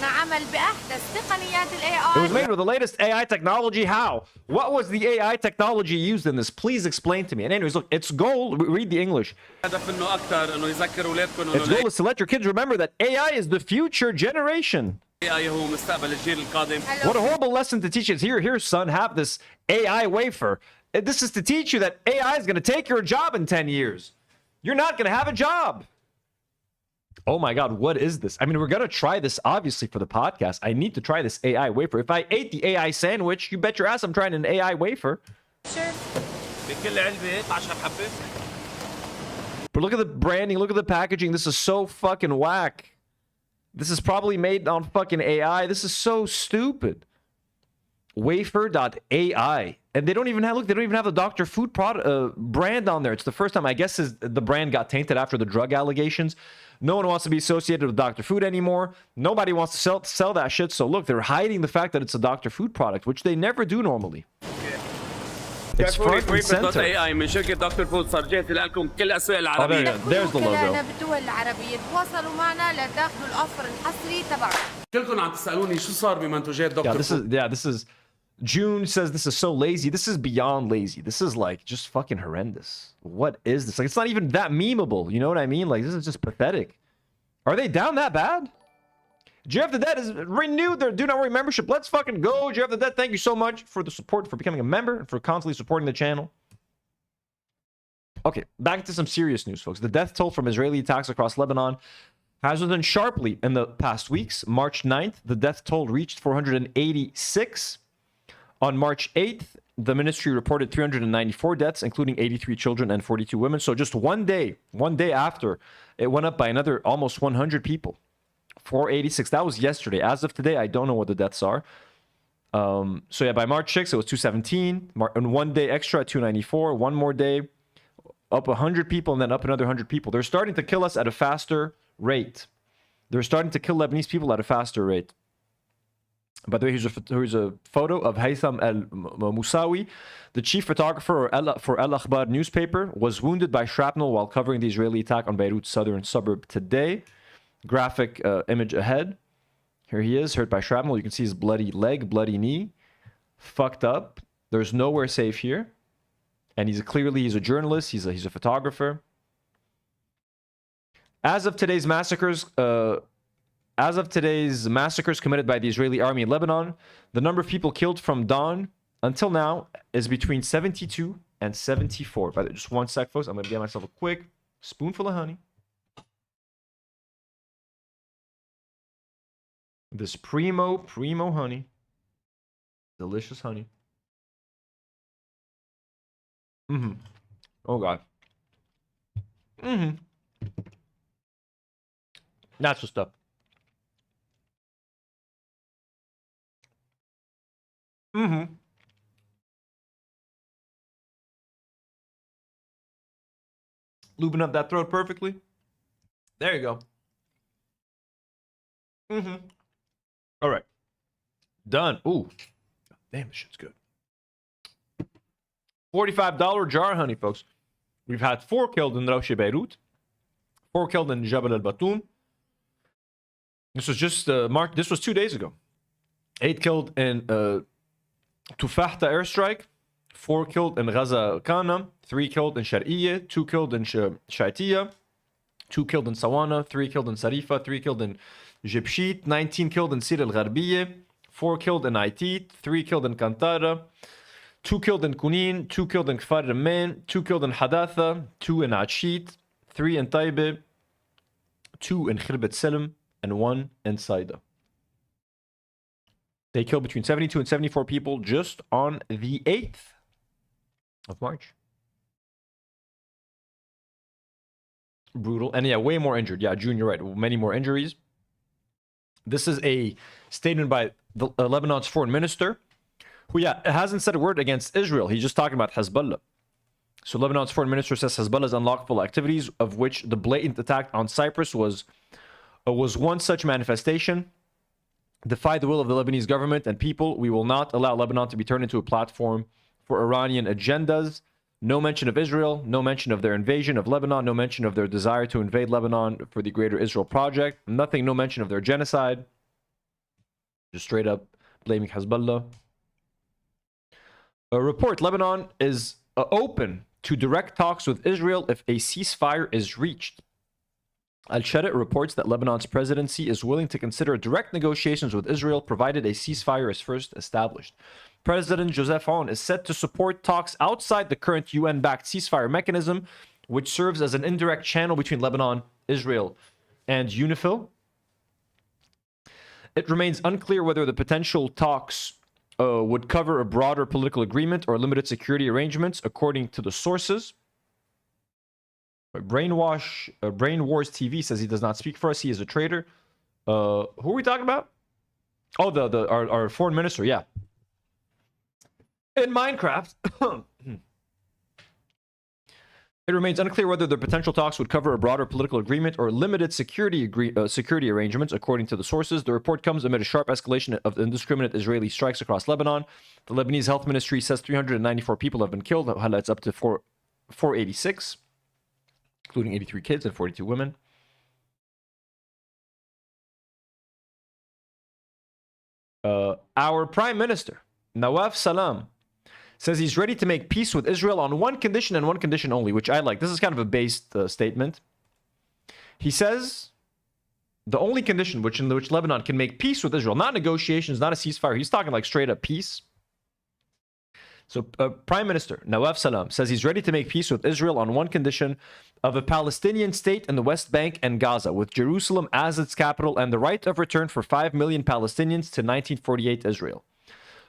نعمل بأحدث تقنيات الاي It was اي. made with the latest AI technology. How? What was the AI technology used in this? Please explain to me. And anyways, look, it's goal. Read the English. الهدف منه اكثر انه يذكر اولادكم انه Its goal is to let your kids remember that AI is the future generation. الاي اي هو مستقبل الجيل القادم. What a horrible lesson to teach us. Here, son, have this AI wafer. This is to teach you that AI is going to take your job in 10 years. You're not going to have a job. Oh my God, what is this? I mean, we're going to try this, obviously, for the podcast. I need to try this AI wafer. If I ate the AI sandwich, you bet your ass I'm trying an AI wafer. Sure. بكل علبة 10 حبة. But look at the branding, look at the packaging. This is so fucking whack. This is probably made on fucking AI. This is so stupid. Wafer.ai. And they don't even have, look, they don't even have the Dr. Food brand on there. It's the first time, I guess, the brand got tainted after the drug allegations. No one wants to be associated with Dr. Food anymore. Nobody wants to sell that shit. So look, they're hiding the fact that it's a Dr. Food product, which they never do normally. It's front and center. AI من شركة دكتور فود صار جاهز لكم كل الأسواق Oh, العربية. there's the logo. بالدول العربية تواصلوا معنا لتاخذوا الأوفر الحصري تبعهم. كلكم عم تسألوني شو صار بمنتوجات دكتور فود. This is June says this is so lazy. This is beyond lazy. This is like just fucking horrendous. What is this? Like, it's not even that memeable. You know what I mean? Like, this is just pathetic. Are they down that bad? Jeff the Dead has renewed their Do Not Worry membership. Let's fucking go, Jeff the Dead. Thank you so much for the support, for becoming a member, and for constantly supporting the channel. Okay, back to some serious news, folks. The death toll from Israeli attacks across Lebanon has risen sharply in the past weeks. March 9th, the death toll reached 486. On March 8th, the ministry reported 394 deaths, including 83 children and 42 women. So just one day after, it went up by another almost 100 people. 486. That was yesterday. As of today, I don't know what the deaths are. So yeah, by March 6th, it was 217. And one day extra at 294. One more day, up 100 people, and then up another 100 people. They're starting to kill us at a faster rate. They're starting to kill Lebanese people at a faster rate. By the way, here's a photo of Haytham al-Musawi, the chief photographer for Al Akhbar newspaper, was wounded by shrapnel while covering the Israeli attack on Beirut's southern suburb today. Graphic image ahead. Here he is, hurt by shrapnel. You can see his bloody leg, bloody knee. Fucked up. There's nowhere safe here. And he's a journalist. He's a photographer. As of today's massacres committed by the Israeli army in Lebanon, the number of people killed from dawn until now is between 72 and 74. By the way, just one sec, folks. I'm going to get myself a quick spoonful of honey. This primo honey. Delicious honey. Oh, God. Natural stuff. Lubing up that throat perfectly. There you go. All right. Done. Ooh. Damn, this shit's good. $45 jar of honey, folks. We've had 4 killed in Rosh Beirut. 4 killed in Jabal al-Batoum. This was just this was 2 days ago. 8 killed in Tufahta airstrike. 4 killed in Gaza Kana. 3 killed in Shar'iyya. 2 killed in Shaitiya. 2 killed in Sawana. 3 killed in Sarifa. 3 killed in Jibshit. 19 killed in Sir al-Gharbiyya. 4 killed in Aitit. 3 killed in Kantara. 2 killed in Kunin. 2 killed in Kfar Ramin. 2 killed in Hadatha. 2 in Atshit. 3 in Taibe. 2 in Khirbat Selim. And 1 in Saida. They killed between 72 and 74 people just on the 8th of March. Brutal. And yeah, way more injured. Yeah, June, you're right. Many more injuries. This is a statement by the Lebanon's foreign minister, who, yeah, hasn't said a word against Israel. He's just talking about Hezbollah. So Lebanon's foreign minister says Hezbollah's unlawful activities, of which the blatant attack on Cyprus was one such manifestation, defy the will of the Lebanese government and people. We will not allow Lebanon to be turned into a platform for Iranian agendas. No mention of Israel, no mention of their invasion of Lebanon, no mention of their desire to invade Lebanon for the Greater Israel Project. Nothing, no mention of their genocide. Just straight up blaming Hezbollah. A report, Lebanon is open to direct talks with Israel if a ceasefire is reached. Al-Sharit reports that Lebanon's presidency is willing to consider direct negotiations with Israel provided a ceasefire is first established. President Joseph Aoun is set to support talks outside the current UN-backed ceasefire mechanism, which serves as an indirect channel between Lebanon, Israel, and UNIFIL. It remains unclear whether the potential talks would cover a broader political agreement or limited security arrangements, according to the sources. Brain Wars TV says he does not speak for us. He is a traitor. Who are we talking about? Oh, our foreign minister. Yeah. In Minecraft, it remains unclear whether the potential talks would cover a broader political agreement or limited security arrangements, according to the sources. The report comes amid a sharp escalation of indiscriminate Israeli strikes across Lebanon. The Lebanese Health Ministry says 394 people have been killed. That highlights up to 486, including 83 kids and 42 women. Our Prime Minister, Nawaf Salam, says he's ready to make peace with Israel on one condition and one condition only, which I like. This is kind of a based statement. He says the only condition in which Lebanon can make peace with Israel, not negotiations, not a ceasefire. He's talking like straight up peace. So Prime Minister Nawaf Salam says he's ready to make peace with Israel on one condition of a Palestinian state in the West Bank and Gaza, with Jerusalem as its capital and the right of return for 5 million Palestinians to 1948 Israel.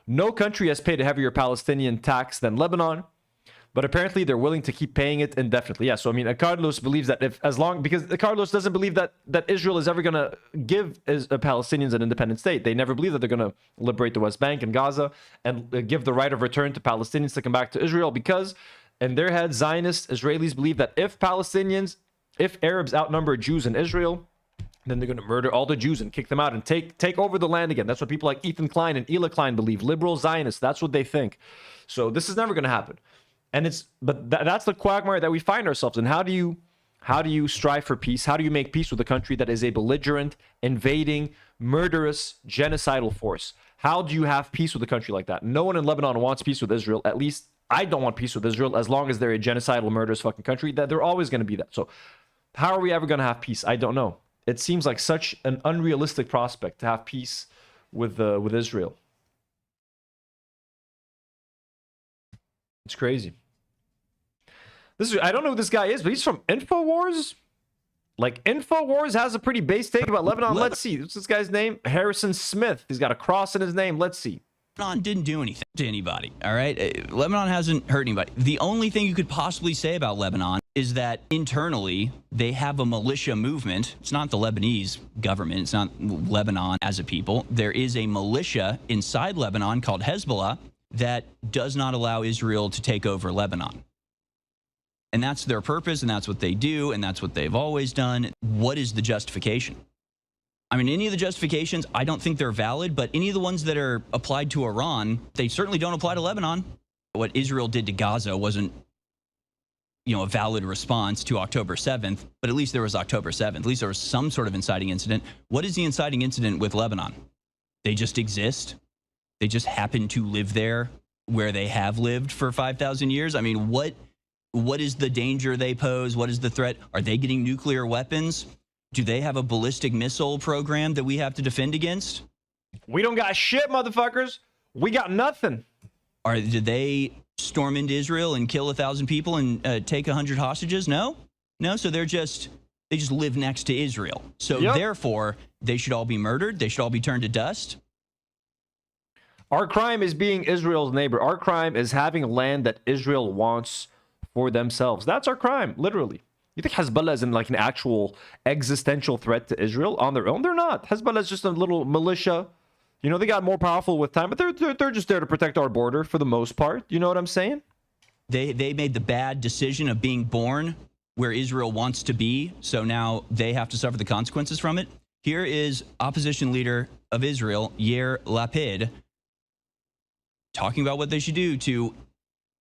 No country has paid a heavier Palestinian tax than Lebanon, but apparently they're willing to keep paying it indefinitely. Yeah, so I mean, Carlos believes that because Carlos doesn't believe that Israel is ever going to give Palestinians an independent state. They never believe that they're going to liberate the West Bank and Gaza and give the right of return to Palestinians to come back to Israel, because in their head, Zionists, Israelis believe that if Arabs outnumber Jews in Israel, then they're going to murder all the Jews and kick them out and take over the land again. That's what people like Ethan Klein and Ela Klein believe. Liberal Zionists, that's what they think. So this is never going to happen. And that's the quagmire that we find ourselves in. How do you strive for peace? How do you make peace with a country that is a belligerent, invading, murderous, genocidal force? How do you have peace with a country like that? No one in Lebanon wants peace with Israel. At least I don't want peace with Israel, as long as they're a genocidal, murderous fucking country. That they're always going to be that. So how are we ever going to have peace? I don't know. It seems like such an unrealistic prospect to have peace with Israel. It's crazy. I don't know who this guy is, but he's from InfoWars. Like, InfoWars has a pretty base take about Lebanon. Let's see. What's this guy's name? Harrison Smith. He's got a cross in his name. Let's see. Lebanon didn't do anything to anybody, all right? Lebanon hasn't hurt anybody. The only thing you could possibly say about Lebanon is that internally they have a militia movement. It's not the Lebanese government. It's not Lebanon as a people. There is a militia inside Lebanon called Hezbollah that does not allow Israel to take over Lebanon. And that's their purpose, and that's what they do, and that's what they've always done. What is the justification? I mean, any of the justifications, I don't think they're valid, but any of the ones that are applied to Iran, they certainly don't apply to Lebanon. What Israel did to Gaza wasn't, a valid response to October 7th, but at least there was October 7th. At least there was some sort of inciting incident. What is the inciting incident with Lebanon? They just exist. They just happen to live there where they have lived for 5,000 years. I mean, what is the danger they pose? What is the threat? Are they getting nuclear weapons? Do they have a ballistic missile program that we have to defend against? We don't got shit, motherfuckers. We got nothing. Did they storm into Israel and kill 1,000 people and take 100 hostages? No. So they just live next to Israel. So therefore, they should all be murdered. They should all be turned to dust. Our crime is being Israel's neighbor. Our crime is having land that Israel wants for themselves. That's our crime, literally. You think Hezbollah is in like an actual existential threat to Israel on their own? They're not. Hezbollah is just a little militia. You know, they got more powerful with time, but they're just there to protect our border for the most part. You know what I'm saying? They made the bad decision of being born where Israel wants to be, so now they have to suffer the consequences from it. Here is opposition leader of Israel, Yair Lapid, talking about what they should do to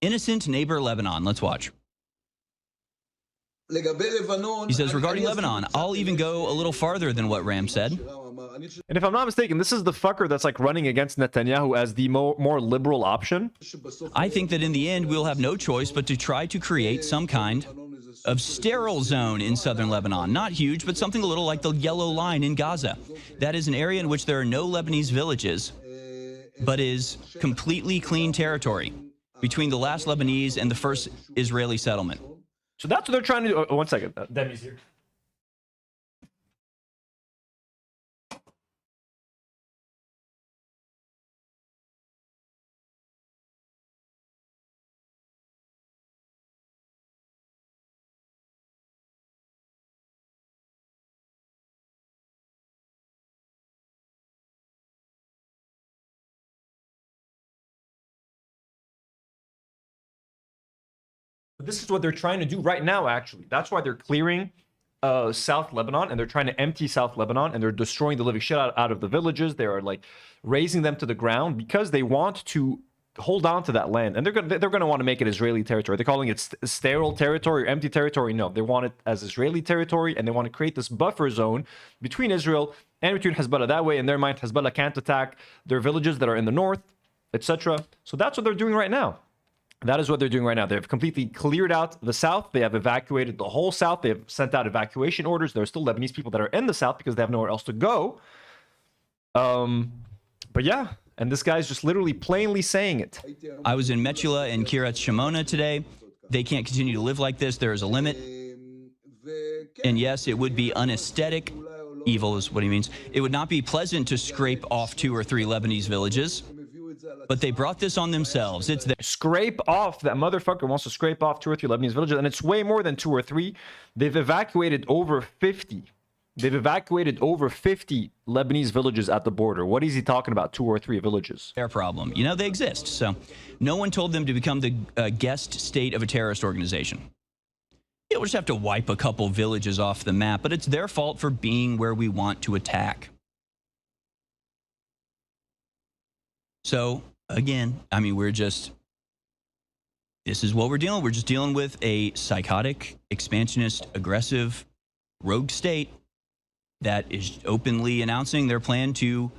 innocent neighbor Lebanon. Let's watch. He says, regarding Lebanon, I'll even go a little farther than what Ram said. And if I'm not mistaken, this is the fucker that's like running against Netanyahu as the more liberal option. I think that in the end, we'll have no choice but to try to create some kind of sterile zone in southern Lebanon. Not huge, but something a little like the yellow line in Gaza. That is an area in which there are no Lebanese villages, but is completely clean territory between the last Lebanese and the first Israeli settlement. So that's what they're trying to do. Oh, one second. Demi's here. This is what they're trying to do right now, actually. That's why they're clearing South Lebanon, and they're trying to empty South Lebanon, and they're destroying the living shit out of the villages. They are like razing them to the ground because they want to hold on to that land, and they're gonna want to make it Israeli territory. They're calling it sterile territory or empty territory. No, they want it as Israeli territory, and they want to create this buffer zone between Israel and between Hezbollah. That way, in their mind, Hezbollah can't attack their villages that are in the north, etc. So that's what they're doing right now. That is what they're doing right now. They've completely cleared out the south. They have evacuated the whole south. They have sent out evacuation orders. There are still Lebanese people that are in the south because they have nowhere else to go. But yeah, and this guy's just literally plainly saying it. I was in Metula and Kiryat Shimona today. They can't continue to live like this. There is a limit. And yes, it would be unaesthetic. Evil is what he means. It would not be pleasant to scrape off 2 or 3 Lebanese villages. But they brought this on themselves. It's their scrape off. That motherfucker wants to scrape off 2 or 3 Lebanese villages, and it's way more than 2 or 3. They've evacuated over 50. They've evacuated over 50 Lebanese villages at the border. What is he talking about? 2 or 3 villages. Their problem. You know, they exist. So no one told them to become the guest state of a terrorist organization. We'll just have to wipe a couple villages off the map, but it's their fault for being where we want to attack. So, again, I mean, this is what we're dealing with. We're just dealing with a psychotic, expansionist, aggressive, rogue state that is openly announcing their plan to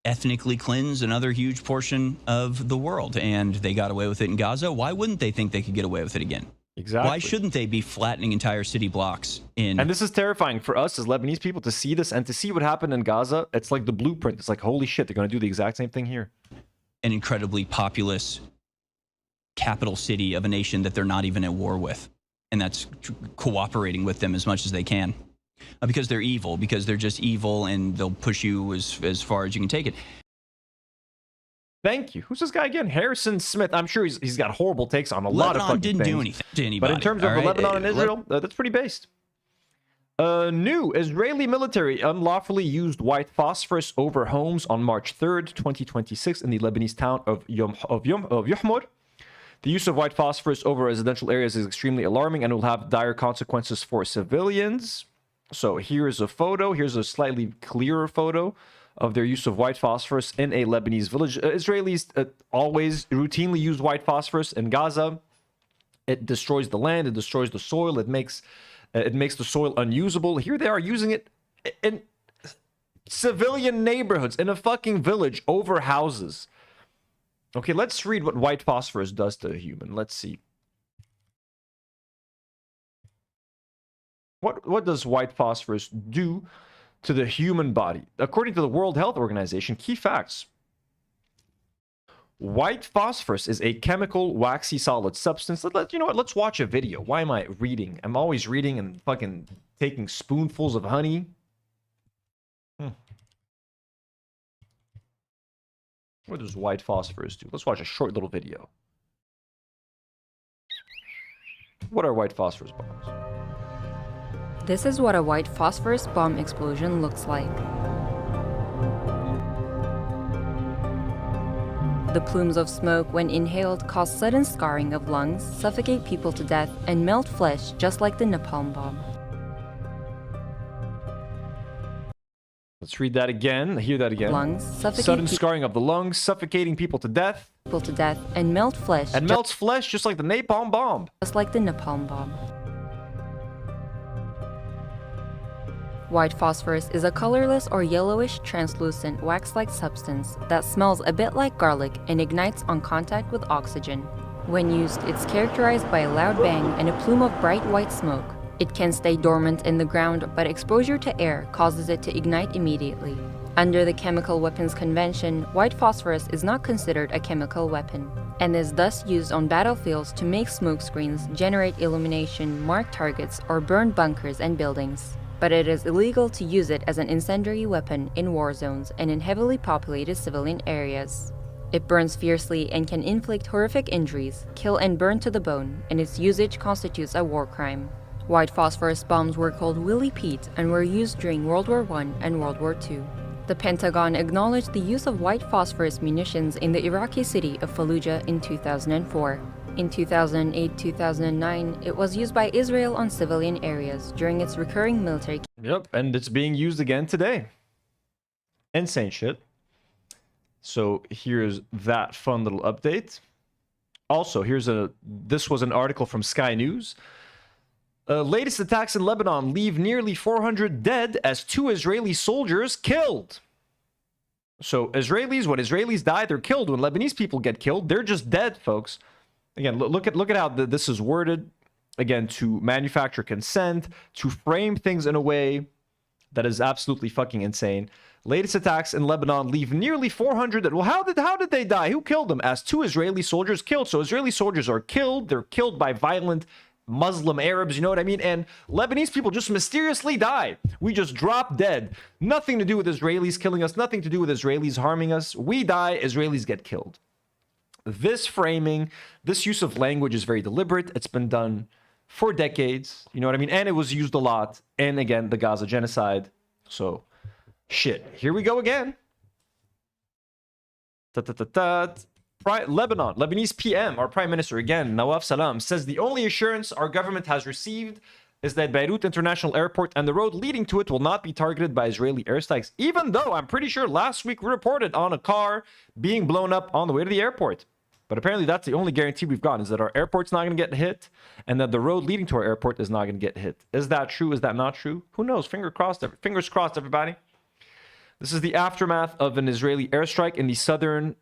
ethnically cleanse another huge portion of the world. And they got away with it in Gaza. Why wouldn't they think they could get away with it again? Exactly. Why shouldn't they be flattening entire city blocks in... And this is terrifying for us as Lebanese people to see this and to see what happened in Gaza. It's like the blueprint. It's like, holy shit, they're going to do the exact same thing here. An incredibly populous capital city of a nation that they're not even at war with. And that's cooperating with them as much as they can. Because they're evil. Because they're just evil and they'll push you as far as you can take it. Thank you. Who's this guy again? Harrison Smith. I'm sure he's got horrible takes on a lot of fucking didn't things. Do anything to anybody. But in terms of Lebanon and Israel, that's pretty based. New Israeli military unlawfully used white phosphorus over homes on March 3rd, 2026 in the Lebanese town of Yuhmur. The use of white phosphorus over residential areas is extremely alarming and will have dire consequences for civilians. So here's a photo. Here's a slightly clearer photo of their use of white phosphorus in a Lebanese village. Israelis always routinely use white phosphorus in Gaza. It destroys the land. It destroys the soil. It makes the soil unusable. Here they are using it in civilian neighborhoods, in a fucking village, over houses. Okay, let's read what white phosphorus does to a human. Let's see. What does white phosphorus do to the human body? According to the World Health Organization, key facts. White phosphorus is a chemical, waxy, solid substance. You know what? Let's watch a video. Why am I reading? I'm always reading and fucking taking spoonfuls of honey. What does white phosphorus do? Let's watch a short little video. What are white phosphorus bombs? This is what a white phosphorus bomb explosion looks like. The plumes of smoke, when inhaled, cause sudden scarring of lungs, suffocate people to death, and melt flesh just like the napalm bomb. Let's read that again. Hear that again. Lungs, suffocate sudden scarring of the lungs, suffocating people to death. And melt flesh. And melts flesh just like the napalm bomb. Just like the napalm bomb. White phosphorus is a colorless or yellowish translucent wax-like substance that smells a bit like garlic and ignites on contact with oxygen. When used, it's characterized by a loud bang and a plume of bright white smoke. It can stay dormant in the ground, but exposure to air causes it to ignite immediately. Under the Chemical Weapons Convention, white phosphorus is not considered a chemical weapon, and is thus used on battlefields to make smoke screens, generate illumination, mark targets, or burn bunkers and buildings. But it is illegal to use it as an incendiary weapon in war zones and in heavily populated civilian areas. It burns fiercely and can inflict horrific injuries, kill and burn to the bone, and its usage constitutes a war crime. White phosphorus bombs were called Willie Pete and were used during World War I and World War II. The Pentagon acknowledged the use of white phosphorus munitions in the Iraqi city of Fallujah in 2004. In 2008-2009, it was used by Israel on civilian areas during its recurring military. Yep, and it's being used again today. Insane shit. So here's that fun little update. Also, this was an article from Sky News. Latest attacks in Lebanon leave nearly 400 dead as 2 Israeli soldiers killed. So when Israelis die, they're killed. When Lebanese people get killed, they're just dead, folks. Again, look at how this is worded. Again, to manufacture consent, to frame things in a way that is absolutely fucking insane. Latest attacks in Lebanon leave nearly 400. Well, how did they die? Who killed them? As 2 Israeli soldiers killed. So Israeli soldiers are killed. They're killed by violent Muslim Arabs, you know what I mean? And Lebanese people just mysteriously die. We just drop dead. Nothing to do with Israelis killing us. Nothing to do with Israelis harming us. We die. Israelis get killed. This framing, this use of language is very deliberate. It's been done for decades. You know what I mean? And it was used a lot. And again, the Gaza genocide. So, shit. Here we go again. Lebanese PM, our Prime Minister again, Nawaf Salam, says the only assurance our government has received is that Beirut International Airport and the road leading to it will not be targeted by Israeli airstrikes, even though I'm pretty sure last week we reported on a car being blown up on the way to the airport. But apparently that's the only guarantee we've gotten, is that our airport's not going to get hit and that the road leading to our airport is not going to get hit. Is that true? Is that not true? Who knows? Fingers crossed, everybody. This is the aftermath of an Israeli airstrike in the southern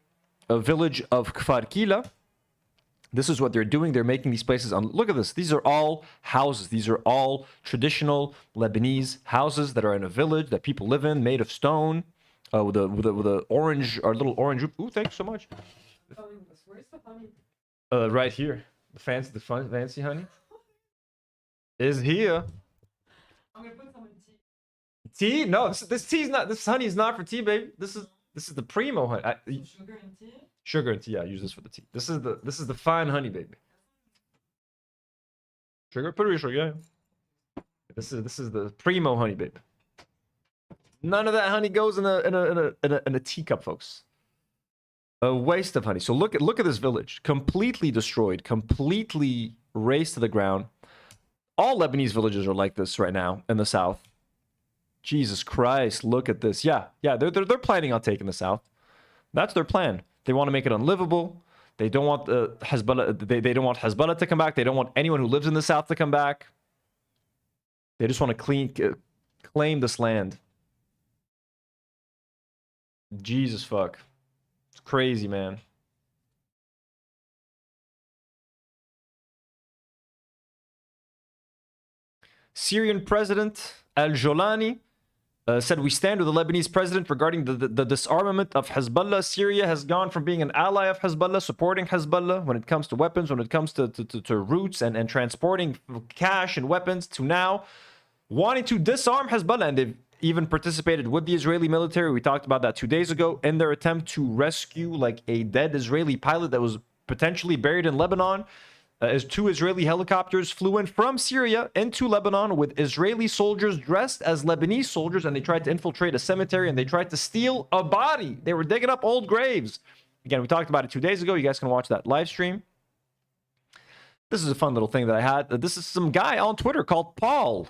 village of Kfar Kila. This is what they're doing. They're making these places. Look at this. These are all houses. These are all traditional Lebanese houses that are in a village that people live in, made of stone, with a orange, or little orange roof. Ooh, thanks so much. Where's the honey? Right here. The fancy honey is here. I'm gonna put some in tea. Tea? No, this honey is not for tea, baby. This is the primo honey. Sugar and tea? Sugar and tea, yeah, use this for the tea. This is the fine honey, baby. Sugar, put it sugar, yeah. This is the primo honey, baby. None of that honey goes in a teacup, folks. A waste of honey. So look at this village, completely destroyed, completely razed to the ground. All Lebanese villages are like this right now in the south. Jesus Christ, look at this. Yeah, they're planning on taking the south. That's their plan. They want to make it unlivable. They don't want Hezbollah. They don't want Hezbollah to come back. They don't want anyone who lives in the south to come back. They just want to claim this land. Jesus fuck. It's crazy, man. Syrian President Al-Jolani said, we stand with the Lebanese president regarding the disarmament of Hezbollah. Syria has gone from being an ally of Hezbollah, supporting Hezbollah when it comes to weapons, when it comes to routes and transporting cash and weapons, to now wanting to disarm Hezbollah. And they've even participated with the Israeli military. We talked about that 2 days ago, in their attempt to rescue like a dead Israeli pilot that was potentially buried in Lebanon. As 2 Israeli helicopters flew in from Syria into Lebanon with Israeli soldiers dressed as Lebanese soldiers, and they tried to infiltrate a cemetery and they tried to steal a body. They were digging up old graves. Again, we talked about it 2 days ago. You guys can watch that live stream. This is a fun little thing that I had. This is some guy on Twitter called Paul.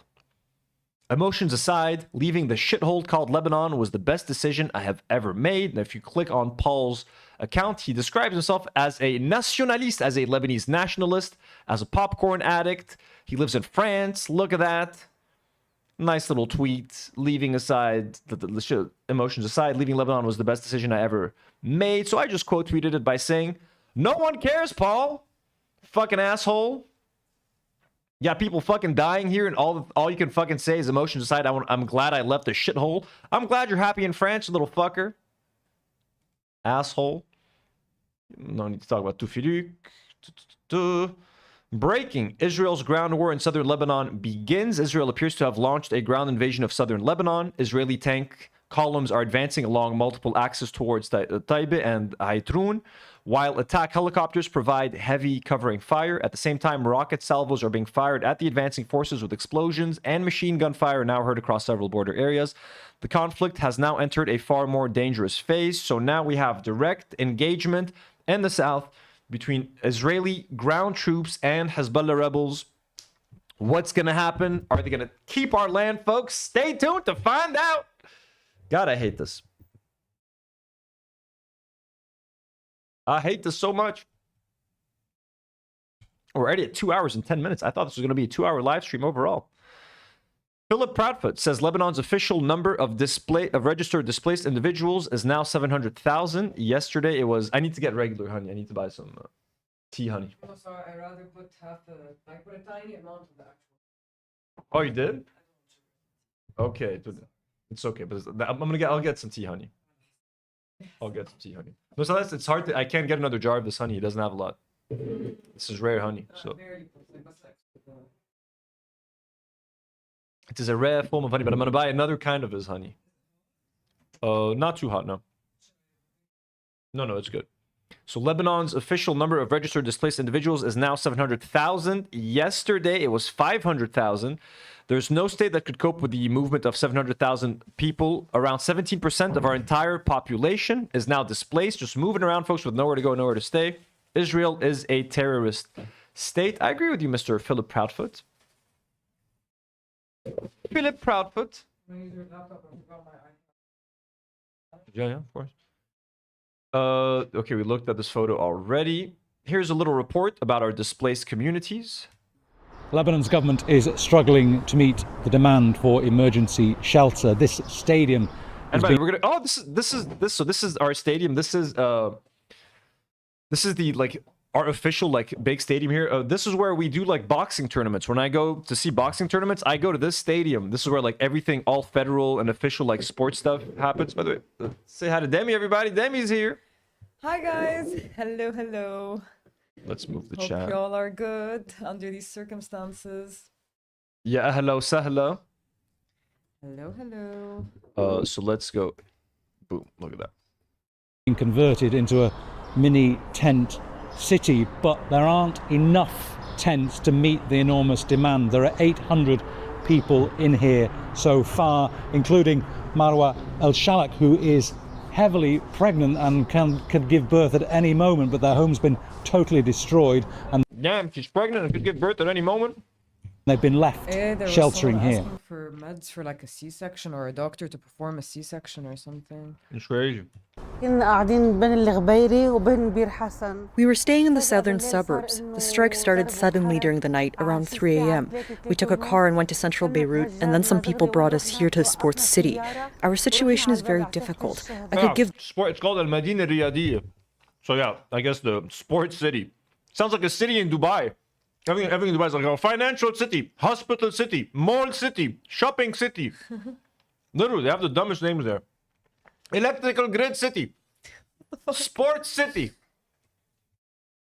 Emotions aside, leaving the shithole called Lebanon was the best decision I have ever made. And if you click on Paul's account, he describes himself as a nationaliste, as a Lebanese nationalist, as a popcorn addict. He lives in France. Look at that. Nice little tweet. Leaving aside, emotions aside, leaving Lebanon was the best decision I ever made. So I just quote tweeted it by saying, "No one cares, Paul. Fucking asshole. Yeah, people fucking dying here, and all you can fucking say is emotions aside. I'm glad I left the shithole. I'm glad you're happy in France, you little fucker. Asshole. No need to talk about Tufiruk. Breaking. Israel's ground war in southern Lebanon begins. Israel appears to have launched a ground invasion of southern Lebanon. Israeli tank columns are advancing along multiple axes towards Taibe and Haitrun, while attack helicopters provide heavy covering fire. At the same time, rocket salvos are being fired at the advancing forces, with explosions and machine gun fire now heard across several border areas. The conflict has now entered a far more dangerous phase, so now we have direct engagement in the south between Israeli ground troops and Hezbollah rebels. What's going to happen? Are they going to keep our land, folks? Stay tuned to find out. God, I hate this. I hate this so much. We're already at 2 hours and 10 minutes. I thought this was going to be a 2-hour live stream overall. Philip Proudfoot says Lebanon's official number of registered displaced individuals is now 700,000. Yesterday it was... I need to get regular honey. I need to buy some tea honey. Oh, sorry, I rather put I put a tiny amount of the actual. Oh, you did? Okay. It's okay, but I'll get some tea honey. I'll get some tea honey. No, so it's hard to... I can't get another jar of this honey. It doesn't have a lot. This is rare honey, so... It is a rare form of honey, but I'm going to buy another kind of his honey. Not too hot, no. No, it's good. So Lebanon's official number of registered displaced individuals is now 700,000. Yesterday, it was 500,000. There's no state that could cope with the movement of 700,000 people. Around 17% of our entire population is now displaced, just moving around, folks, with nowhere to go, nowhere to stay. Israel is a terrorist state. I agree with you, Mr. Philip Proudfoot. Philip Proudfoot. Yeah, of course. Okay, we looked at this photo already. Here's a little report about our displaced communities. Lebanon's government is struggling to meet the demand for emergency shelter. This stadium. And by the way, we're gonna. Oh, this is our stadium. This is the our official big stadium here. This is where we do boxing tournaments. When I go to see boxing tournaments, I go to this stadium. This is where everything, all federal and official sports stuff happens. By the way, say hi to Demi, everybody. Demi's here. Hi guys. Hello. Let's move the Hope chat. you all are good under these circumstances. Yeah, hello, sahla. Hello. So let's go. Boom! Look at that. Being converted into a mini tent city, but there aren't enough tents to meet the enormous demand. There are 800 people in here so far, including Marwa El Shalak, who is heavily pregnant and could give birth at any moment, but their home's been totally destroyed. And yeah, she's pregnant and could give birth at any moment. They've been left sheltering here. Asking for meds for a C-section or a doctor to perform a C-section or something. It's crazy. We were staying in the southern suburbs. The strike started suddenly during the night, around 3 a.m. We took a car and went to central Beirut, and then some people brought us here to Sports City. Our situation is very difficult. I could give... It's called Al Madina Riyadiyya. So yeah, I guess the sports city. Sounds like a city in Dubai. Everything in Dubai is like a financial city, hospital city, mall city, shopping city. Literally, they have the dumbest names there. Electrical grid city. Sports city.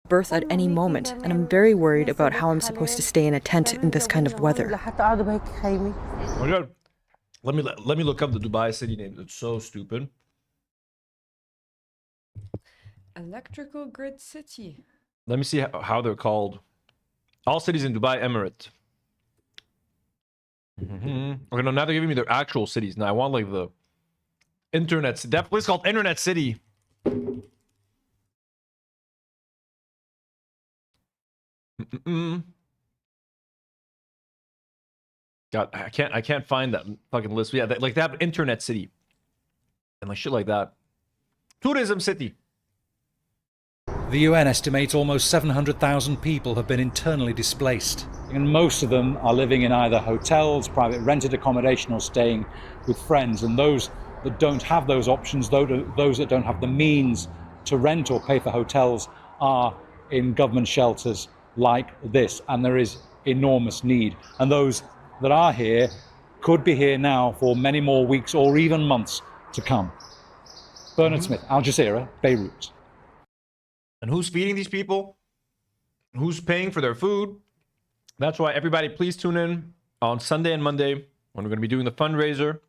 Birth at any moment, and I'm very worried about how I'm supposed to stay in a tent in this kind of weather. Oh my God. Let me look up the Dubai city names. It's so stupid. Electrical grid city. Let me see how they're called. All cities in Dubai Emirate. Okay, no, now they're giving me their actual cities. Now I want like the internet. That place called Internet City. God, I can't find that fucking list. Yeah, like they have Internet City and like shit like that. Tourism City. The UN estimates almost 700,000 people have been internally displaced, and most of them are living in either hotels, private rented accommodation, or staying with friends. And those that don't have those options, those that don't have the means to rent or pay for hotels, are in government shelters like this, and there is enormous need. And those that are here could be here now for many more weeks or even months to come. Bernard Smith, Al Jazeera, Beirut. And who's feeding these people? Who's paying for their food? That's why everybody please tune in on Sunday and Monday when we're going to be doing the fundraiser.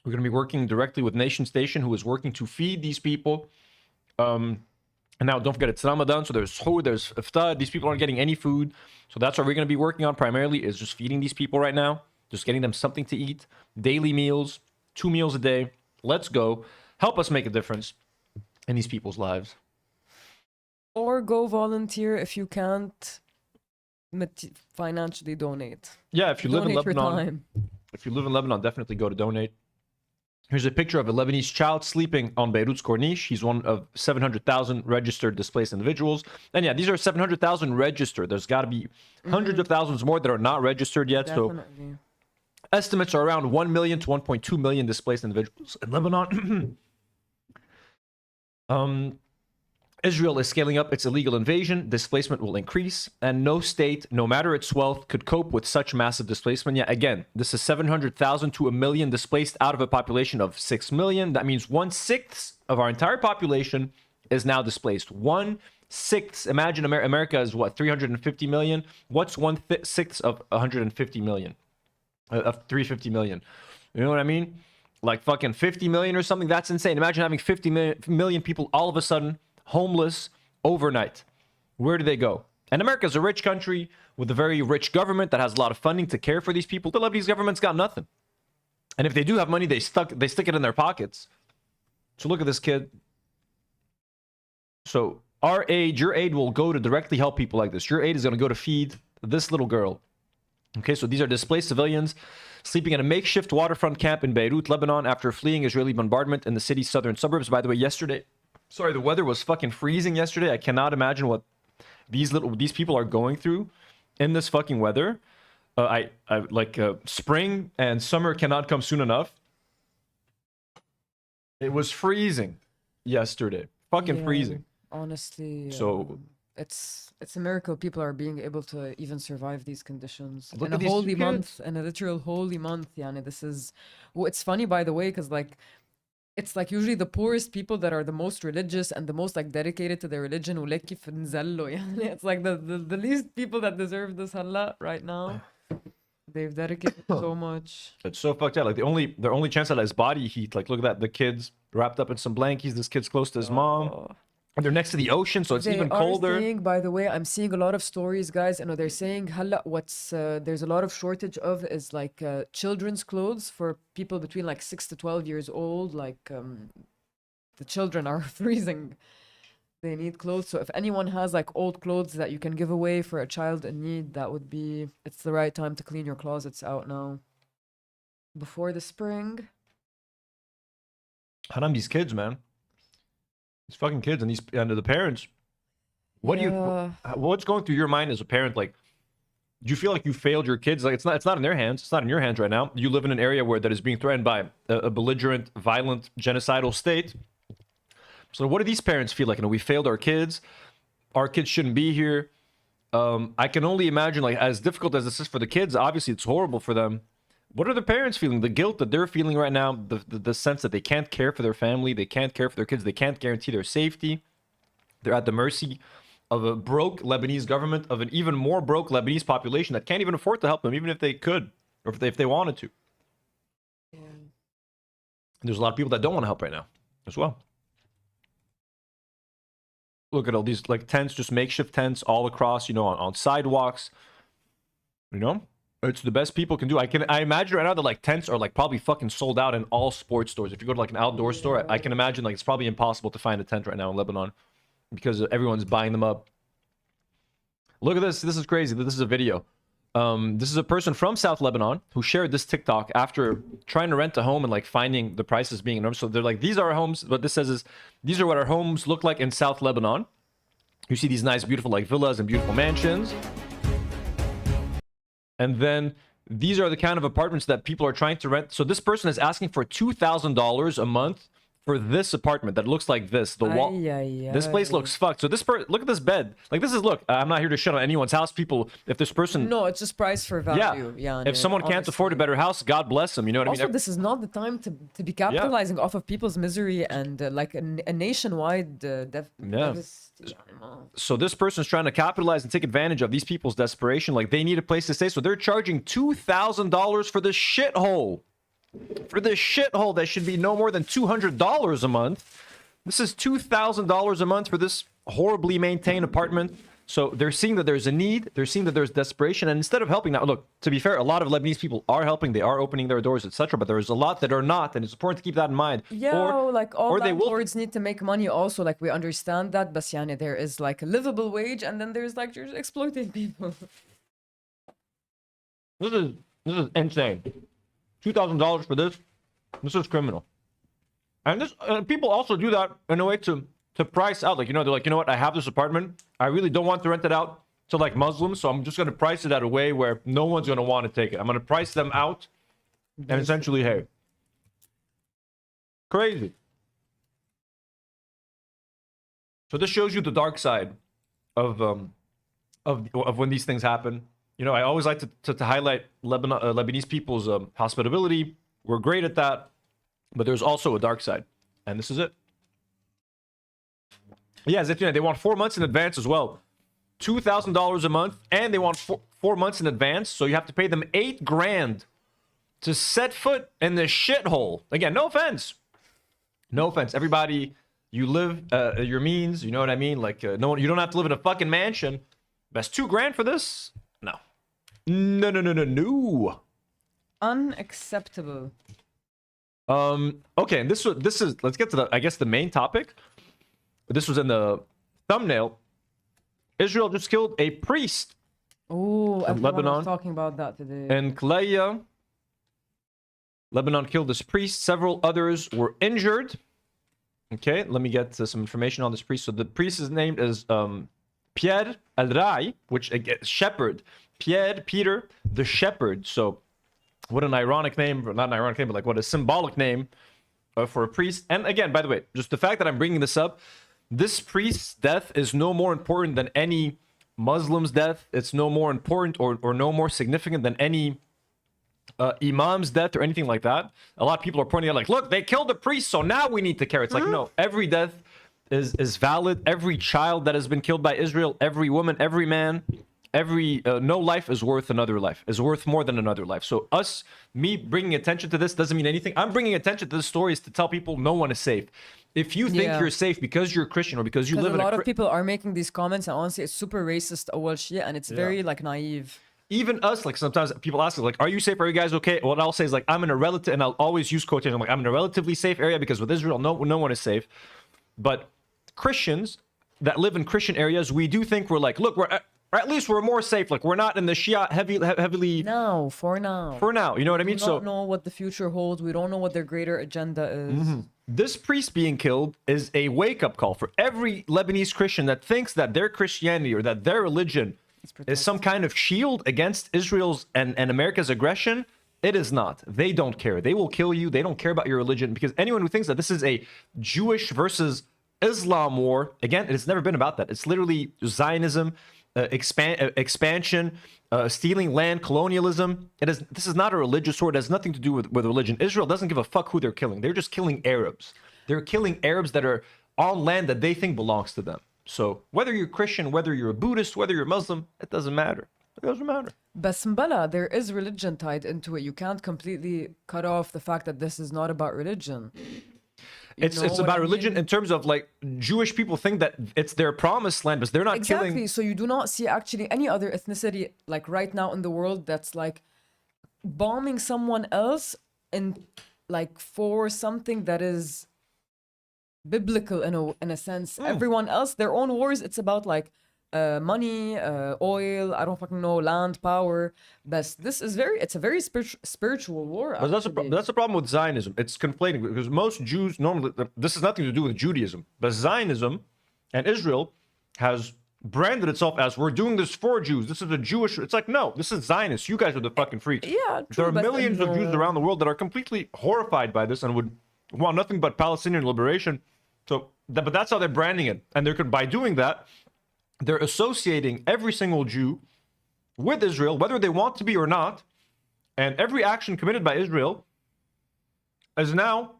We're going to be working directly with Nation Station, who is working to feed these people. And now don't forget, it's Ramadan, so there's suhoor, there's iftar. These people aren't getting any food. So that's what we're going to be working on primarily, is just feeding these people right now. Just getting them something to eat. Daily meals, 2 meals a day. Let's go. Help us make a difference in these people's lives. Or go volunteer if you can't financially donate. Yeah, if you live in Donate your Lebanon, time. if you live in Lebanon, definitely go to donate. Here's a picture of a Lebanese child sleeping on Beirut's Corniche. He's one of 700,000 registered displaced individuals. And yeah, these are 700,000 registered. There's got to be hundreds of thousands more that are not registered yet. Definitely. So estimates are around 1 million to 1.2 million displaced individuals in Lebanon. Israel is scaling up its illegal invasion. Displacement will increase, and no state, no matter its wealth, could cope with such massive displacement. Yeah, again, this is 700,000 to 1 million displaced out of a population of 6 million. That means 1/6 of our entire population is now displaced. 1/6. Imagine America is what, 350 million? What's 1/6 of 150 million? Of 350 million? You know what I mean? Like fucking 50 million or something? That's insane. Imagine having 50 million people all of a sudden homeless overnight. Where do they go? And America's a rich country with a very rich government that has a lot of funding to care for these people. The Lebanese government's got nothing. And if they do have money, they stick it in their pockets. So look at this kid. So our aid, your aid will go to directly help people like this. Your aid is going to go to feed this little girl. Okay, so these are displaced civilians sleeping in a makeshift waterfront camp in Beirut, Lebanon, after fleeing Israeli bombardment in the city's southern suburbs. By the way, the weather was fucking freezing yesterday. I cannot imagine what these people are going through in this fucking weather. Spring and summer cannot come soon enough. It was freezing yesterday. Fucking freezing. Honestly, so it's a miracle people are being able to even survive these conditions Look in at a these holy kids. month, in a literal holy month. Yani, this is it's funny, by the way, because it's like usually the poorest people that are the most religious and the most like dedicated to their religion. It's like the least people that deserve this halla right now. They've dedicated so much. It's so fucked up. Like their only chance at his body heat. Like look at that. The kid's wrapped up in some blankies. This kid's close to his mom. And they're next to the ocean, so it's They even are colder. saying, by the way, I'm seeing a lot of stories, guys. They're saying what's there's a lot of shortage of is like children's clothes for people between like 6 to 12 years old. Like the children are freezing. They need clothes. So if anyone has like old clothes that you can give away for a child in need, it's the right time to clean your closets out now. Before the spring. Haram, these kids, man. These fucking kids and the parents. What's going through your mind as a parent? Like, do you feel like you failed your kids? Like, it's not in their hands. It's not in your hands right now. You live in an area that is being threatened by a belligerent, violent, genocidal state. So what do these parents feel like? We failed our kids. Our kids shouldn't be here. I can only imagine, like, as difficult as this is for the kids, obviously it's horrible for them. What are the parents feeling? The guilt that they're feeling right now, the sense that they can't care for their family, they can't care for their kids, they can't guarantee their safety. They're at the mercy of a broke Lebanese government, of an even more broke Lebanese population that can't even afford to help them, even if they could, or if they wanted to. Yeah. There's a lot of people that don't want to help right now as well. Look at all these like tents, just makeshift tents all across, on sidewalks, You know? It's the best people can do. I imagine right now that like tents are like probably fucking sold out in all sports stores. If you go to like an outdoor store, I can imagine like it's probably impossible to find a tent right now in Lebanon because everyone's buying them up. Look at this. This is crazy. This is a video. This is a person from South Lebanon who shared this TikTok after trying to rent a home and like finding the prices being enormous. So they're like, these are our homes. What this says is, these are what our homes look like in South Lebanon. You see these nice, beautiful like villas and beautiful mansions. And then these are the kind of apartments that people are trying to rent. So this person is asking for $2,000 a month for this apartment that looks like this. The wall. This place looks fucked. So this look at this bed. Like this is I'm not here to shit on anyone's house. People, if this person. No, it's just price for value. Yeah. If someone can't afford a better house, God bless them. You know what I mean? Also, this is not the time to be capitalizing off of people's misery and like a nationwide So this person's trying to capitalize and take advantage of these people's desperation. Like they need a place to stay. So they're charging $2,000 for this shithole. For this shithole that should be no more than $200 a month. This is $2,000 a month for this horribly maintained apartment. So they're seeing that there's a need. They're seeing that there's desperation. And instead of helping, now look, to be fair, a lot of Lebanese people are helping. They are opening their doors, etc. But there's a lot that are not. And it's important to keep that in mind. Yeah, like all landlords need to make money also. Like we understand that. But there is like a livable wage. And then there's like you're exploiting people. This is insane. $2,000 for this. This is criminal. And this people also do that in a way to price out. Like, you know, they're like, you know what? I have this apartment. I really don't want to rent it out to like Muslims. So I'm just going to price it at a way where no one's going to want to take it. I'm going to price them out. And essentially, hey. Crazy. So this shows you the dark side of when these things happen. You know, I always like to highlight Lebanese people's hospitality. We're great at that. But there's also a dark side. And this is it. Yeah, they want 4 months in advance as well. $2,000 a month. And they want 4 months in advance. So you have to pay them $8,000 to set foot in this shithole. Again, no offense. No offense. Everybody, you live your means. You know what I mean? Like, no, you don't have to live in a fucking mansion. That's $2,000 for this? No. No. Unacceptable. Okay, and this is let's get to the main topic. This was in the thumbnail. Israel just killed a priest. Oh, Lebanon was talking about that today. And Kalaya. Lebanon killed this priest. Several others were injured. Okay, let me get some information on this priest. So the priest is named as Pierre Al-Rai, which again, shepherd. Peter, the shepherd. So what an ironic name, not an ironic name, but like what a symbolic name for a priest. And again, by the way, just the fact that I'm bringing this up, this priest's death is no more important than any Muslim's death. It's no more important or no more significant than any imam's death or anything like that. A lot of people are pointing out like, look, they killed a priest, so now we need to care. It's like, no, every death is valid. Every child that has been killed by Israel, every woman, every man, no life is worth another life, is worth more than another life. So me bringing attention to this doesn't mean anything. I'm bringing attention to this story is to tell people no one is safe. If you think you're safe because you're Christian or because you live in a lot of people are making these comments, and honestly it's super racist and it's very like naive. Even us, like sometimes people ask us, like, are you safe? Are you guys okay? What I'll say is like, I'm in a relative, and I'll always use quotation. I'm like, I'm in a relatively safe area because with Israel, no one is safe. But Christians that live in Christian areas, we do think we're like, look, or at least we're more safe. Like we're not in the Shia heavily. No, for now. For now, you know what I mean? We don't know what the future holds. We don't know what their greater agenda is. This priest being killed is a wake-up call for every Lebanese Christian that thinks that their Christianity or that their religion is some kind of shield against Israel's and America's aggression. It is not. They don't care. They will kill you. They don't care about your religion, because anyone who thinks that this is a Jewish versus Islam war, again, it has never been about that. It's literally Zionism, expansion, stealing land, colonialism. This is not a religious war. It has nothing to do with religion. Israel doesn't give a fuck who they're killing. They're just killing Arabs. They're killing Arabs that are on land that they think belongs to them. So whether you're Christian, whether you're a Buddhist, whether you're Muslim, it doesn't matter. It doesn't matter. But there is religion tied into it. You can't completely cut off the fact that this is not about religion. It's about religion in terms of like Jewish people think that it's their promised land, but they're not Exactly. killing. So you do not see actually any other ethnicity like right now in the world that's like bombing someone else and like for something that is biblical in a sense. Everyone else, their own wars, it's about like money, oil, I don't fucking know, land, power. But it's a very spiritual war. But that's the problem with Zionism. It's conflating because most Jews normally, this has nothing to do with Judaism, but Zionism and Israel has branded itself as we're doing this for Jews. This is a Jewish. It's like, no, this is Zionists. You guys are the fucking freaks. Yeah, true, there are but millions of Jews around the world that are completely horrified by this and would want nothing but Palestinian liberation. So, but that's how they're branding it, and by doing that, they're associating every single Jew with Israel, whether they want to be or not, and every action committed by Israel is now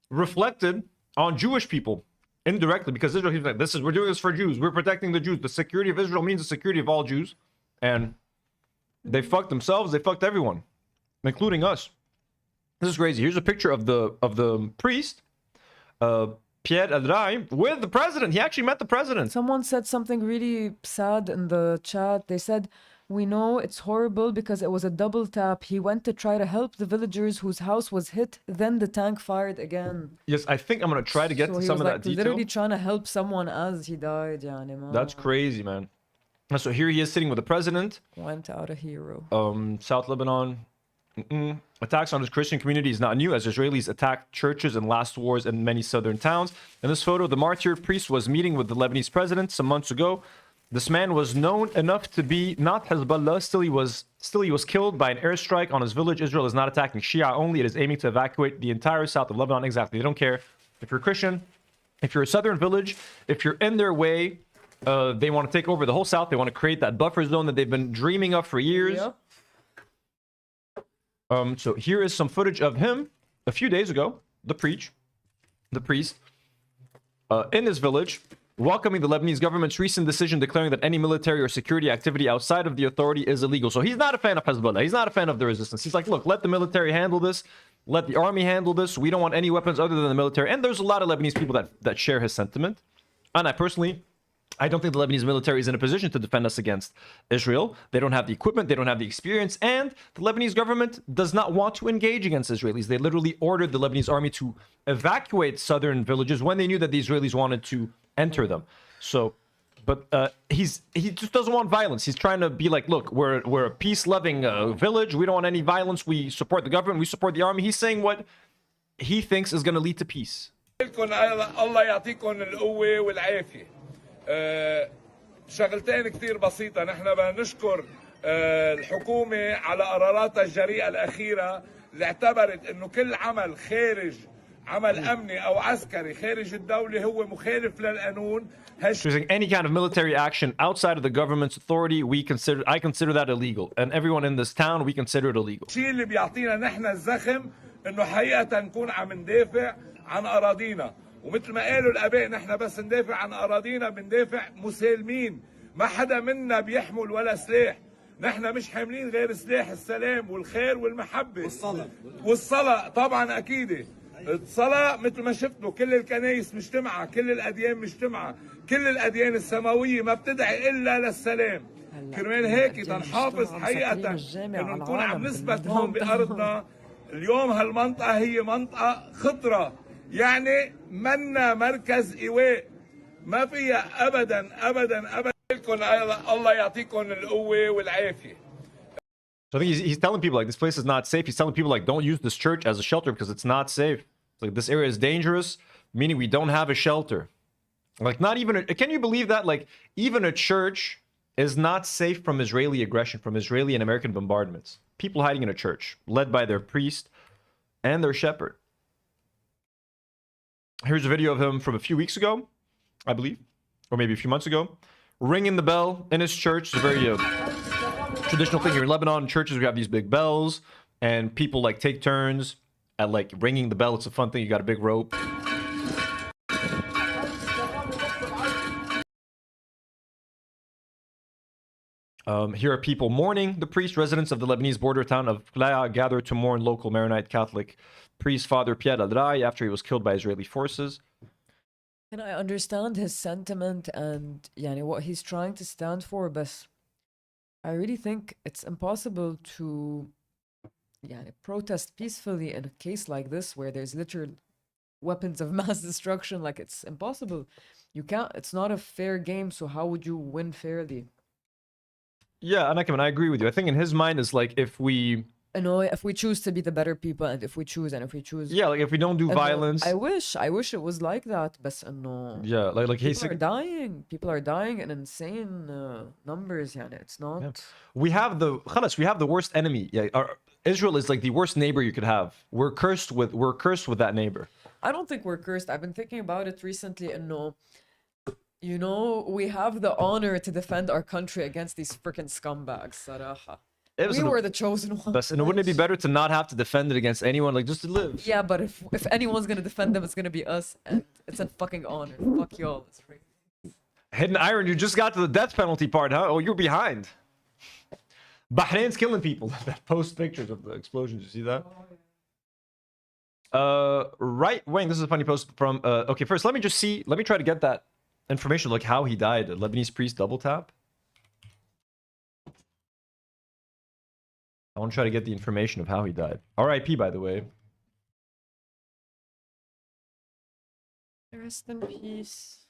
reflected on Jewish people indirectly, because Israel is like, we're doing this for Jews. We're protecting the Jews. The security of Israel means the security of all Jews, and they fucked themselves. They fucked everyone, including us. This is crazy. Here's a picture of the priest, Pierre Al-Rai, with the president. He actually met the president. Someone said something really sad in the chat. They said, "We know it's horrible because it was a double tap. He went to try to help the villagers whose house was hit. Then the tank fired again." Yes, I think I'm going to try to get to some of that detail. Literally trying to help someone as he died. That's crazy, man. So here he is sitting with the president. Went out a hero. South Lebanon. Attacks on his Christian community is not new, as Israelis attacked churches in last wars in many southern towns. In this photo, the martyr priest was meeting with the Lebanese president some months ago. This man was known enough to be not Hezbollah. Still, he was killed by an airstrike on his village. Israel is not attacking Shia only; it is aiming to evacuate the entire south of Lebanon. Exactly, they don't care if you're Christian, if you're a southern village, if you're in their way. They want to take over the whole south. They want to create that buffer zone that they've been dreaming of for years. Yep. So here is some footage of him a few days ago, the priest, in his village, welcoming the Lebanese government's recent decision declaring that any military or security activity outside of the authority is illegal. So he's not a fan of Hezbollah. He's not a fan of the resistance. He's like, look, let the military handle this. Let the army handle this. We don't want any weapons other than the military. And there's a lot of Lebanese people that share his sentiment. And I don't think the Lebanese military is in a position to defend us against Israel. They don't have the equipment, they don't have the experience, and the Lebanese government does not want to engage against Israelis. They literally ordered the Lebanese army to evacuate southern villages when they knew that the Israelis wanted to enter them. So, but he just doesn't want violence. He's trying to be like, look, we're a peace-loving village. We don't want any violence. We support the government. We support the army. He's saying what he thinks is going to lead to peace. شغلتين كثير بسيطة. نحن بدنا نشكر الحكومة على قراراتها الجريئة الأخيرة اللي اعتبرت إنه كل عمل خارج عمل أمني أو عسكري خارج الدولة هو مخالف للقانون. Choosing any kind of military action outside of the government's authority, I consider that illegal, and everyone in this town, we consider it illegal. الشيء اللي بيعطينا نحن الزخم إنه حقيقة نكون عم ندافع عن أراضينا. ومثل ما قالوا الاباء نحن بس ندافع عن اراضينا بندافع مسالمين، ما حدا منا بيحمل ولا سلاح، نحن مش حاملين غير سلاح السلام والخير والمحبه والصلاه طبعا اكيد. الصلاه مثل ما شفتوا كل الكنائس مجتمعه، كل الاديان مجتمعه، كل الاديان السماويه ما بتدعي الا للسلام. كرمال هيك تنحافظ حقيقه انه نكون عم نثبت هون بارضنا. اليوم هالمنطقه هي منطقه خطره، يعني منا مركز إيواء، ما فيها أبدا أبدا أبدا. الله يعطيكم القوة والعافية. So I think he's telling people like this place is not safe. He's telling people like don't use this church as a shelter because it's not safe. It's like this area is dangerous, meaning we don't have a shelter. Like not even can you believe that? Like even a church is not safe from Israeli aggression, from Israeli and American bombardments. People hiding in a church, led by their priest and their shepherd. Here's a video of him from a few weeks ago, I believe, or maybe a few months ago, ringing the bell in his church. It's a very traditional thing here in Lebanon. In churches, we have these big bells, and people like take turns at like ringing the bell. It's a fun thing. You got a big rope. Here are people mourning the priest. Residents of the Lebanese border town of Playa gathered to mourn local Maronite Catholic priest Father Pierre Al-Rai after he was killed by Israeli forces. And I understand his sentiment and what he's trying to stand for, but I really think it's impossible to protest peacefully in a case like this where there's literal weapons of mass destruction. Like, it's impossible. You can't, it's not a fair game, so how would you win fairly? Yeah, Anakim, I agree with you. I think in his mind is like if we choose to be the better people, and if we choose yeah, like if we don't do violence. I wish it was like that, but no. Yeah, like people are dying. People are dying in insane numbers. It's not. Yeah. We have the worst enemy. Yeah, Israel is like the worst neighbor you could have. We're cursed with that neighbor. I don't think we're cursed. I've been thinking about it recently, and we have the honor to defend our country against these freaking scumbags. Saraha. We were the chosen ones. And wouldn't it be better to not have to defend it against anyone, like just to live? Yeah, but if anyone's gonna defend them, it's gonna be us, and it's a fucking honor. Fuck y'all. It's free. Hidden Iron, you just got to the death penalty part, huh? Oh, you're behind. Bahrain's killing people. That post pictures of the explosions. You see that? Right wing. This is a funny post from. Okay, first let me try to get that information, like how he died. A Lebanese priest double tap. I want to try to get the information of how he died. R.I.P. by the way. Rest in peace.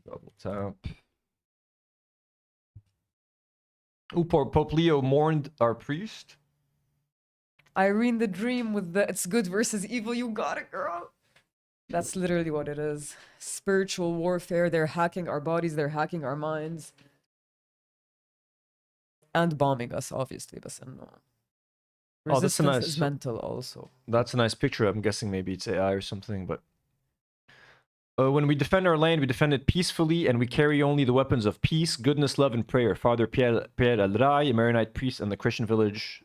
Double tap. Ooh, poor Pope Leo mourned our priest. Irene the Dream with the "it's good versus evil." You got it, girl. That's literally what it is. Spiritual warfare. They're hacking our bodies. They're hacking our minds. And bombing us, obviously, but no. Resistance is mental also. That's a nice picture. I'm guessing maybe it's AI or something, but... when we defend our land, we defend it peacefully, and we carry only the weapons of peace, goodness, love, and prayer. Father Pierre Al-Rai, a Maronite priest in the Christian village,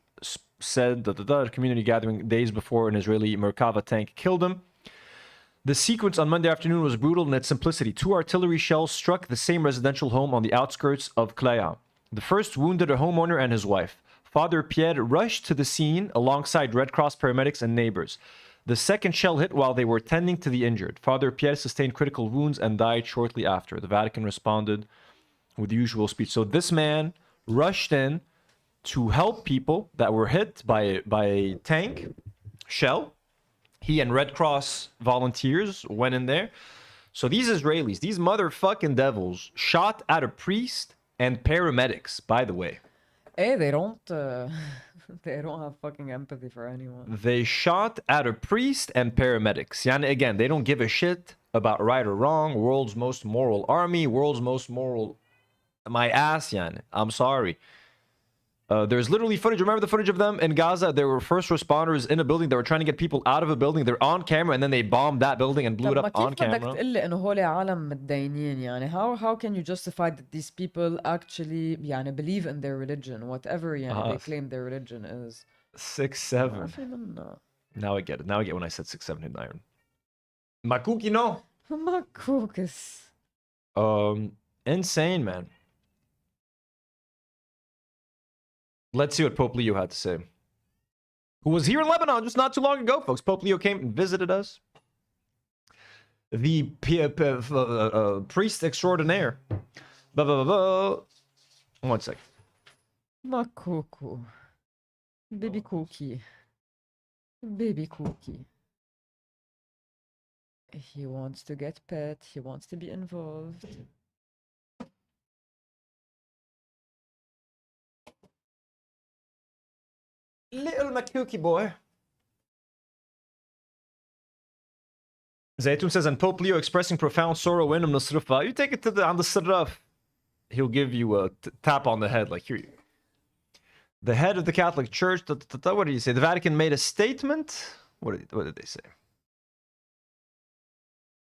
said that the community gathering days before an Israeli Merkava tank killed him. The sequence on Monday afternoon was brutal in its simplicity. 2 artillery shells struck the same residential home on the outskirts of Klaya. The first wounded a homeowner and his wife. Father Pierre rushed to the scene alongside Red Cross paramedics and neighbors. The second shell hit while they were tending to the injured. Father Pierre sustained critical wounds and died shortly after. The Vatican responded with the usual speed. So this man rushed in to help people that were hit by a tank shell. He and Red Cross volunteers went in there. So these Israelis, these motherfucking devils, shot at a priest and paramedics, by the way. Hey, they don't have fucking empathy for anyone. They shot at a priest and paramedics. Yani, again, they don't give a shit about right or wrong. World's most moral army, world's most moral... My ass, yani. I'm sorry. There's literally footage. Remember the footage of them in Gaza? There were first responders in a building. They were trying to get people out of a building. They're on camera, and then they bombed that building and blew it up on camera. How can you justify that these people actually believe in their religion, whatever they claim their religion is? 6'7". Now I get it. Now I get when I said 6'7" Hidden Iron. Makuki no. Makukas. Insane, man. Let's see what Pope Leo had to say. Who was here in Lebanon just not too long ago, folks. Pope Leo came and visited us. The priest extraordinaire. One sec. Makuku. Baby cookie. Baby cookie. He wants to get pet. He wants to be involved. Little Makuki boy. Zaytun says, and Pope Leo expressing profound sorrow in him, Nasrufa. You take it to on the Sarraf. He'll give you a tap on the head, like here. The head of the Catholic Church. What did he say? The Vatican made a statement. What did they say?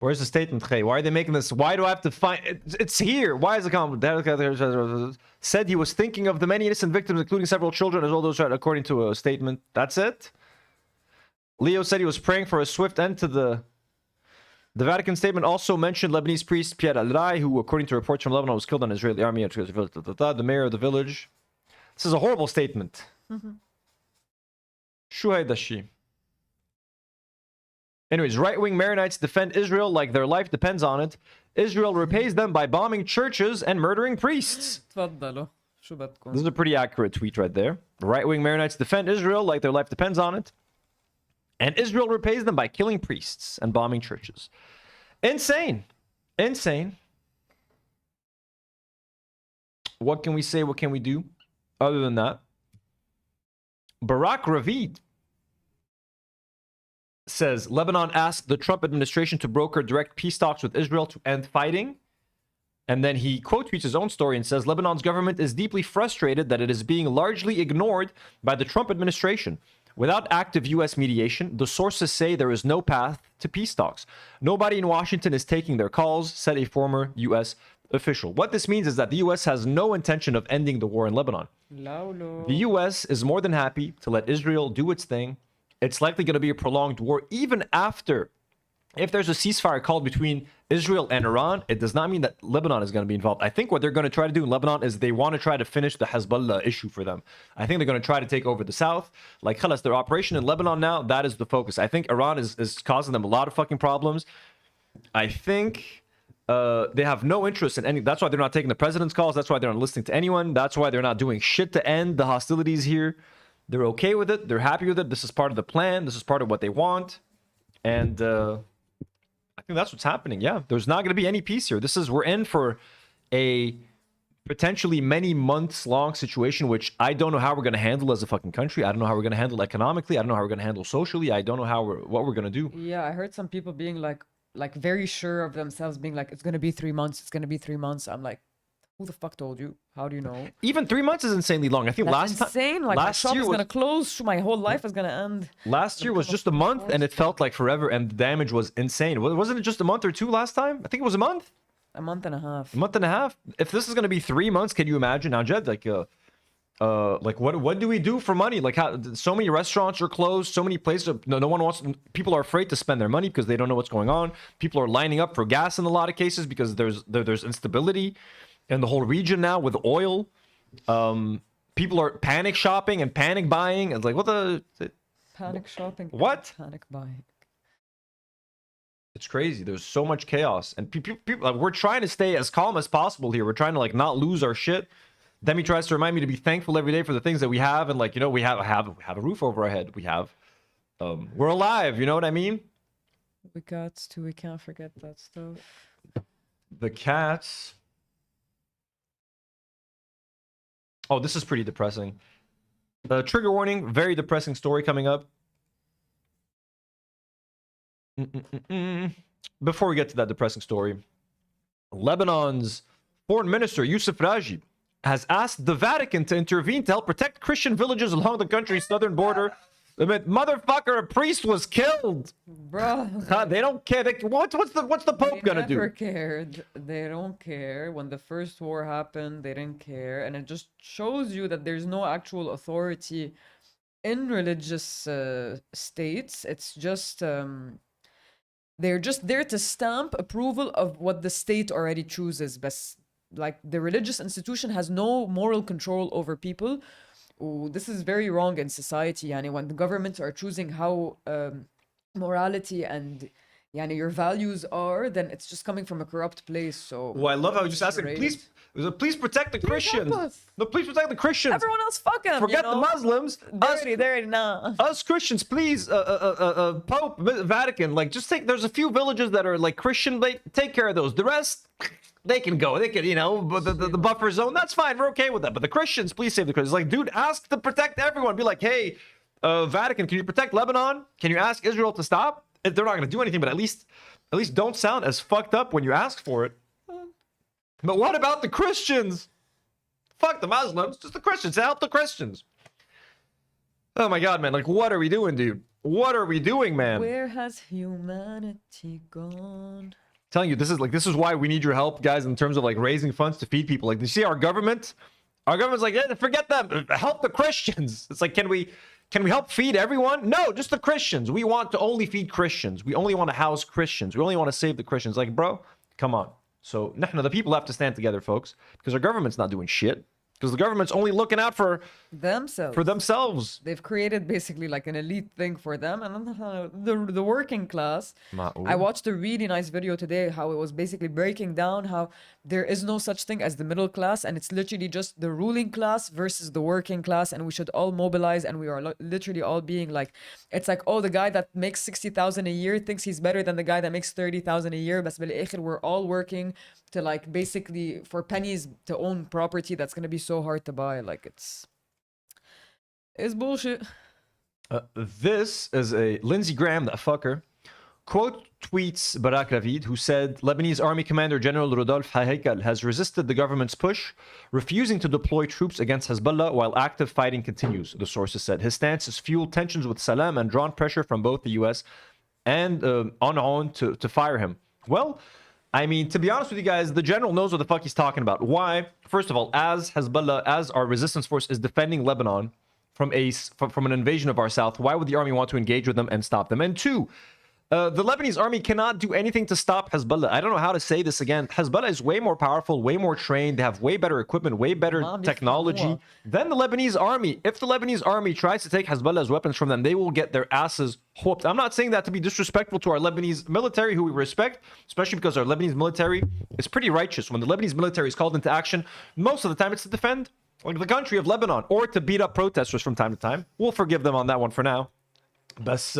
Where's the statement? Hey, why are they making this? Why do I have to find it's here? Why is it said he was thinking of the many innocent victims, including several children, as all those according to a statement. That's it. Leo said he was praying for a swift end to the The Vatican statement also mentioned Lebanese priest Pierre Al-Rai, who, according to reports from Lebanon, was killed on an Israeli army. The mayor of the village. This is a horrible statement. شو هيدا الشيء؟ Anyways, right-wing Maronites defend Israel like their life depends on it. Israel repays them by bombing churches and murdering priests. تفضلوا شو بدكم. This is a pretty accurate tweet right there. Right-wing Maronites defend Israel like their life depends on it. And Israel repays them by killing priests and bombing churches. Insane. Insane. What can we say? What can we do? Other than that, Barak Ravid says Lebanon asked the Trump administration to broker direct peace talks with Israel to end fighting. And then he quote tweets his own story and says Lebanon's government is deeply frustrated that it is being largely ignored by the Trump administration. Without active U.S. mediation, the sources say there is no path to peace talks. Nobody in Washington is taking their calls, said a former U.S. official. What this means is that the U.S. has no intention of ending the war in Lebanon. The U.S. is more than happy to let Israel do its thing. It's likely going to be a prolonged war even after. If there's a ceasefire called between Israel and Iran, it does not mean that Lebanon is going to be involved. I think what they're going to try to do in Lebanon is they want to try to finish the Hezbollah issue for them. I think they're going to try to take over the south. Like, khalas, their operation in Lebanon now, that is the focus. I think Iran is causing them a lot of fucking problems. I think they have no interest in any... That's why they're not taking the president's calls. That's why they're not listening to anyone. That's why they're not doing shit to end the hostilities here. They're okay with it. They're happy with it. This is part of the plan. This is part of what they want. And... I think that's what's happening. Yeah, there's not going to be any peace here. We're in for a potentially many months long situation, which I don't know how we're going to handle as a fucking country. I don't know how we're going to handle economically. I don't know how we're going to handle socially. I don't know what we're going to do. Yeah, I heard some people being like very sure of themselves, being like, it's going to be 3 months. It's going to be 3 months. I'm like, who the fuck told you? How do you know? Even 3 months is insanely long. I think That's insane. Like, last my shop year is going to close. My whole life is going to end. Last year was just a month, and it felt like forever, and the damage was insane. Wasn't it just a month or two last time? I think it was a month. A month and a half. A month and a half. If this is going to be 3 months, can you imagine? Now, Jed, like what do we do for money? Like, how so many restaurants are closed, so many places. No one wants. People are afraid to spend their money because they don't know what's going on. People are lining up for gas in a lot of cases because there's instability in the whole region now with oil. People are panic shopping and panic buying. It's like, what the... Panic shopping. What? Panic buying. It's crazy. There's so much chaos. And people like, we're trying to stay as calm as possible here. We're trying to like not lose our shit. Demi tries to remind me to be thankful every day for the things that we have. And like, you know, we have a roof over our head. We have... we're alive. You know what I mean? We can't forget that stuff. The cats... Oh, this is pretty depressing. Trigger warning, very depressing story coming up. Before we get to that depressing story, Lebanon's foreign minister, Youssef Raji, has asked the Vatican to intervene to help protect Christian villages along the country's southern border. Motherfucker, a priest was killed. Bro, they don't care. What's the Pope gonna do? They never cared. They don't care. When the first war happened, they didn't care, and it just shows you that there's no actual authority in religious states. It's just they're just there to stamp approval of what the state already chooses. But like the religious institution has no moral control over people. This is very wrong in society. Yani, when the governments are choosing how morality and your values are, then it's just coming from a corrupt place. So I love how you just asking, please protect the Christians. No, please protect the Christians. Everyone else, fuck them. Forget the Muslims. Us Christians, please. Pope, Vatican, like just there's a few villages that are like Christian. Take care of those. The rest, they can go. They can, the buffer zone. That's fine. We're okay with that. But the Christians, please save the Christians. Like, dude, ask to protect everyone. Be like, hey, Vatican, can you protect Lebanon? Can you ask Israel to stop? They're not going to do anything, but at least don't sound as fucked up when you ask for it. But what about the Christians? Fuck the Muslims, just the Christians. Help the Christians. Oh my God, man! Like, what are we doing, dude? What are we doing, man? Where has humanity gone? Telling you, this is why we need your help, guys, in terms of like raising funds to feed people. Like, you see our government? Our government's like, yeah, forget them. Help the Christians. It's like, can we Can we help feed everyone? No, just the Christians. We want to only feed Christians. We only want to house Christians. We only want to save the Christians. Like, bro, come on. So, the people have to stand together, folks, because our government's not doing shit. Because the government's only looking out for themselves. They've created basically like an elite thing for them, and the working class. I watched a really nice video today how it was basically breaking down how there is no such thing as the middle class, and it's literally just the ruling class versus the working class, and we should all mobilize, and we are literally all being like, it's like, oh, the guy that makes 60,000 a year thinks he's better than the guy that makes 30,000 a year, but we're all working to like basically for pennies to own property that's gonna be so hard to buy. Like it's bullshit. This is a Lindsey Graham, that fucker, quote tweets Barak Ravid, who said Lebanese Army Commander General Rodolphe Haikal has resisted the government's push, refusing to deploy troops against Hezbollah while active fighting continues, the sources said. His stance has fueled tensions with Salam and drawn pressure from both the US and on to fire him. Well, I mean, to be honest with you guys, the general knows what the fuck he's talking about. Why? First of all, as Hezbollah, as our resistance force is defending Lebanon from an invasion of our south, why would the army want to engage with them and stop them? And two, the Lebanese army cannot do anything to stop Hezbollah. I don't know how to say this again. Hezbollah is way more powerful, way more trained. They have way better equipment, way better technology than the Lebanese army. If the Lebanese army tries to take Hezbollah's weapons from them, they will get their asses whooped. I'm not saying that to be disrespectful to our Lebanese military, who we respect, especially because our Lebanese military is pretty righteous. When the Lebanese military is called into action, most of the time it's to defend the country of Lebanon or to beat up protesters from time to time. We'll forgive them on that one for now. But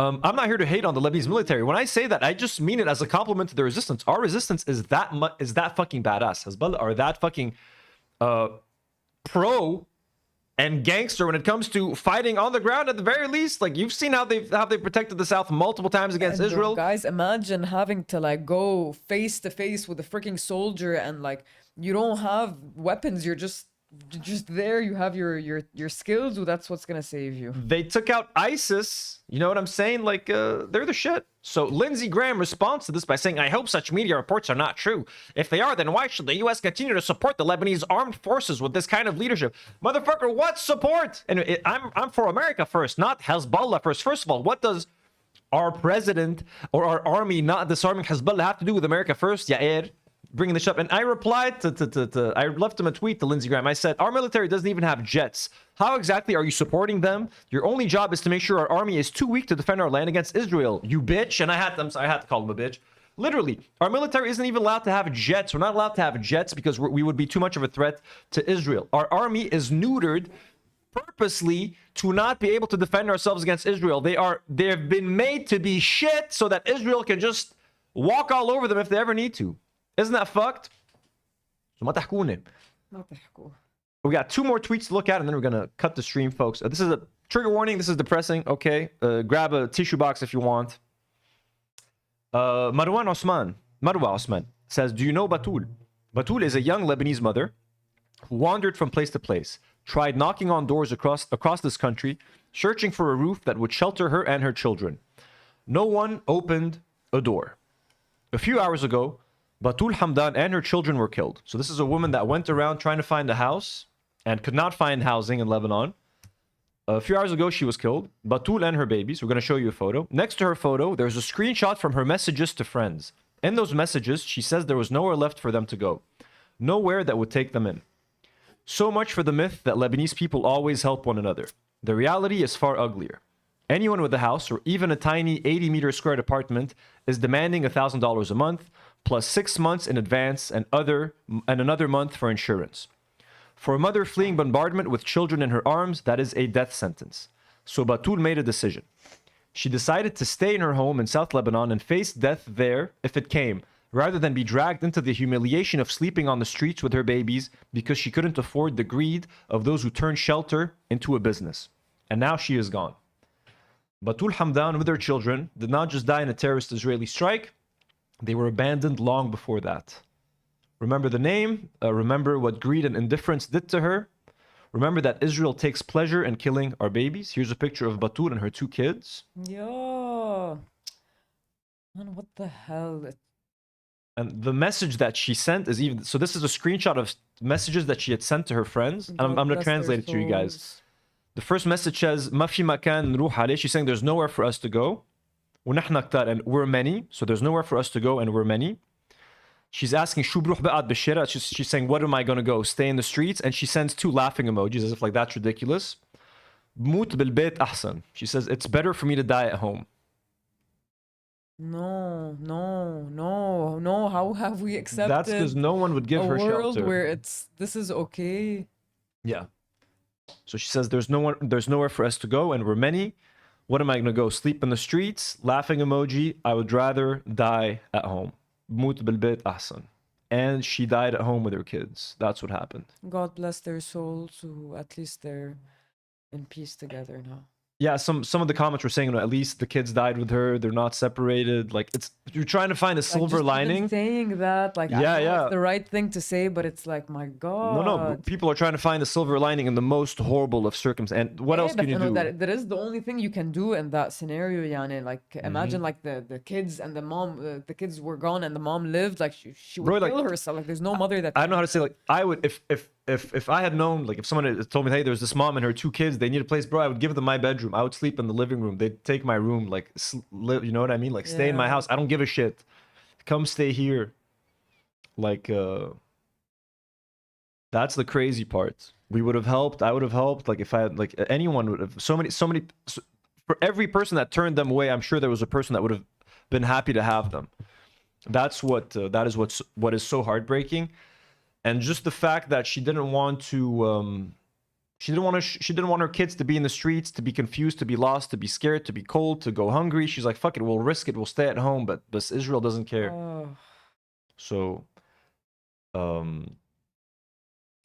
I'm not here to hate on the Lebanese military. When I say that, I just mean it as a compliment to the resistance. Our resistance is that fucking badass. Hezbollah are that fucking pro and gangster when it comes to fighting on the ground. At the very least, like you've seen how they protected the South multiple times against Israel. Guys, imagine having to like go face to face with a freaking soldier and like you don't have weapons. You're just there. You have your skills. That's what's gonna save you. They took out ISIS. You know what I'm saying? Like they're the shit. So Lindsey Graham responds to this by saying, I hope such media reports are not true. If they are, then why should the US continue to support the Lebanese armed forces with this kind of leadership? Motherfucker, what support? And I'm for America first, not Hezbollah first. First of all, what does our president or our army not disarming Hezbollah have to do with America first? Yair, bringing this up. And I replied I left him a tweet to Lindsey Graham. I said, our military doesn't even have jets. How exactly are you supporting them? Your only job is to make sure our army is too weak to defend our land against Israel, you bitch. And I had to call him a bitch. Literally, our military isn't even allowed to have jets. We're not allowed to have jets because we would be too much of a threat to Israel. Our army is neutered purposely to not be able to defend ourselves against Israel. They've been made to be shit so that Israel can just walk all over them if they ever need to. Isn't that fucked? We got two more tweets to look at, and then we're gonna cut the stream, folks. This is a trigger warning. This is depressing. Okay, grab a tissue box if you want. Marwa Osman says, do you know Batul? Batul is a young Lebanese mother who wandered from place to place, tried knocking on doors across this country, searching for a roof that would shelter her and her children. No one opened a door. A few hours ago, Batul Hamdan and her children were killed. So this is a woman that went around trying to find a house and could not find housing in Lebanon. A few hours ago, she was killed. Batul and her babies. We're going to show you a photo. Next to her photo, there's a screenshot from her messages to friends. In those messages, she says there was nowhere left for them to go. Nowhere that would take them in. So much for the myth that Lebanese people always help one another. The reality is far uglier. Anyone with a house or even a tiny 80-meter squared apartment is demanding $1,000 a month, plus 6 months in advance and another month for insurance. For a mother fleeing bombardment with children in her arms, that is a death sentence. So Batul made a decision. She decided to stay in her home in South Lebanon and face death there if it came, rather than be dragged into the humiliation of sleeping on the streets with her babies because she couldn't afford the greed of those who turned shelter into a business. And now she is gone. Batul Hamdan with her children did not just die in a terrorist Israeli strike, they were abandoned long before that. Remember the name, remember what greed and indifference did to her. Remember that Israel takes pleasure in killing our babies. Here's a picture of Batul and her 2 kids. Yo, man, what the hell? And the message that she sent is even... So this is a screenshot of messages that she had sent to her friends. I'm going to translate it to you guys. The first message says ما في مكان نروح عليه. She's saying there's nowhere for us to go. ونحن كتار, and we're many. So there's nowhere for us to go and we're many. She's asking شو بروح بقعد بالشارع. She's saying what am I gonna go? Stay in the streets? And she sends 2 laughing emojis as if like that's ridiculous. بموت بالبيت أحسن. She says it's better for me to die at home. No, no, no, no. How have we accepted That's because no one would give her a world shelter. where this is okay? Yeah. So she says there's nowhere for us to go and we're many. What am I gonna go? Sleep in the streets? Laughing emoji. I would rather die at home. بموت بالبيت أحسن. And she died at home with her kids. That's what happened. God bless their souls, who at least they're in peace together now. Yeah, some of the comments were saying, at least the kids died with her. They're not separated. Like you're trying to find a silver just even lining. saying that, like, I know it's the right thing to say, but it's like, my God. No. People are trying to find a silver lining in the most horrible of circumstances. And what else can you do? That is the only thing you can do in that scenario, yani. Like, imagine like the kids and the mom. The kids were gone and the mom lived. Like she would kill herself. Like there's no mother that. I don't know how to say. Like I would if I had known, like if someone had told me, hey, there's this mom and her 2 kids, they need a place, bro, I would give them my bedroom. I would sleep in the living room. They'd take my room, like live, you know what I mean? Like stay in my house. I don't give a shit. Come stay here. Like that's the crazy part. We would have helped. I would have helped. Like if I had, like anyone would have. So many. For every person that turned them away, I'm sure there was a person that would have been happy to have them. That's what. That is what is so heartbreaking. And just the fact that she didn't want to, she didn't want her kids to be in the streets, to be confused, to be lost, to be scared, to be cold, to go hungry. She's like, fuck it, we'll risk it, we'll stay at home. But Israel doesn't care. So,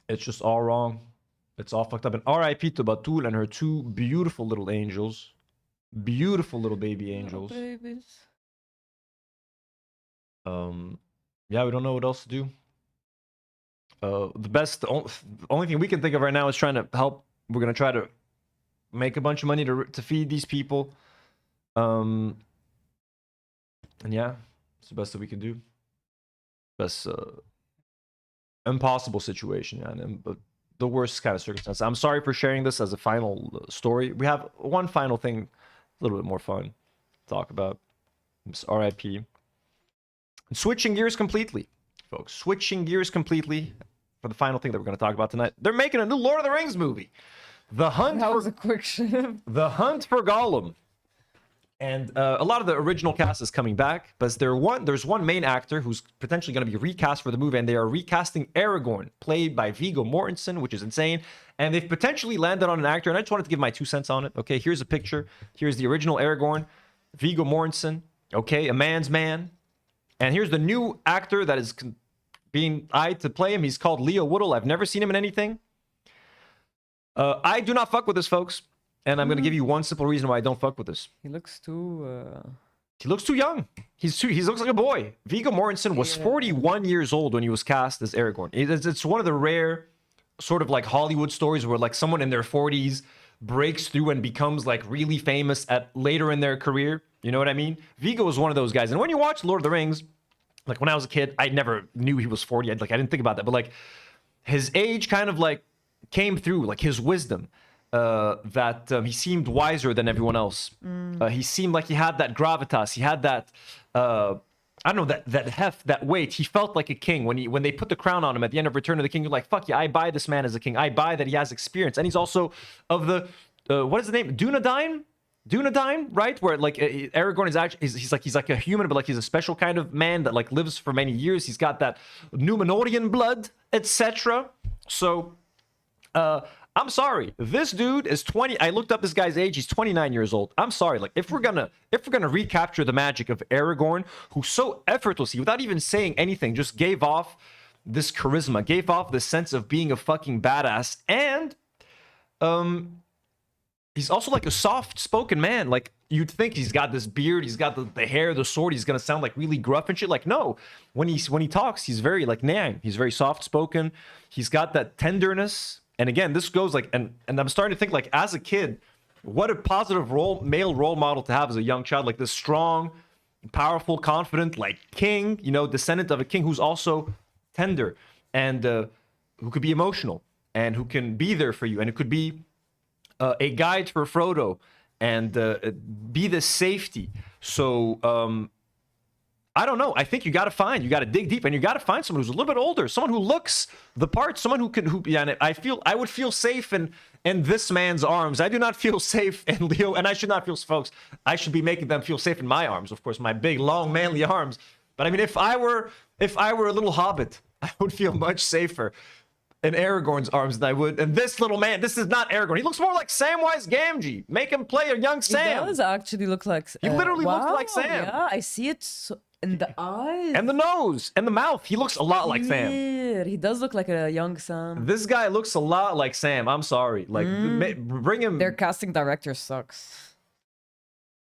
it's just all wrong. It's all fucked up. And R.I.P. to Batul and her 2 beautiful little angels, beautiful little baby angels. Babies. Yeah, we don't know what else to do. The only thing we can think of right now is trying to help. We're gonna try to make a bunch of money to feed these people. And yeah, it's the best that we can do. Best impossible situation, but the worst kind of circumstance. I'm sorry for sharing this as a final story. We have one final thing, a little bit more fun to talk about. It's RIP. Switching gears completely, folks. Switching gears completely. For the final thing that we're going to talk about tonight, they're making a new Lord of the Rings movie, The Hunt. That was a quick shift. The Hunt for Gollum, and a lot of the original cast is coming back, but there's one main actor who's potentially going to be recast for the movie, and they are recasting Aragorn, played by Viggo Mortensen, which is insane. And they've potentially landed on an actor, and I just wanted to give my 2 cents on it. Okay, here's a picture. Here's the original Aragorn, Viggo Mortensen. Okay, a man's man, and here's the new actor that is being eyed to play him. He's called Leo Woodall. I've never seen him in anything. I do not fuck with this, folks. And I'm going to give you one simple reason why I don't fuck with this. He looks too... He looks too young. He looks like a boy. Viggo Mortensen was 41 years old when he was cast as Aragorn. It's one of the rare sort of like Hollywood stories where like someone in their 40s breaks through and becomes like really famous at later in their career. You know what I mean? Viggo was one of those guys. And when you watch Lord of the Rings, like when I was a kid, I never knew he was 40. I didn't think about that. But like his age kind of like came through, like his wisdom, that he seemed wiser than everyone else. He seemed like he had that gravitas. He had that, I don't know, that heft, that weight. He felt like a king. When they put the crown on him at the end of Return of the King, you're like, fuck yeah, I buy this man as a king. I buy that he has experience. And he's also of the, what is the name? Dunedain, right? Where like Aragorn is actually he's like a human, but like he's a special kind of man that like lives for many years. He's got that Numenorian blood, etc. So I'm sorry, this dude is 20. I looked up this guy's age. He's 29 years old. I'm sorry. Like if we're gonna recapture the magic of Aragorn, who so effortlessly, without even saying anything, just gave off this charisma, gave off this sense of being a fucking badass, and he's also like a soft-spoken man. Like you'd think he's got this beard, he's got the hair, the sword, he's gonna sound like really gruff and shit. Like no, when he talks, he's very like Nadim. He's very soft-spoken. He's got that tenderness. And again, this goes like, and I'm starting to think like as a kid, what a positive male role model to have as a young child. Like this strong, powerful, confident, like king, you know, descendant of a king who's also tender and who could be emotional and who can be there for you and who could be a guide for Frodo and be the safety. So I don't know. I think you got to dig deep, and you got to find someone who's a little bit older, someone who looks the part, someone I would feel safe in this man's arms. I do not feel safe in Leo, and I should not feel, folks. I should be making them feel safe in my arms, of course, my big, long, manly arms. But I mean, if I were a little hobbit, I would feel much safer in Aragorn's arms than I would. And this little man, this is not Aragorn. He looks more like Samwise Gamgee. Make him play a young Sam. He does actually look like. He literally looks like Sam. Yeah, I see it in the eyes and the nose and the mouth. He looks a lot like Sam. He does look like a young Sam. This guy looks a lot like Sam. I'm sorry. Like, bring him. Their casting director sucks.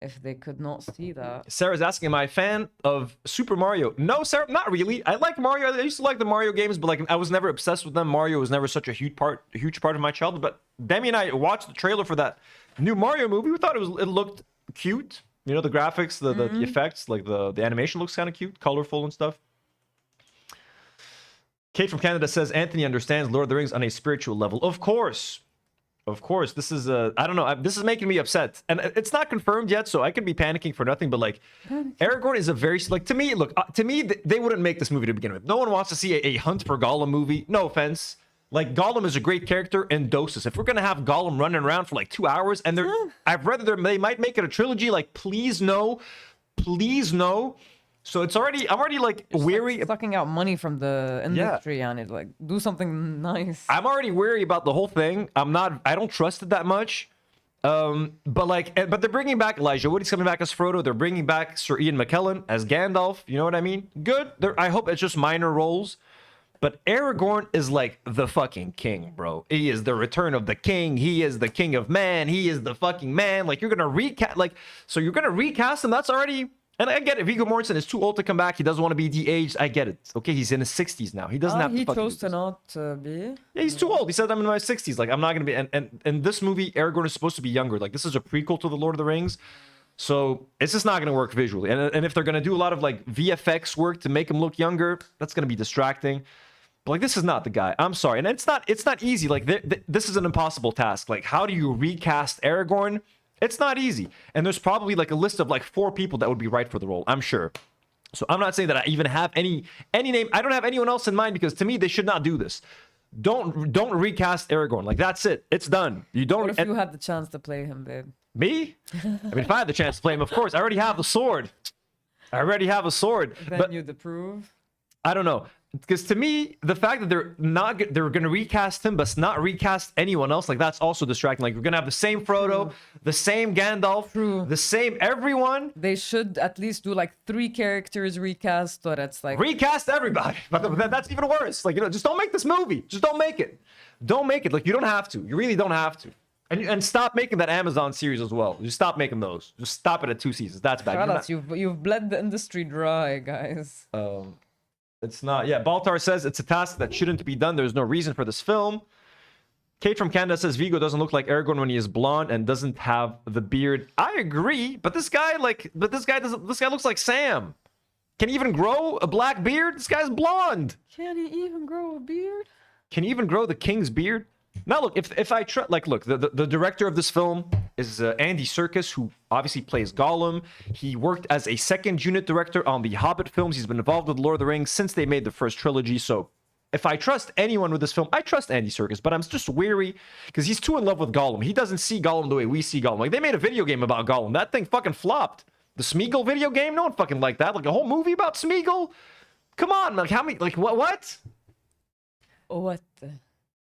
If they could not see that. Sarah's asking, am I a fan of Super Mario? No, Sarah, not really. I like Mario. I used to like the Mario games, but like I was never obsessed with them. Mario was never such a huge part of my childhood. But Demi and I watched the trailer for that new Mario movie. We thought it looked cute. You know, the graphics, the effects, like the animation looks kind of cute, colorful and stuff. Kate from Canada says, Anthony understands Lord of the Rings on a spiritual level. Of course. Of course. This is, I don't know. This is making me upset. And it's not confirmed yet, so I could be panicking for nothing. But, like, Aragorn is a very, like, to me, look, they wouldn't make this movie to begin with. No one wants to see a Hunt for Gollum movie. No offense. Like, Gollum is a great character in doses. If we're going to have Gollum running around for, like, 2 hours, and I've read that they might make it a trilogy, like, please no. Please no. So I'm already like weary. Like sucking out money from the industry and it, like, do something nice. I'm already weary about the whole thing. I don't trust it that much. But they're bringing back Elijah Wood. He's coming back as Frodo. They're bringing back Sir Ian McKellen as Gandalf. You know what I mean? Good. I hope it's just minor roles. But Aragorn is like the fucking king, bro. He is the return of the king. He is the king of man. He is the fucking man. Like, you're gonna recast, like, so you're gonna recast him. That's already. And I get it. Viggo Mortensen is too old to come back. He doesn't want to be de-aged. I get it. Okay, he's in his 60s now. He doesn't have to. He chose to not be. Yeah, he's too old. He said, I'm in my 60s. Like, I'm not going to be. And in this movie, Aragorn is supposed to be younger. Like, this is a prequel to The Lord of the Rings. So it's just not going to work visually. And if they're going to do a lot of, like, VFX work to make him look younger, that's going to be distracting. But, like, this is not the guy. I'm sorry. And it's not easy. Like, this is an impossible task. Like, how do you recast Aragorn? It's not easy. And there's probably like a list of like 4 people that would be right for the role, I'm sure. So I'm not saying that I even have any name. I don't have anyone else in mind because to me, they should not do this. Don't recast Aragorn. Like, that's it. It's done. You don't. What if you had the chance to play him, babe? Me? I mean, if I had the chance to play him, of course. I already have the sword. Then but you'd approve? I don't know. Because to me, the fact that they're going to recast him, but not recast anyone else, like, that's also distracting. Like, we're going to have the same Frodo, the same Gandalf, the same everyone. They should at least do like 3 characters recast, so that's like recast everybody. But that's even worse. Like, you know, just don't make this movie. Just don't make it. Don't make it. Like, you don't have to. You really don't have to. And stop making that Amazon series as well. Just stop making those. Just stop it at 2 seasons. That's bad. You've bled the industry dry, guys. It's not. Yeah, Baltar says it's a task that shouldn't be done. There's no reason for this film. Kate from Canada says Viggo doesn't look like Aragorn when he is blonde and doesn't have the beard. I agree, but this guy looks like Sam. Can he even grow a black beard? This guy's blonde. Can he even grow a beard? Can he even grow the king's beard? Now, look, if I try, like, look, the director of this film is Andy Serkis, who obviously plays Gollum. He worked as a second unit director on the Hobbit films. He's been involved with Lord of the Rings since they made the first trilogy. So if I trust anyone with this film, I trust Andy Serkis, but I'm just weary because he's too in love with Gollum. He doesn't see Gollum the way we see Gollum. Like, they made a video game about Gollum. That thing fucking flopped. The Smeagol video game? No one fucking liked that. Like, a whole movie about Smeagol? Come on, like, how many, like, what? What?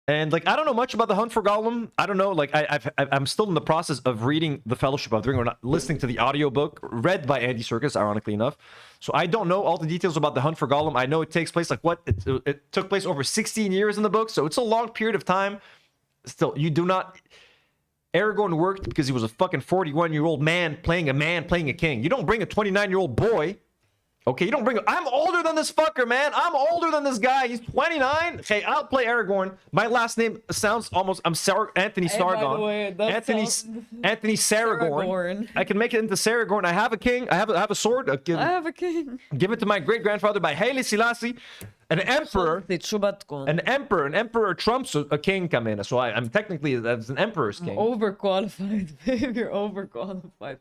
And, like, I don't know much about the Hunt for Gollum. I don't know. Like, I'm still in the process of reading The Fellowship of the Ring, or not listening to the audiobook read by Andy Serkis, ironically enough. So I don't know all the details about the Hunt for Gollum. I know it takes place, like, it took place over 16 years in the book, so it's a long period of time. Still, you do not. Aragorn worked because he was a fucking 41-year-old man playing a king. You don't bring a 29-year-old boy. Okay, you don't bring. I'm older than this fucker, man. I'm older than this guy. He's 29. Okay, I'll play Aragorn. My last name sounds almost. Anthony Sargon. By the way, Anthony Sargon. I can make it into Sargon. I have a king. I have a sword. I have a king. Give it to my great grandfather by Haile Selassie. an emperor. An emperor trumps a king كمان. So I'm technically that's an emperor's king. Overqualified, babe. You're overqualified.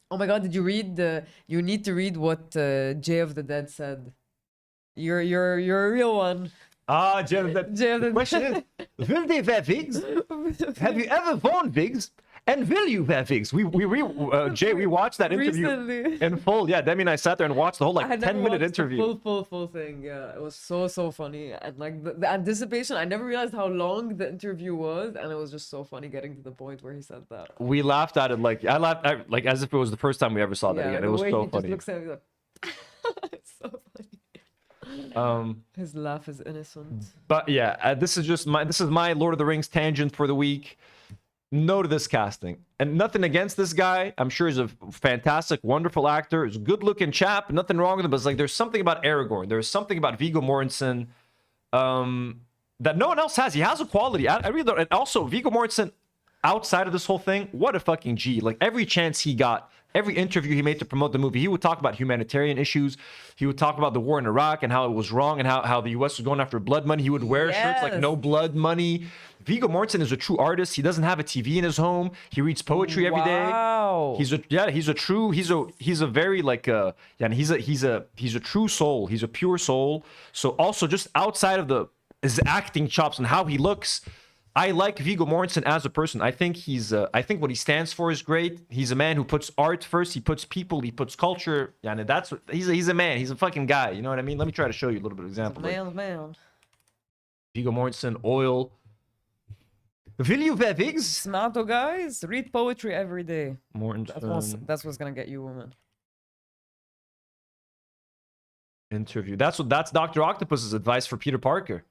Oh my god, did you read you need to read what Jay of the Dead said. You're a real one. Ah, Jay of the Dead. The question is, will they wear wigs? Have you ever worn wigs? And will you wear wigs? Jay, we watched that interview Recently. in full. Yeah, Demi and I sat there and watched the whole like 10-minute interview. Full thing. Yeah, it was so funny. And like the anticipation, I never realized how long the interview was, and it was just so funny getting to the point where he said that. We laughed at it like I laughed like as if it was the first time we ever saw that again. It was so He funny. just looks at me like, it's so funny. His laugh is innocent. But yeah, this is my Lord of the Rings tangent for the week. No to this casting, and nothing against this guy. I'm sure he's a fantastic, wonderful actor. He's a good-looking chap. Nothing wrong with him, but it's like there's something about Aragorn. There's something about Viggo Mortensen that no one else has. He has a quality. I really don't. And also, Viggo Mortensen, outside of this whole thing, what a fucking G. Like every chance he got, every interview he made to promote the movie, he would talk about humanitarian issues. He would talk about the war in Iraq and how it was wrong and how the U.S. was going after blood money. He would wear shirts like no blood money. Viggo Mortensen is a true artist. He doesn't have a TV in his home. He reads poetry every day. He's a very like he's a true soul. He's a pure soul. So also just outside of his acting chops and how he looks, I like Viggo Mortensen as a person. I think I think what he stands for is great. He's a man who puts art first. He puts people. He puts culture. Yeah, and that's what he's a man. He's a fucking guy. You know what I mean? Let me try to show you a little bit of example. Man. Viggo Mortensen, oil. Will you wear wigs? Smarto guys, read poetry every day. Mortensen. That's what's gonna get you women. Interview. That's Dr. Octopus's advice for Peter Parker.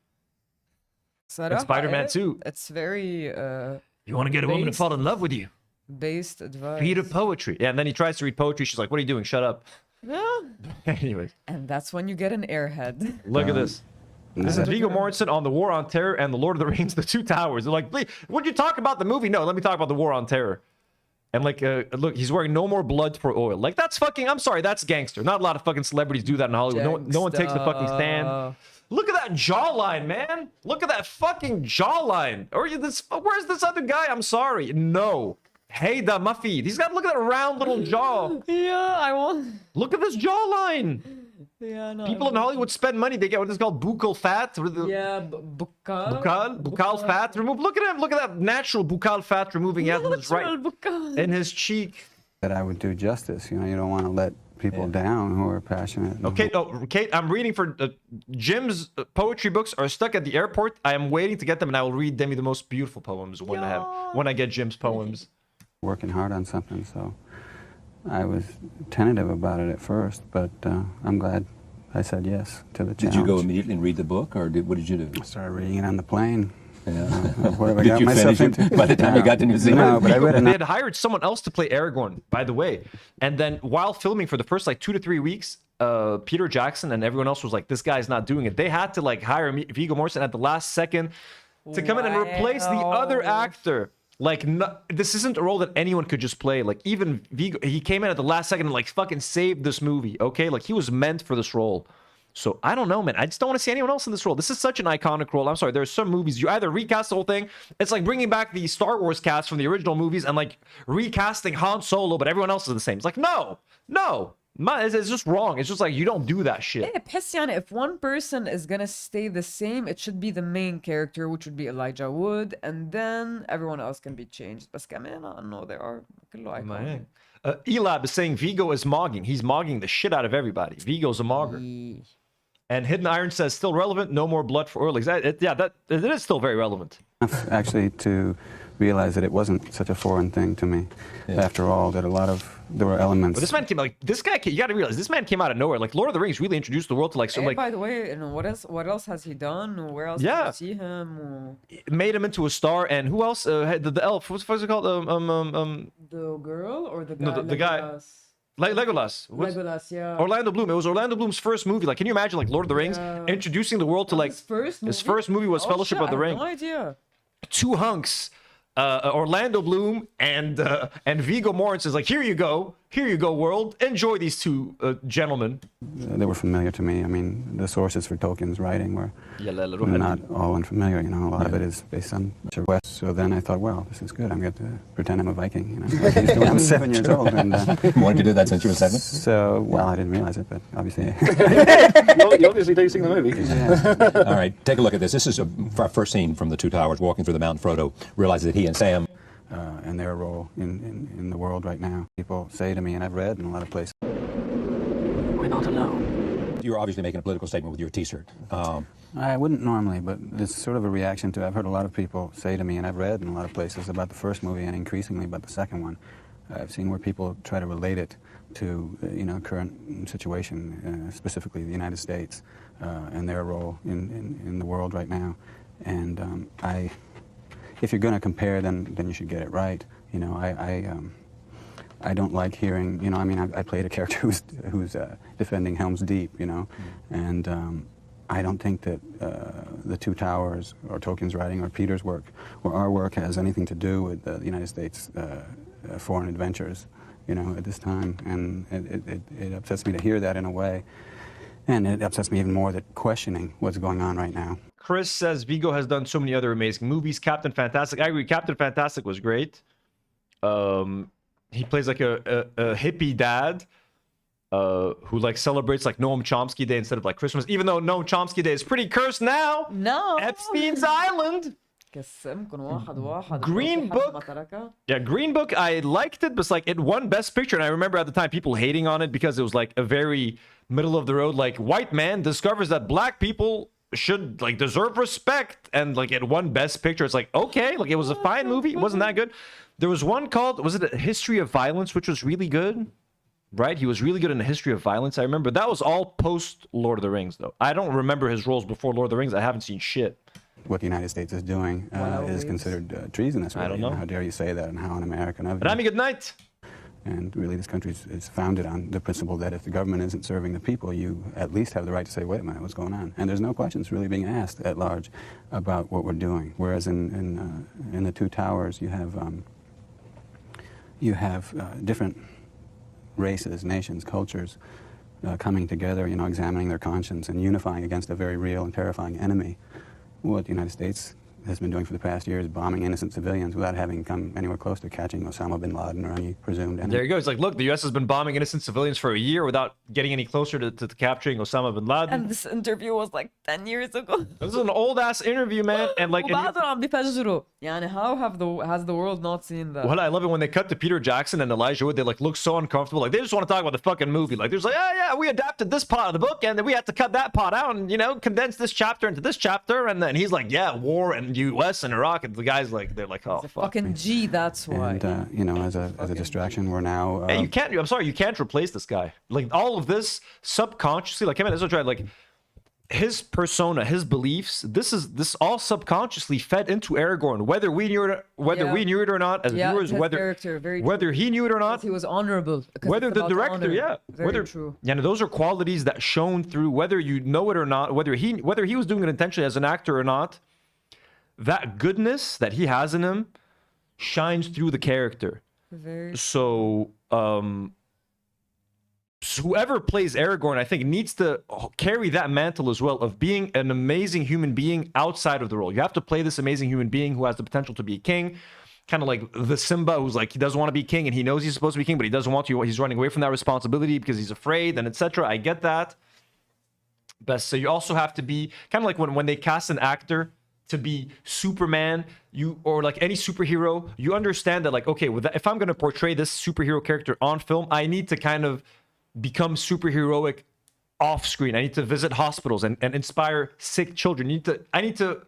And Spider-Man 2. It's very you want to get a woman to fall in love with you? Based advice. Read a poetry. Yeah, and then he tries to read poetry. She's like, "What are you doing? Shut up." Yeah. Anyways. And that's when you get an airhead. Look at this. This is Viggo Mortensen on the War on Terror and the Lord of the Rings, The Two Towers. They're like, "Please, would you talk about the movie?" No, let me talk about the War on Terror. And like, look, he's wearing no more blood for oil. Like, that's fucking, I'm sorry, that's gangster. Not a lot of fucking celebrities do that in Hollywood. No one takes the fucking stand. Look at that jawline, man. Look at that fucking jawline. Where's this other guy? I'm sorry. No. Hey, the Muffy. He's got, look at that round little jaw. Yeah, I want. Look at this jawline. Yeah, no. People in Hollywood spend money. They get what is called buccal fat. Yeah, buccal fat removed. Look at him. Look at that natural buccal fat removing in his cheek. That I would do justice. You know, you don't want to let people down who are passionate. Okay, Kate, I'm reading for Jim's poetry books are stuck at the airport. I am waiting to get them, and I will read Demi the most beautiful poems when I get Jim's poems. Working hard on something, so I was tentative about it at first, but I'm glad I said yes to the challenge. Did you go immediately and read the book, or what did you do? I started reading it on the plane. Yeah. What have I Did got you myself finish into? it by the time you got to New Zealand? No, but I read it. They had hired someone else to play Aragorn, by the way. And then while filming for the first like 2 to 3 weeks, Peter Jackson and everyone else was like, this guy's not doing it. They had to like hire Viggo Mortensen at the last second to come in and replace the other actor. Like, this isn't a role that anyone could just play. Like, even Viggo, he came in at the last second and like fucking saved this movie, okay? Like, he was meant for this role. So, I don't know, man. I just don't want to see anyone else in this role. This is such an iconic role. I'm sorry. There's some movies, you either recast the whole thing. It's like bringing back the Star Wars cast from the original movies and like recasting Han Solo, but everyone else is the same. It's like, no. It's just wrong. It's just like, you don't do that shit. If one person is gonna stay the same, it should be the main character, which would be Elijah Wood, and then everyone else can be changed. But no, there are. Elab is saying Viggo is mogging. He's mogging the shit out of everybody. Viggo's a mogger. And Hidden Iron says, still relevant, no more blood for oil. It is still very relevant. Actually, to realize that it wasn't such a foreign thing to me. After all, that there were elements. But this man came you got to realize this man came out of nowhere. Like Lord of the Rings really introduced the world to like so like. By the way, what else has he done? Where else did you see him? It made him into a star. And who else? The elf. What's it called? The girl or the guy? No, the guy. Legolas. Legolas, yeah. Orlando Bloom. It was Orlando Bloom's first movie. Like, can you imagine, like, Lord of the Rings introducing the world to, like... His first movie was Fellowship of the Ring. I have no idea. Two hunks, Orlando Bloom and Viggo Mortensen is like, here you go. Here you go, world. Enjoy these two gentlemen. They were familiar to me. I mean, the sources for Tolkien's writing were not all unfamiliar. You know, a lot of it is based on West. So then I thought, well, this is good. I'm going to pretend I'm a Viking. You know, like I used to when I was 7 years old. And, you wanted to do that since you were 7? So, well, I didn't realize it, but obviously. You obviously do sing the movie. Yeah. All right, take a look at this. This is our first scene from the Two Towers. Walking through the mountain, Frodo realizes that he and Sam and their role in the world right now. People say to me, and I've read in a lot of places, we're not alone. You're obviously making a political statement with your t-shirt. I wouldn't normally, but it's sort of a reaction to, I've heard a lot of people say to me, and I've read in a lot of places about the first movie and increasingly about the second one. I've seen where people try to relate it to, current situation, specifically the United States and their role in the world right now. And if you're going to compare, then you should get it right. You know, I don't like hearing, I mean, I played a character who's defending Helm's Deep, and I don't think that the Two Towers or Tolkien's writing or Peter's work or our work has anything to do with the United States foreign adventures, at this time. And it upsets me to hear that in a way. And it upsets me even more that questioning what's going on right now. Chris says Viggo has done so many other amazing movies. Captain Fantastic. I agree. Captain Fantastic was great. He plays like a hippie dad who like celebrates like Noam Chomsky Day instead of like Christmas. Even though Noam Chomsky Day is pretty cursed now. No. Epstein's Island. Green Book. Yeah, Green Book. I liked it, but it's like it won Best Picture, and I remember at the time people hating on it because it was like a very middle of the road, like white man discovers that black people should like deserve respect, and like it won Best Picture. It's like, okay, like it was a fine movie. It wasn't that good. There was one called, was it A History of Violence, which was really good, right? He was really good in A History of Violence. I remember that was all post Lord of the Rings, though. I don't remember his roles before Lord of the Rings. I haven't seen shit. What the United States is doing is considered treasonous. Really. I don't know. How dare you say that, and how un-American of you. But I mean, good night. And really, this country is founded on the principle that if the government isn't serving the people, you at least have the right to say, wait a minute, what's going on? And there's no questions really being asked at large about what we're doing. Whereas in the Two Towers, you have different races, nations, cultures coming together, examining their conscience and unifying against a very real and terrifying enemy. What the United States has been doing for the past year is bombing innocent civilians without having come anywhere close to catching Osama bin Laden or any presumed enemy. There you go. It's like, look, the U.S. has been bombing innocent civilians for a year without getting any closer to capturing Osama bin Laden. And this interview was like 10 years ago. This is an old-ass interview, man. And like, how has the world not seen that? Well, I love it when they cut to Peter Jackson and Elijah Wood. They like look so uncomfortable. Like they just want to talk about the fucking movie. Like there's like, oh yeah, we adapted this part of the book and then we had to cut that part out and condense this chapter into this chapter. And then he's like, yeah, war and U.S. and Iraq. And the guys like, they're like, oh, fuck. Fucking G, that's why. And as a distraction, we're now. Hey, you can't. I'm sorry, you can't replace this guy. Like all of this subconsciously, like I mean, this is right. Like his persona, his beliefs. This all subconsciously fed into Aragorn, whether we knew it, we knew it or not, as viewers, whether he knew it or not. He was honorable. Whether the director, very true. Yeah, those are qualities that shone through, whether you know it or not, whether he was doing it intentionally as an actor or not. That goodness that he has in him shines through the character. So, whoever plays Aragorn, I think, needs to carry that mantle as well of being an amazing human being outside of the role. You have to play this amazing human being who has the potential to be a king, kind of like the Simba who's like, he doesn't want to be king and he knows he's supposed to be king, but he doesn't want to. He's running away from that responsibility because he's afraid and etc. I get that. But so you also have to be kind of like when they cast an actor to be Superman, or like any superhero, you understand that like, okay, if I'm going to portray this superhero character on film, I need to kind of become superheroic off screen. I need to visit hospitals and inspire sick children. I need to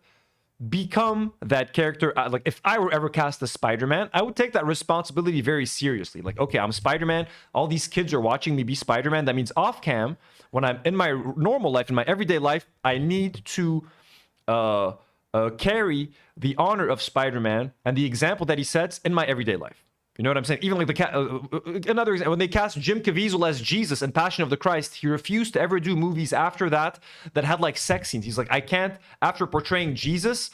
become that character. Like if I were ever cast as Spider-Man, I would take that responsibility very seriously. Like, okay, I'm Spider-Man. All these kids are watching me be Spider-Man. That means off cam, when I'm in my normal life, in my everyday life, I need to carry the honor of Spider-Man and the example that he sets in my everyday life. You know what I'm saying? Even like another example, when they cast Jim Caviezel as Jesus in Passion of the Christ, he refused to ever do movies after that had like sex scenes. He's like, I can't, after portraying Jesus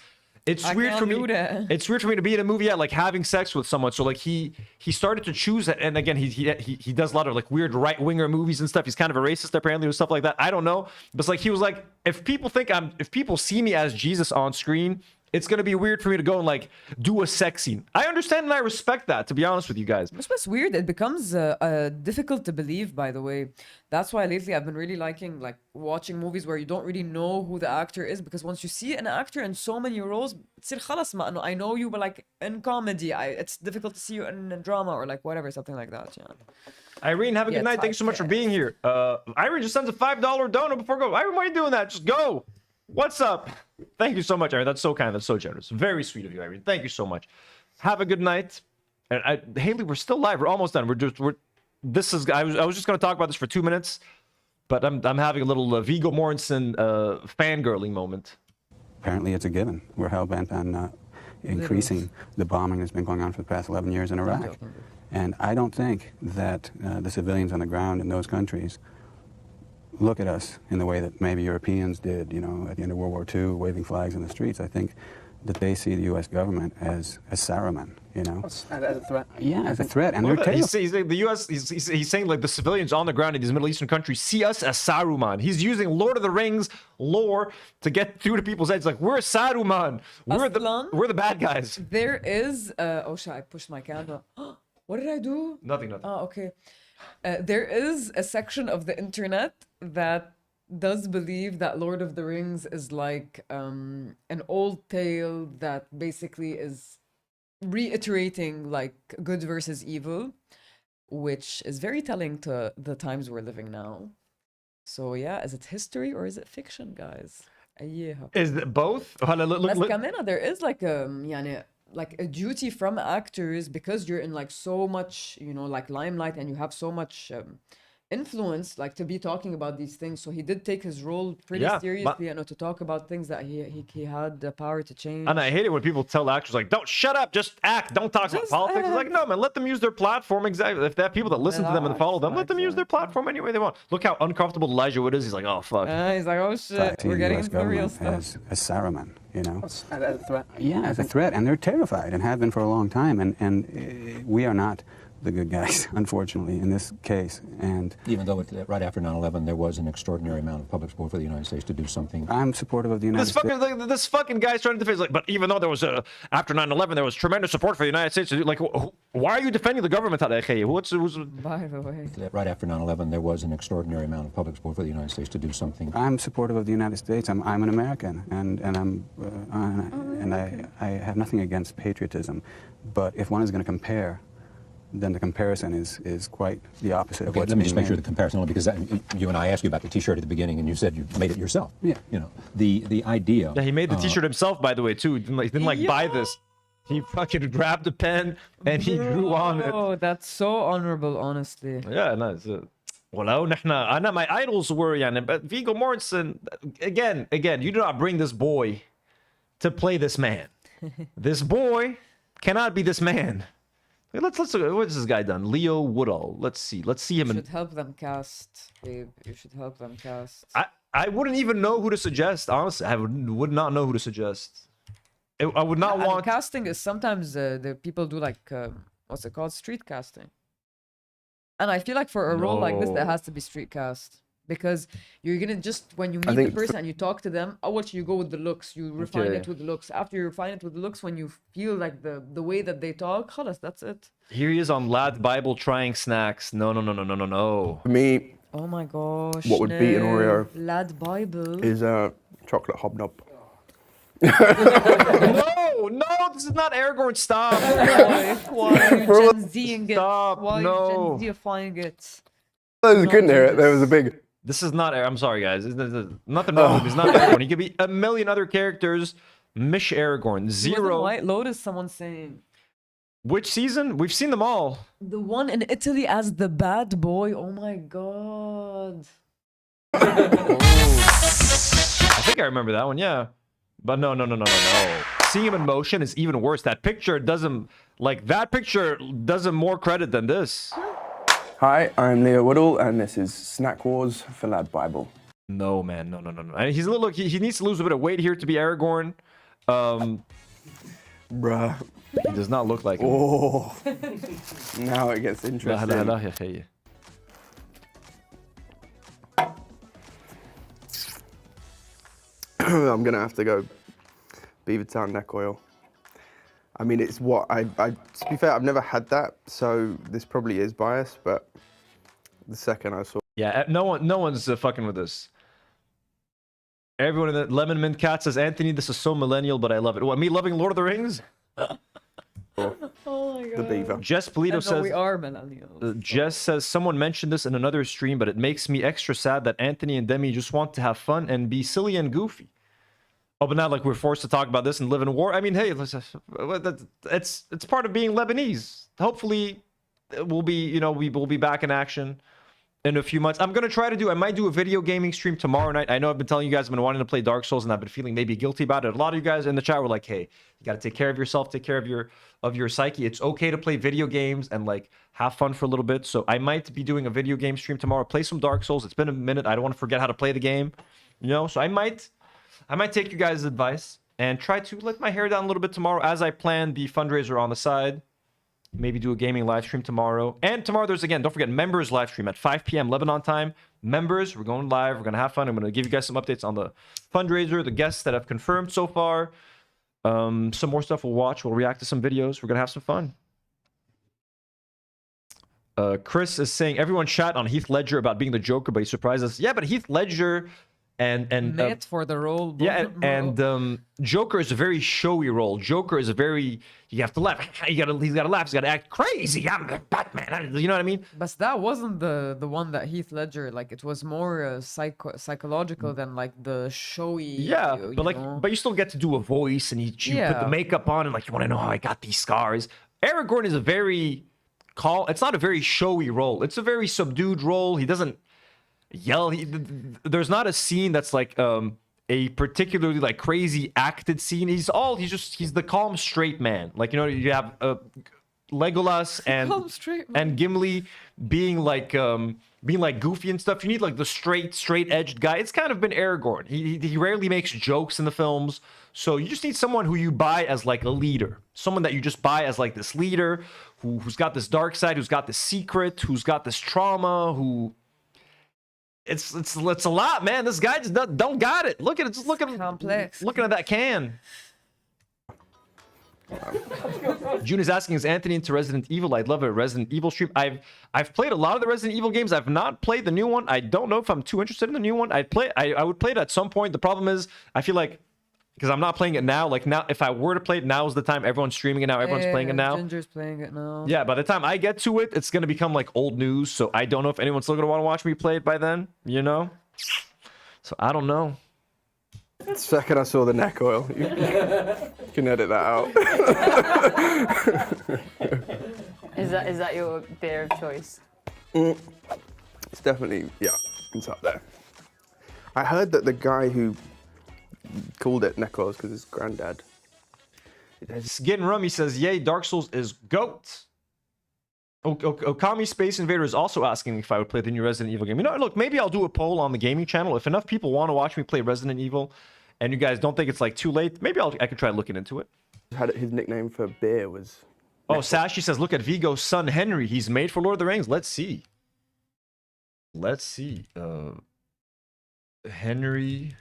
it's I weird can't for me. do that. It's weird for me to be in a movie, like having sex with someone. So like he started to choose it, and again he does a lot of like weird right winger movies and stuff. He's kind of a racist apparently with stuff like that. I don't know, but it's like he was like, if people see me as Jesus on screen, it's gonna be weird for me to go and like do a sex scene. I understand and I respect that, to be honest with you guys. It's what's weird. It becomes difficult to believe, by the way. That's why lately I've been really liking like watching movies where you don't really know who the actor is, because once you see an actor in so many roles, بتصير خلاص ما إنه I know you, but like in comedy, it's difficult to see you in drama or like whatever, something like that. Yeah. Irene, have a good night. Thank you so much for being here. Irene just sends a $5 donut before go. Irene, why are you doing that? Just go. What's up? Thank you so much, Irene. That's so kind. That's so generous. Very sweet of you, Irene. Thank you so much. Have a good night. And Haley, we're still live. We're almost done. I was just going to talk about this for 2 minutes, but I'm having a little Viggo Mortensen fangirling moment. Apparently, it's a given. We're hell-bent on increasing the bombing that's been going on for the past 11 years in Iraq. And I don't think that the civilians on the ground in those countries look at us in the way that maybe Europeans did, you know, at the end of World War II, waving flags in the streets. I think that they see the U.S. government as Saruman, you know? As a threat? Yeah, as a threat. And they're he's like the U.S., he's saying like the civilians on the ground in these Middle Eastern countries see us as Saruman. He's using Lord of the Rings lore to get through to people's heads. Like, we're Saruman. We're the bad guys. There is, oh shit, I pushed my camera. What did I do? Nothing. Oh, okay. There is a section of the internet that does believe that Lord of the Rings is like an old tale that basically is reiterating like good versus evil, which is very telling to the times we're living now. So yeah, is it history or is it fiction, guys? Yeah. Is it both? بس كمان there is like يعني like a duty from actors, because you're in like so much, you know, like limelight, and you have so much influence, like to be talking about these things. So he did take his role pretty seriously, you know, to talk about things that he had the power to change. And I hate it when people tell actors like, don't shut up, just act, don't talk about politics. It's like, no, man, let them use their platform. Exactly. If they have people that listen to them and follow them, let them use their platform any way they want. Look how uncomfortable Elijah Wood is. He's like, oh fuck. He's like, oh shit, we're getting into the real stuff. As Saruman, you know? As a threat? Yeah, as a threat. And they're terrified and have been for a long time. And we are not the good guys, unfortunately, in this case. And even though right after 9/11 there was an extraordinary amount of public support for the United States to do something. I'm supportive of the United States. This fucking guy's trying to defend, like, but even though there was after 9/11 there was tremendous support for the United States, like, why are you defending the government? By the way, right after 9/11 there was an extraordinary amount of public support for the United States to do something. I'm supportive of the United States. I'm an American, and I have nothing against patriotism, but if one is going to compare, then the comparison is quite the opposite of what's let me just being make sure made. the comparison, only because you and I asked you about the T-shirt at the beginning, and you said you made it yourself. Yeah. You know, the idea. Yeah, he made the T-shirt himself, by the way, too. He didn't buy this. He fucking grabbed a pen and he drew on it. Oh, that's so honorable, honestly. Yeah, nice. ولو نحن my idols were يعني, but Viggo Mortensen, again, you do not bring this boy to play this man. This boy cannot be this man. Let's look. What's this guy done? Leo Woodall. Let's see him. You should help them cast, babe. You should help them cast. I wouldn't even know who to suggest. Honestly, I would not know who to suggest. I would not want. Casting is sometimes the people do like what's it called, street casting. And I feel like for a role like this, that has to be street cast. Because you're gonna just, when you meet the person and you talk to them, you go with the looks, you refine it with the looks. After you refine it with the looks, when you feel like the way that they talk, khalas, that's it. Here he is on Lad Bible trying snacks. No. For me, oh my gosh, what would beat an Oreo Lad Bible is a chocolate hobnob. No, this is not Aragorn. Stop. Why are you Gen Z-ing it? Stop. Why are you Gen Z-ifying it? I couldn't hear it. There was a big. This is not. I'm sorry, guys. There's nothing wrong with him. He's not Aragorn. He could be a million other characters. Mish Aragorn. Zero. White Lotus, someone saying. Which season? We've seen them all. The one in Italy as the bad boy. Oh my god. I think I remember that one. Yeah, but no. Seeing him in motion is even worse. That picture doesn't more credit than this. Hi, I'm Leo Woodall, and this is Snack Wars for Lad Bible. No, man, no. He's a little. He needs to lose a bit of weight here to be Aragorn. Bruh. He does not look like him. Oh. Now it gets interesting. I'm gonna have to go Beavertown neck oil. I mean, it's what I to be fair, I've never had that, so this probably is biased, but the second I saw. Yeah, no one's fucking with this. Everyone in the Lemon Mint Cat says, Anthony, this is so millennial, but I love it. What, me loving Lord of the Rings? Oh my god. The beaver. Jess Polito says, we are millennials. Jess says, someone mentioned this in another stream, but it makes me extra sad that Anthony and Demi just want to have fun and be silly and goofy. Oh, but not like we're forced to talk about this and live in war. I mean, hey, it's part of being Lebanese. Hopefully, we'll be, we'll be back in action in a few months. I might do a video gaming stream tomorrow night. I know I've been telling you guys I've been wanting to play Dark Souls and I've been feeling maybe guilty about it. A lot of you guys in the chat were like, hey, you got to take care of yourself, take care of your psyche. It's okay to play video games and like have fun for a little bit. So I might be doing a video game stream tomorrow. Play some Dark Souls. It's been a minute. I don't want to forget how to play the game, so I might take you guys' advice and try to let my hair down a little bit tomorrow as I plan the fundraiser on the side. Maybe do a gaming live stream tomorrow. And tomorrow there's, again, don't forget, members live stream at 5 p.m. Lebanon time. Members, we're going live. We're going to have fun. I'm going to give you guys some updates on the fundraiser, the guests that I've confirmed so far. Some more stuff we'll watch. We'll react to some videos. We're going to have some fun. Chris is saying, everyone chat on Heath Ledger about being the Joker, but he surprised us. Yeah, but Heath Ledger and Met for the role. And Joker is a very showy role. Joker is a very, you have to laugh. He's got to laugh. He's got to act crazy. I'm the Batman. You know what I mean? But that wasn't the one that Heath Ledger, like, it was more psychological than like the showy. Yeah, but you still get to do a voice, and you put the makeup on, and like, you want to know how I got these scars. Aragorn is a very it's not a very showy role. It's a very subdued role. He doesn't yell. There's not a scene that's like a particularly like crazy acted scene. He's the calm straight man. Like, you have Legolas and Gimli being like goofy and stuff. You need like the straight edged guy. It's kind of been Aragorn. He rarely makes jokes in the films. So you just need someone who you buy as like a leader. Someone that you just buy as like this leader who's got this dark side, who's got this secret, who's got this trauma, It's a lot, man. This guy just don't got it. Look at it. Just look at complex. Looking at that can. June is asking, is Anthony into Resident Evil? I'd love a Resident Evil stream. I've played a lot of the Resident Evil games. I've not played the new one. I don't know if I'm too interested in the new one. I would play it at some point. The problem is, I feel like, because I'm not playing it now. Like now, if I were to play it, now is the time. Everyone's streaming it now. Everyone's playing it now. Ginger's playing it now. Yeah, by the time I get to it, it's going to become like old news. So I don't know if anyone's still going to want to watch me play it by then, So I don't know. The second I saw the neck oil, you can edit that out. Is that your beer of choice? It's definitely, it's up there. I heard that the guy who called it neck oils because his granddad. It's getting rum. He says, yay, Dark Souls is GOAT. Okami Space Invader is also asking if I would play the new Resident Evil game. Look, maybe I'll do a poll on the gaming channel. If enough people want to watch me play Resident Evil and you guys don't think it's like too late, maybe I could try looking into it. His nickname for beer was... Oh, Sashi says, look at Vigo's son, Henry. He's made for Lord of the Rings. Let's see. Henry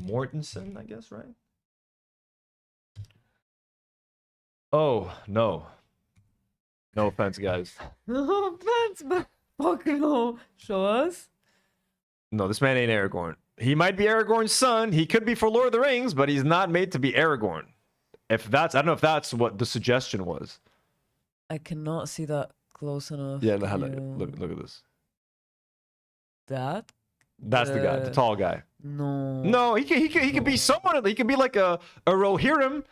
Mortensen, I guess, right? Oh, no. No offense, guys. No offense, but fucking no. Show us. No, this man ain't Aragorn. He might be Aragorn's son. He could be for Lord of the Rings, but he's not made to be Aragorn. I don't know if that's what the suggestion was. I cannot see that close enough. Yeah, look at this. That's the guy, the tall guy. No, he could be someone. He could be like a Rohirrim.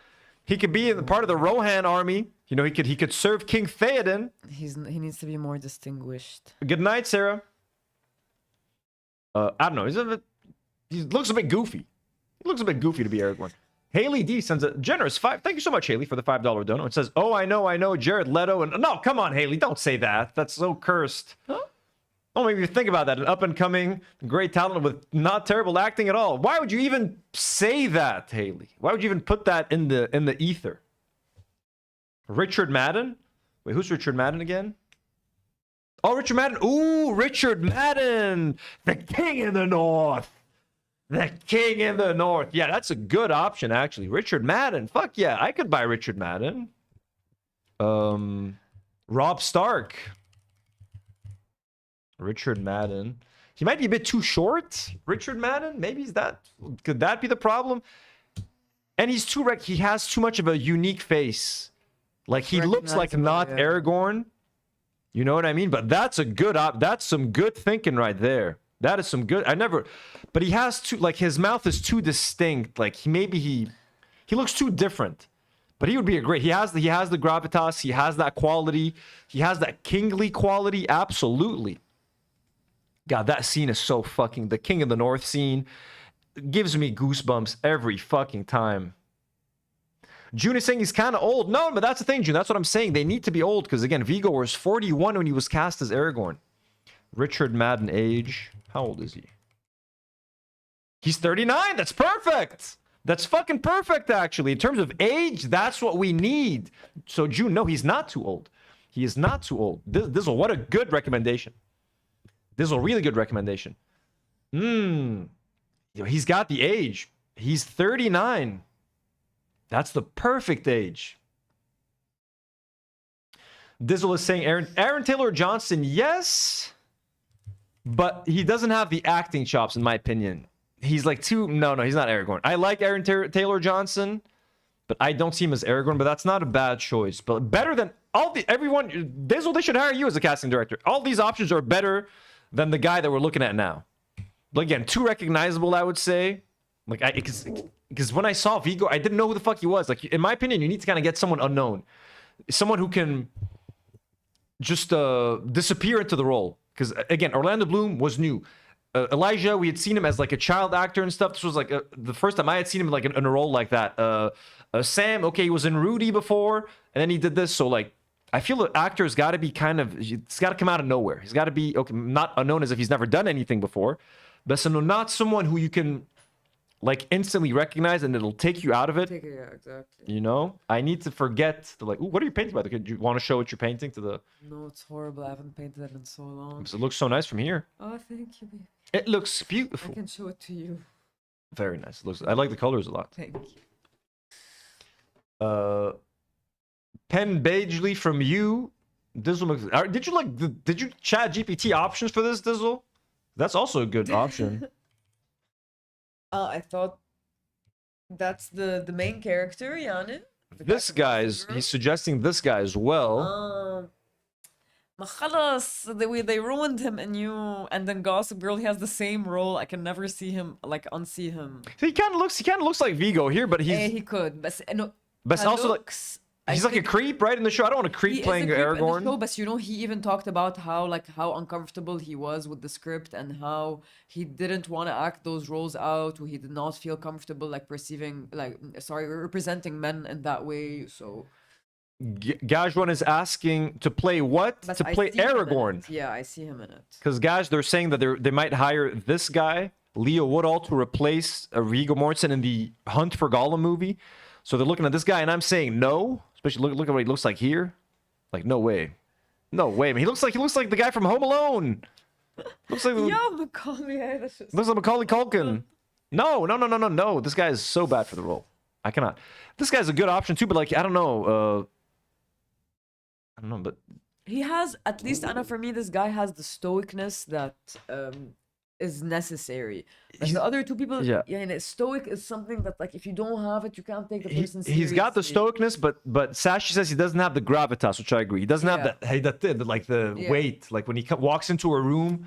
He could be in part of the Rohan army. He could serve King Theoden. He needs to be more distinguished. Good night, Sarah. I don't know. He looks a bit goofy. He looks a bit goofy to be Aragorn. Haley D sends a generous $5. Thank you so much, Haley, for the $5 dono. It says, "Oh, I know, Jared Leto." And no, come on, Haley, don't say that. That's so cursed. Huh? Oh, maybe you think about that. An up-and-coming, great talent with not terrible acting at all. Why would you even say that, Haley? Why would you even put that in the ether? Richard Madden? Wait, who's Richard Madden again? Oh, Richard Madden. Ooh, Richard Madden. The king in the north. The king in the north. Yeah, that's a good option, actually. Richard Madden. Fuck yeah, I could buy Richard Madden. Rob Stark. Richard Madden. He might be a bit too short. Richard Madden. Maybe he's that. Could that be the problem? And he's too he has too much of a unique face. Like he looks like not Aragorn. You know what I mean? But that's a good that's some good thinking right there. That is some good. But he has too, like, his mouth is too distinct. Like he looks too different. But he would be a great. He has the gravitas. He has that quality. He has that kingly quality. Absolutely. God, that scene is so fucking. The King of the North scene gives me goosebumps every fucking time. June is saying he's kind of old. No, but that's the thing, June. That's what I'm saying. They need to be old because, again, Viggo was 41 when he was cast as Aragorn. Richard Madden age. How old is he? He's 39. That's perfect. That's fucking perfect, actually. In terms of age, that's what we need. So, June, no, he's not too old. He is not too old. Dizzle, what a good recommendation. Dizzle, really good recommendation. He's got the age. He's 39. That's the perfect age. Dizzle is saying Aaron Taylor Johnson, yes, but he doesn't have the acting chops, in my opinion. He's like too... No, he's not Aragorn. I like Aaron Taylor Johnson, but I don't see him as Aragorn, but that's not a bad choice. But better than everyone... Dizzle, they should hire you as a casting director. All these options are better than the guy that we're looking at now. But again, too recognizable, I would say. Like, because when I saw Viggo, I didn't know who the fuck he was. Like, in my opinion, you need to kind of get someone unknown. Someone who can just disappear into the role. Because, again, Orlando Bloom was new. Elijah, we had seen him as, like, a child actor and stuff. This was, like, the first time I had seen him, like, in a role like that. Sam, okay, he was in Rudy before, and then he did this. So, like, I feel the actor's got to be kind of... It's got to come out of nowhere. He's got to be, okay, not unknown as if he's never done anything before. But so not someone who you can... like instantly recognize and it'll take you out of it. Yeah, exactly. You know, I need to forget to like, ooh, what are you painting by the way? Do you want to show what you're painting to the... No, it's horrible. I haven't painted it in so long. Because it looks so nice from here. Oh, thank you, baby. It looks beautiful. I can show it to you. Very nice. It looks. I like the colors a lot. Thank you. Penn Bagely from you. Dizzle, did you chat GPT options for this, Dizzle? That's also a good option. I thought that's the main character, Yani. This guy's, he's suggesting this guy as well. They ruined him in you, and then Gossip Girl, he has the same role. I can never see him, like, unsee him. He kind of looks like Viggo here, but he's... he could, but also like... He's like a creep, right, in the show? I don't want a creep playing Aragorn. In the show, but you know, he even talked about how uncomfortable he was with the script and how he didn't want to act those roles out, or he did not feel comfortable, like, representing men in that way, so... Gajwan is asking to play what? But to play Aragorn. Yeah, I see him in it. Because Gaj, they're saying that they might hire this guy, Leo Woodall, to replace Viggo Mortensen in the Hunt for Gollum movie. So they're looking at this guy, and I'm saying no. Especially look at what he looks like here. Like, no way. No way. I mean, he looks like the guy from Home Alone. Looks like Macaulay. Looks like Macaulay Culkin. No. This guy is so bad for the role. I cannot. This guy's a good option too, but like, I don't know, but he has, at least, Anna, for me, this guy has the stoicness that is necessary. Like the other two people, and stoic is something that, like, if you don't have it, you can't take the person seriously. He's got the stoicness, but Sashi says he doesn't have the gravitas, which I agree. He doesn't have the weight. Like when he walks into a room,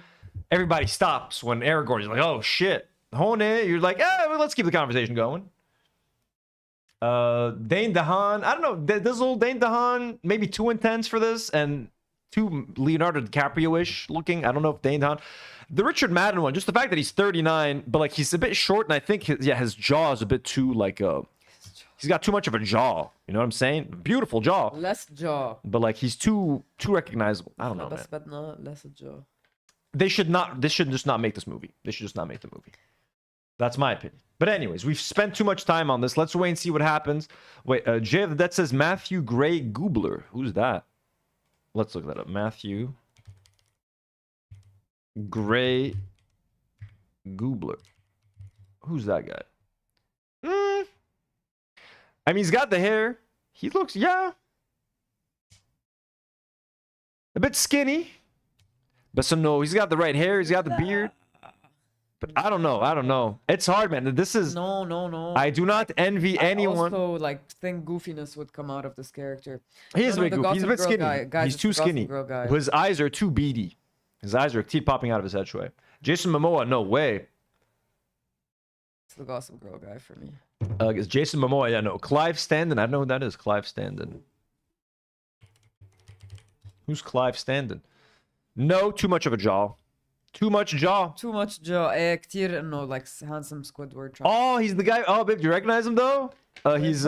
everybody stops. When Aragorn is like, oh shit, Hone, you're like, well, let's keep the conversation going. Dane DeHaan, I don't know, Dizzle, Dane DeHaan, maybe too intense for this, and too Leonardo DiCaprio-ish looking. I don't know if Dane DeHaan. The Richard Madden one, just the fact that he's 39, but like he's a bit short, and I think his jaw is a bit too like he's got too much of a jaw. You know what I'm saying? Beautiful jaw. Less jaw. But like he's too recognizable. I don't know, man. But not less jaw. they should not. They should just not make this movie. They should just not make the movie. That's my opinion. But anyways, we've spent too much time on this. Let's wait and see what happens. Wait, Jay of the Dead says Matthew Gray Goobler. Who's that? Let's look that up. Matthew Gray Goobler. Who's that guy? I mean, he's got the hair. He looks, yeah, a bit skinny. But so no, he's got the right hair. He's got the beard. But I don't know. I don't know. It's hard, man. This is no. I do not envy anyone. I also like think goofiness would come out of this character. He is a bit goofy. He's a bit skinny. He's too skinny. His eyes are too beady. His eyes are teeth popping out of his head. Shway. Jason Momoa, no way. It's the Gossip Girl guy for me. It's Jason Momoa. Yeah, no. Clive Standen. I don't know who that is. Clive Standen. Who's Clive Standen? No, too much of a jaw. Too much jaw. Too much jaw. كتير إنه like handsome Squidward. Oh, he's the guy. Oh, babe, do you recognize him though? He's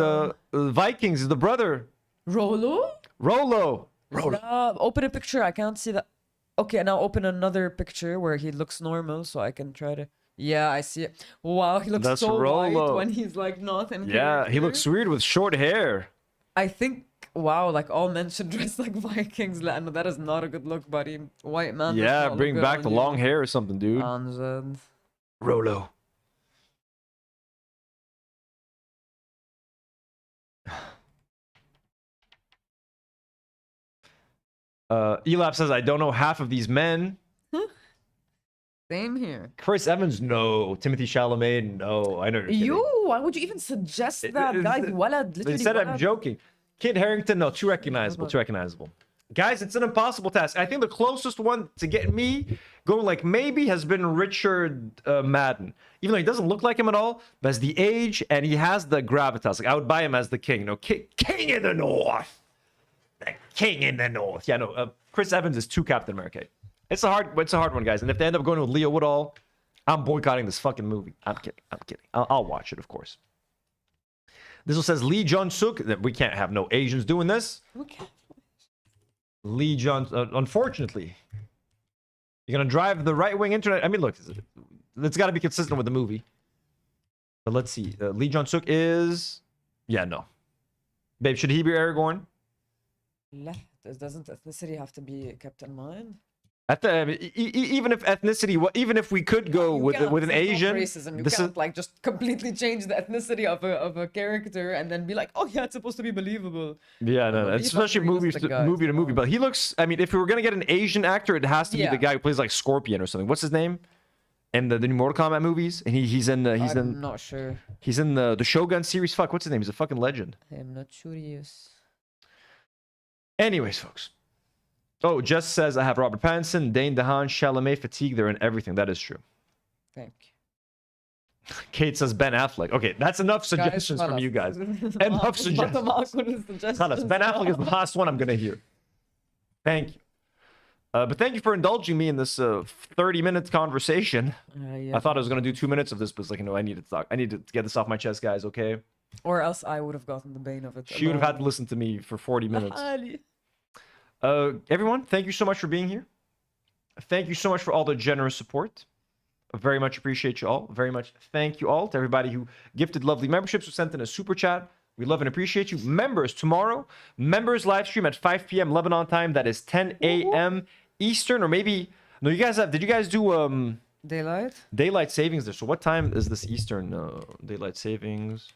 Vikings. He's the brother. Rollo. Open a picture. I can't see that. Okay, now open another picture where he looks normal, so I can try to. Yeah, I see it. Wow, he looks so white when he's like not in. Yeah, he looks weird with short hair. I think. Wow, like all men should dress like Vikings. لأنه that is not a good look, buddy. White man. Yeah, bring back the long hair or something, dude. Rollo. Elap says, I don't know half of these men. Same here. Chris Evans, no. Timothy Chalamet, no. I know. Why would you even suggest that, guys? They said I'm joking. Kid Harington, no, too recognizable. Guys, it's an impossible task. I think the closest one to get me going like maybe has been Richard Madden. Even though he doesn't look like him at all, but has the age and he has the gravitas. Like I would buy him as the king. No, king in the North. The king in the North. Yeah, no, Chris Evans is too Captain America. It's a hard one, guys. And if they end up going with Leo Woodall, I'm boycotting this fucking movie. I'm kidding. I'll watch it, of course. This one says Lee Jong-suk. We can't have no Asians doing this. Okay. Lee Jong, unfortunately, you're gonna drive the right-wing internet. I mean, look, it's got to be consistent with the movie. But let's see. Lee Jong-suk is, yeah, no. Babe, should he be Aragorn? Doesn't ethnicity have to be kept in mind? Even if ethnicity, even if we could go with an Asian, racism. You can't like just completely change the ethnicity of a character and then be like, oh yeah, it's supposed to be believable. Yeah, no, it's especially movie to movie. But he looks. I mean, if we were gonna get an Asian actor, it has to be the guy who plays like Scorpion or something. What's his name? In the new Mortal Kombat movies, and I'm not sure. He's in the Shogun series. Fuck, what's his name? He's a fucking legend. I'm not curious. Anyways, folks. Oh, Jess says, I have Robert Pattinson, Dane DeHaan, Chalamet, Fatigue. They're in everything. That is true. Thank you. Kate says Ben Affleck. Okay, that's enough suggestions from you guys. Enough suggestions. Ben Affleck is the last one I'm going to hear. Thank you. But thank you for indulging me in this 30-minute conversation. Yeah. I thought I was going to do 2 minutes of this, but it's like, you know, I need to talk. I need to get this off my chest, guys, okay? Or else I would have gotten the bane of it. She would have had to listen to me for 40 minutes. Everyone, thank you so much for being here. Thank you so much for all the generous support. I very much appreciate you all. Very much thank you all to everybody who gifted lovely memberships, who sent in a super chat. We love and appreciate you. Members, tomorrow, members live stream at 5 p.m. Lebanon time. That is 10 a.m. Eastern, or maybe... No, you guys have... Did you guys do... Daylight savings there. So what time is this Eastern daylight savings?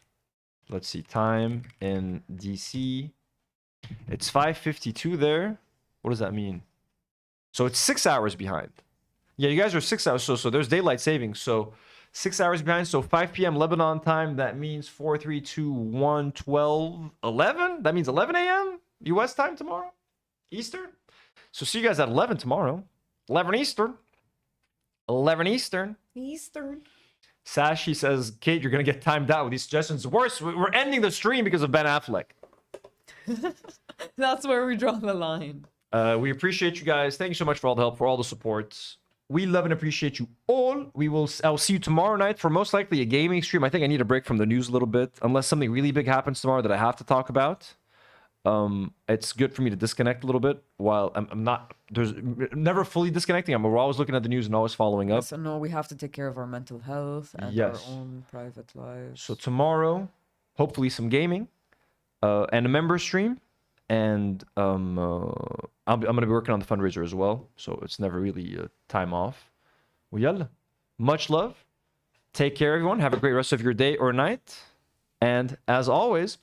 Let's see. Time in DC... It's 5:52 there. What does that mean? So it's 6 hours behind. Yeah, you guys are 6 hours. So there's daylight savings. So 6 hours behind. So 5 p.m. Lebanon time. That means 4, 3, 2, 1, 12, 11. That means 11 a.m. U.S. time tomorrow. Eastern. So see you guys at 11 tomorrow. 11 Eastern. 11 Eastern. Sashi says, Kate, you're going to get timed out with these suggestions. Worse, we're ending the stream because of Ben Affleck. That's where we draw the line. We appreciate you guys. Thank you so much for all the help, for all the support. We love and appreciate you all. I'll see you tomorrow night for most likely a gaming stream. I think I need a break from the news a little bit, unless something really big happens tomorrow that I have to talk about. It's good for me to disconnect a little bit while I'm not, there's never fully disconnecting. We're always looking at the news and always following up. So no, we have to take care of our mental health and Yes. our own private lives. So tomorrow, hopefully some gaming and a member stream. And I'm going to be working on the fundraiser as well. So it's never really time off. Well, much love. Take care, everyone. Have a great rest of your day or night. And as always,